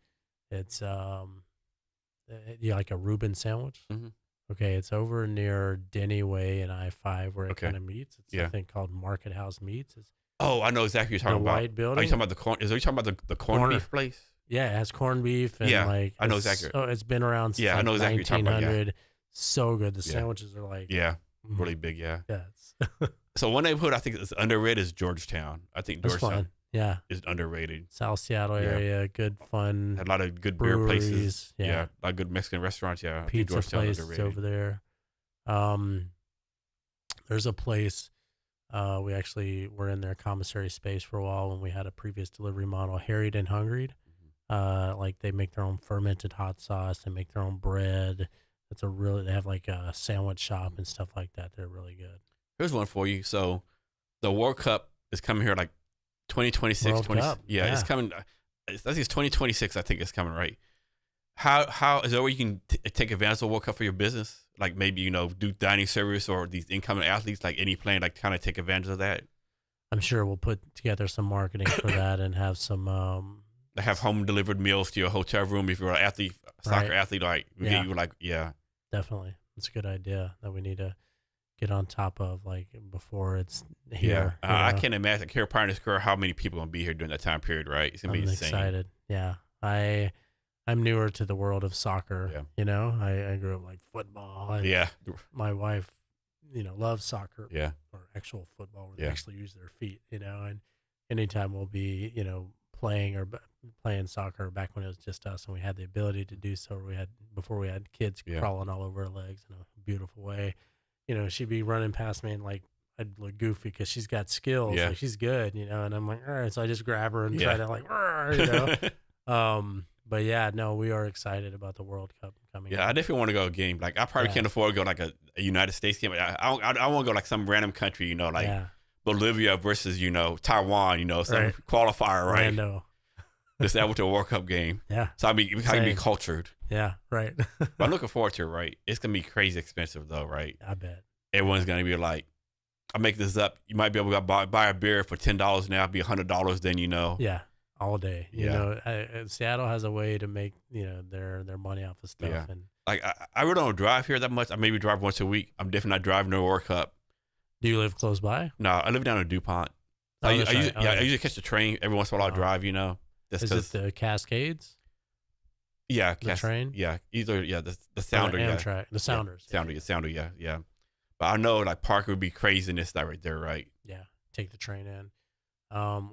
It's yeah, like a Reuben sandwich. Mhm. Okay, it's over near Denny Way and I-5 where it Okay. kind of meets. It's Yeah. I think called Market House Meats. It's Oh, I know exactly what you're the talking about. white Are building. you talking about the corn? Are you talking about the corned Corner. beef place? Yeah, it has corned beef and Yeah, like I know it's exactly. so it's been around since Yeah, I like know exactly what you're talking about, yeah. 1900. So good. The Yeah. sandwiches are like Yeah, mm, really big. Yeah. yeah, it's So one neighborhood I think is underrated is Georgetown. I think that's Georgetown fun. Yeah, is underrated. South Seattle Yeah. area, good fun Had a lot of good beer places. breweries. Yeah, A lot of good Mexican restaurants. Yeah, I think pizza Georgetown places underrated. over there. There's a place. We actually were in their commissary space for a while when we had a previous delivery model, Harried and Hungried. Like they make their own fermented hot sauce and make their own bread. They have like a sandwich shop and stuff like that. They're really good. Here's one for you. So the World Cup is coming here like 2026. World Cup, Yeah, it's yeah. coming. I think it's 2026. I think it's coming, right? How is there where you can take advantage of the World Cup for your business? Like maybe, you know, do dining service or these incoming athletes, like any plan, like kind of take advantage of that? I'm sure we'll put together some marketing for that and have some. They have home delivered meals to your hotel room if you're an athlete, soccer Right. athlete, like we Yeah. get you like, yeah. Definitely, it's a good idea that we need to get on top of like before it's Yeah. here. I can't imagine here Pioneer Square how many people gonna be here during that time period, right? It's gonna be I'm insane. excited. Yeah, I'm newer to the world of soccer. Yeah. You know, I grew up like football. And Yeah. my wife, loves soccer Yeah. or actual football where Yeah. they actually use their feet. And anytime we'll be playing playing soccer back when it was just us and we had the ability to do so, before we had kids Yeah. crawling all over our legs in a beautiful way. She'd be running past me and like I'd look goofy because she's got skills. Yeah. Like she's good, and I'm like, all right. So I just grab her and Yeah. try to like, But yeah, no, we are excited about the World Cup coming. Yeah, I up. definitely want to go to a game. Like I probably Yeah. can't afford to go like a United States game. I want to go like some random country, like Yeah, Bolivia versus, Taiwan, some Right. qualifier, right? Rando. Just that with the World Cup game. Yeah, So I can be Same. cultured. yeah, right. But I'm looking forward to it, right? It's gonna be crazy expensive though, right? I bet. Everyone's gonna be like, I make this up. You might be able to buy a beer for $10 now, be $100 then, Yeah, all day. Yeah. Seattle has a way to make their money off of stuff. Yeah. And Like I really don't drive here that much. I maybe drive once a week. I'm definitely not driving to the World Cup. do you live close by? No, I live down in DuPont. Oh, I that's right. Oh, yeah. usually catch the train every once in a while. I Oh. drive, Just Is because. it the Cascades? Yeah, The train? Yeah, either the Or Sounder, the yeah, Amtrak, the Sounders. Sounder, yeah. But I know like Parker would be craziness that right there, right? Yeah, take the train in.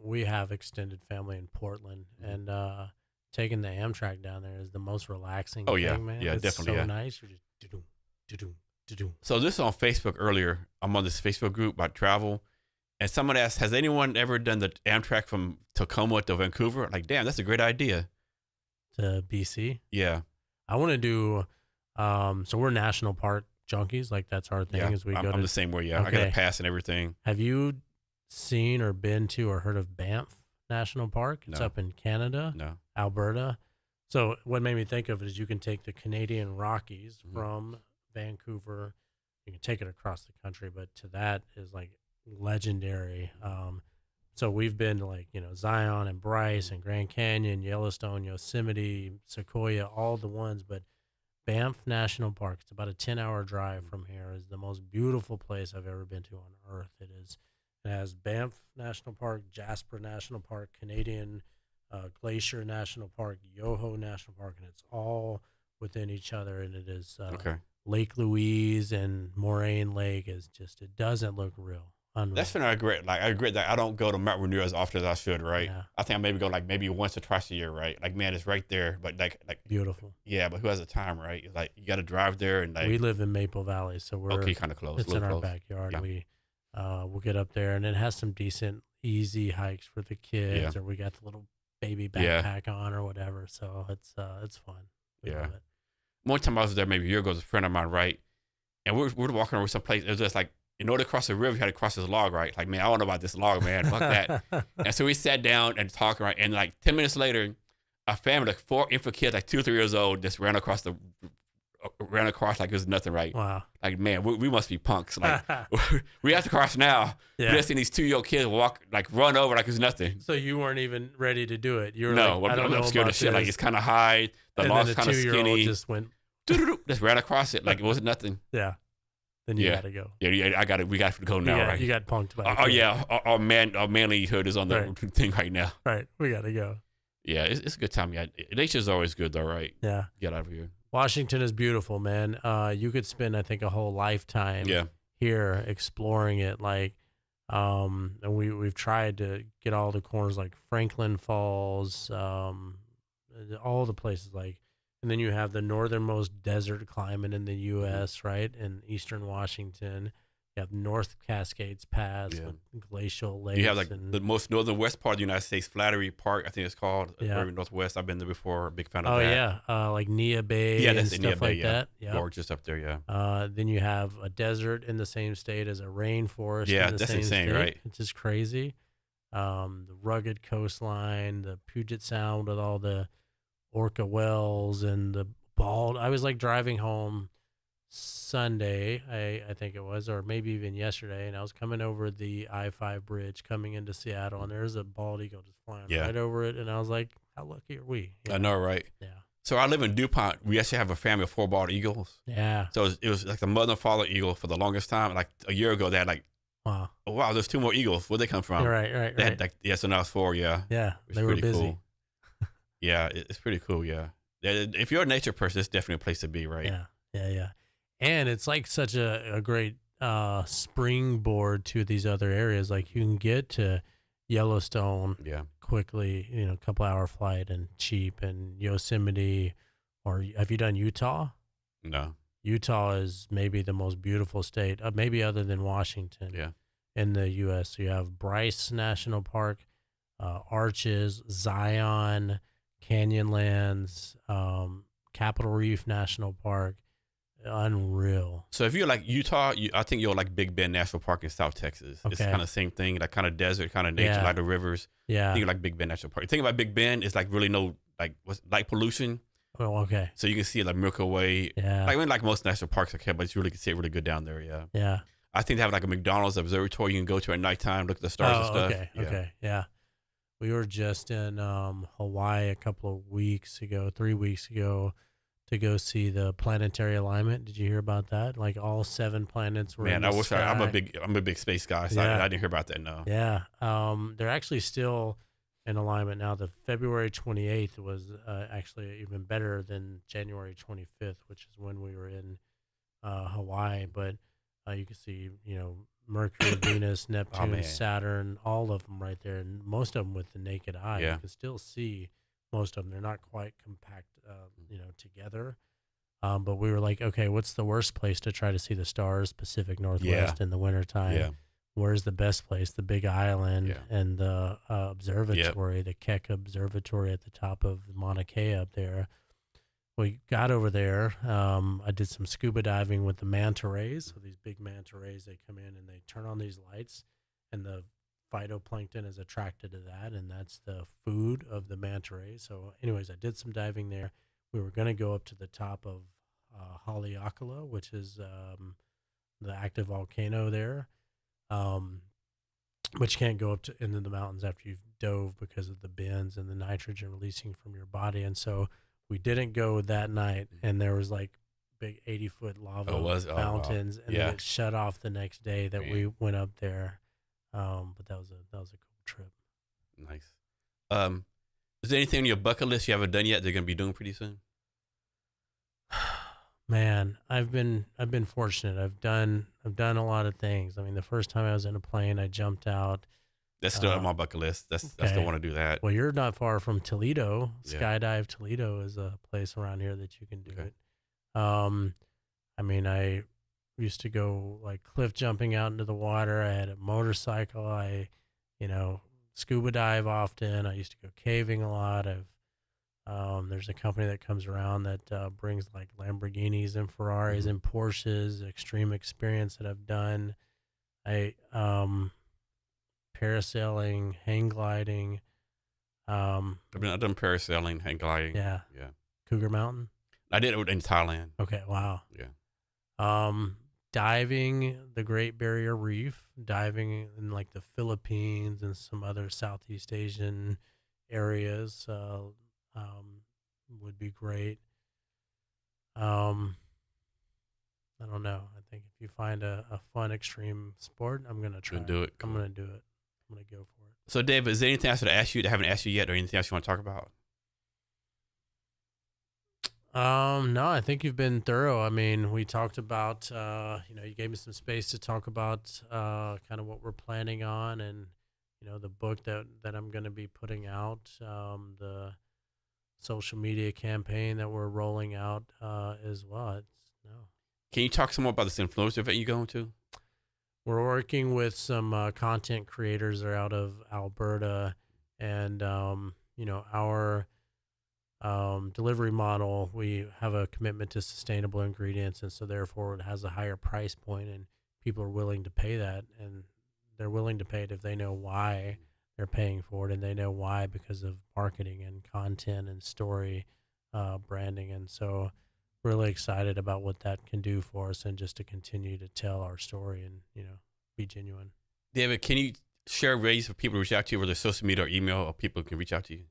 We have extended family in Portland, Mhm. and taking the Amtrak down there is the most relaxing Oh, yeah. thing, man. Yeah, It's definitely, so yeah. nice. You're just do-doom, do-doom, do-doom. So this is on Facebook earlier. I'm on this Facebook group about travel, and someone asked, "Has anyone ever done the Amtrak from Tacoma to Vancouver?" Like, damn, that's a great idea. To BC. Yeah, I want to do. So we're national park junkies. Like that's our thing. yeah. As we I'm, go I'm to. the same way. Yeah, I got a Okay. pass and everything. Have you seen or been to or heard of Banff National Park? It's No. up in Canada, No. Alberta. So what made me think of it is you can take the Canadian Rockies Mhm. from Vancouver. You can take it across the country, but to that is like legendary. So we've been to like, Zion and Bryce and Grand Canyon, Yellowstone, Yosemite, Sequoia, all the ones. But Banff National Park, it's about a 10-hour drive from here, is the most beautiful place I've ever been to on earth. It has Banff National Park, Jasper National Park, Canadian Glacier National Park, Yoho National Park, and it's all within each other. And it is Okay. Lake Louise and Moraine Lake it doesn't look real. Unreal. That's when I regret. Like I regret that I don't go to Mount Rainier as often as I should. Right. Yeah. I think I maybe go like maybe once or twice a year. Right. Like man, it's right there. But like Beautiful. yeah. But who has the time? Right. It's like you got to drive there and like We live in Maple Valley, so we're okay, kind of close. it's a in little our close. backyard. Yeah. We'll get up there, and it has some decent, easy hikes for the kids, or we got the little baby Yeah. backpack on or whatever. So it's fun. We Yeah. love it. One time I was there maybe a year ago with a friend of mine, right? And we're walking over some place. It was just like in order to cross the river, you had to cross this log, right? Like, man, I don't know about this log, man. Fuck that. And so we sat down and talked, right? And like 10 minutes later, a family, like 4 infant kids, like 2 or 3 years old, just ran across like it was nothing, right? Wow. Like, man, we must be punks. Like, we have to cross now. Yeah. We just seen these 2-year-old kids run over like it was nothing. So you weren't even ready to do it. You were No, like, I don't know I'm scared about of shit. this. Like, it's kind of high. The And log's then the kind of 2-year-old skinny. just went, Just ran across it like it wasn't nothing. yeah. Then you Yeah. got to go. Yeah, I got it. We got to go now, right? You got punked by Oh yeah, our manlyhood is on the Right. thing right now. Right. We got to go. Yeah, it's a good time. Yeah, nature's always good, though, right? Yeah. Get out of here. Washington is beautiful, man. You could spend, I think, a whole lifetime Yeah, here exploring it. Like, and we've tried to get all the corners, like Franklin Falls, all the places, like, and then you have the northernmost desert climate in the U.S., right? In eastern Washington, you have North Cascades Pass Yeah. with glacial lakes. you have like and, the most northern west part of the United States, Flattery Park, I think it's called. Yeah. Very northwest. I've been there before. Big fan of oh that. yeah, like Nia Bay Yeah, and that's in stuff Nia Bay, like yeah. that. Yeah. Gorgeous up there. Yeah. Then you have a desert in the same state as a rainforest. Yeah, in the that's same insane, state. right? It's just crazy. The rugged coastline, the Puget Sound with all the orca whales and the bald. I was like driving home Sunday, I think it was, or maybe even yesterday, and I was coming over the I-5 bridge coming into Seattle, and there's a bald eagle just flying Yeah. right over it, and I was like, how lucky are we? You I know, right? Yeah. So I live in DuPont. We actually have a family of 4 bald eagles. Yeah. So it was like the mother and father eagle for the longest time. Like a year ago, they had like, Wow. oh wow, there's 2 more eagles. Where'd they come from? Right. They had like, yeah, so now it's 4. Yeah. Yeah. It's They were pretty busy. cool. Yeah, it's pretty cool. Yeah. If you're a nature person, it's definitely a place to be, right? Yeah. And it's like such a great springboard to these other areas. Like you can get to Yellowstone Yeah. quickly, a couple hour flight and cheap, and Yosemite, or have you done Utah? No. Utah is maybe the most beautiful state, maybe other than Washington, Yeah. in the U.S. So you have Bryce National Park, Arches, Zion, Canyonlands, Capitol Reef National Park. Unreal. So if you're like Utah, I think you'll like Big Bend National Park in South Texas. It's Okay. kind of the same thing, like kind of desert, kind of nature, Yeah. like the rivers. I Yeah. think you like Big Bend National Park. The thing about Big Bend is like really no like light pollution, Oh, okay. so you can see like Milky Way. Yeah. Like when like most national parks, okay, but you really can see it really good down there. Yeah. Yeah. I think they have like a McDonald's observatory you can go to at nighttime, look at the stars and stuff. Okay. Yeah. Okay. Yeah. We were just in Hawaii a couple of weeks ago, 3 weeks ago, to go see the planetary alignment. Did you hear about that? Like all 7 planets were in Man, the I wish I'm a sky. big space guy, so Yeah. I didn't hear about that. No. Yeah. They're actually still in alignment now. The February 28th was actually even better than January 25th, which is when we were in Hawaii. But you can see, Mercury, Venus, Neptune, man. Saturn, all of them right there. And most of them with the naked eye. Yeah. You can still see most of them. They're not quite compact, together. But we were like, okay, what's the worst place to try to see the stars? Pacific Northwest in the wintertime. Yeah. Where's the best place? The Big Island Yeah. and the observatory, the Keck Observatory at the top of Mauna Kea up there. We got over there. I did some scuba diving with the manta rays. So these big manta rays, they come in and they turn on these lights, and the phytoplankton is attracted to that, and that's the food of the manta rays. So anyways, I did some diving there. We were going to go up to the top of Haleakala, which is the active volcano there. But you can't go up into the mountains after you've dove because of the bends and the nitrogen releasing from your body. And so we didn't go that night, and there was like big 80-foot lava fountains, and Yeah. then it shut off the next day that we Man. went up there. But that was a cool trip. Nice. Is there anything on your bucket list you haven't done yet? They're gonna be doing pretty soon. Man, I've been fortunate. I've done a lot of things. I mean, the first time I was in a plane, I jumped out. That's still on my bucket list. I okay. still want to do that. Well, you're not far from Toledo. Yeah. Skydive Toledo is a place around here that you can do Okay. it. I mean, I used to go like cliff jumping out into the water. I had a motorcycle. I, scuba dive often. I used to go caving a lot. There's a company that comes around that brings like Lamborghinis and Ferraris and Porsches. Extreme experience that I've done. I parasailing, hang gliding, I've done parasailing, hang gliding. yeah, Yeah. Cougar Mountain. I did it in Thailand. Okay, wow. Yeah. Diving the Great Barrier Reef, diving in like the Philippines and some other Southeast Asian areas would be great. Um, I don't know. I think if you find a fun extreme sport, I'm gonna try You'll it. do it. I'm Cool. gonna do it. I'm gonna go for it. So, Dave, is there anything else to ask you that I haven't asked you yet, or anything else you want to talk about? No, I think you've been thorough. I mean, we talked about, you gave me some space to talk about kind of what we're planning on and, the book that I'm going to be putting out, the social media campaign that we're rolling out as well. No. Can you talk some more about this influencer event you're going to? We're working with some content creators that are out of Alberta and, our delivery model, we have a commitment to sustainable ingredients, and so therefore it has a higher price point, and people are willing to pay that, and they're willing to pay it if they know why they're paying for it, and they know why because of marketing and content and story branding, and so really excited about what that can do for us, and just to continue to tell our story and be genuine. David, can you share ways for people to reach out to you, whether social media or email, or people can reach out to you?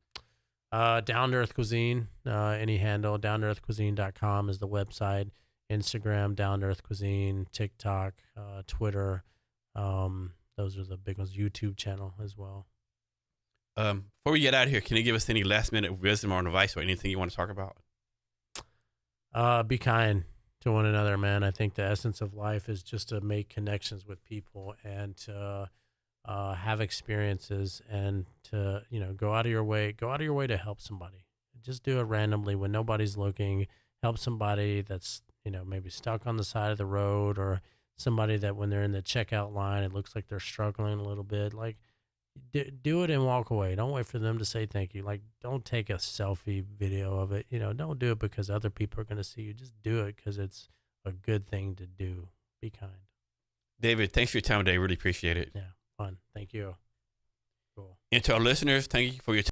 Down to Earth Cuisine, any handle, downtoearthcuisine.com is the website. Instagram, Down to Earth Cuisine, TikTok, Twitter. Those are the big ones. YouTube channel as well. Before we get out of here, can you give us any last minute wisdom or advice or anything you want to talk about? Be kind to one another, man. I think the essence of life is just to make connections with people and to have experiences and to go out of your way to help somebody. Just do it randomly when nobody's looking. Help somebody that's maybe stuck on the side of the road, or somebody that when they're in the checkout line it looks like they're struggling a little bit. Like do it and walk away. Don't wait for them to say thank you. Like don't take a selfie video of it. Don't do it because other people are going to see you. Just do it because it's a good thing to do. Be kind. David, thanks for your time today. Really appreciate it. Yeah. Fun. Thank you. Cool. And to our listeners, thank you for your time.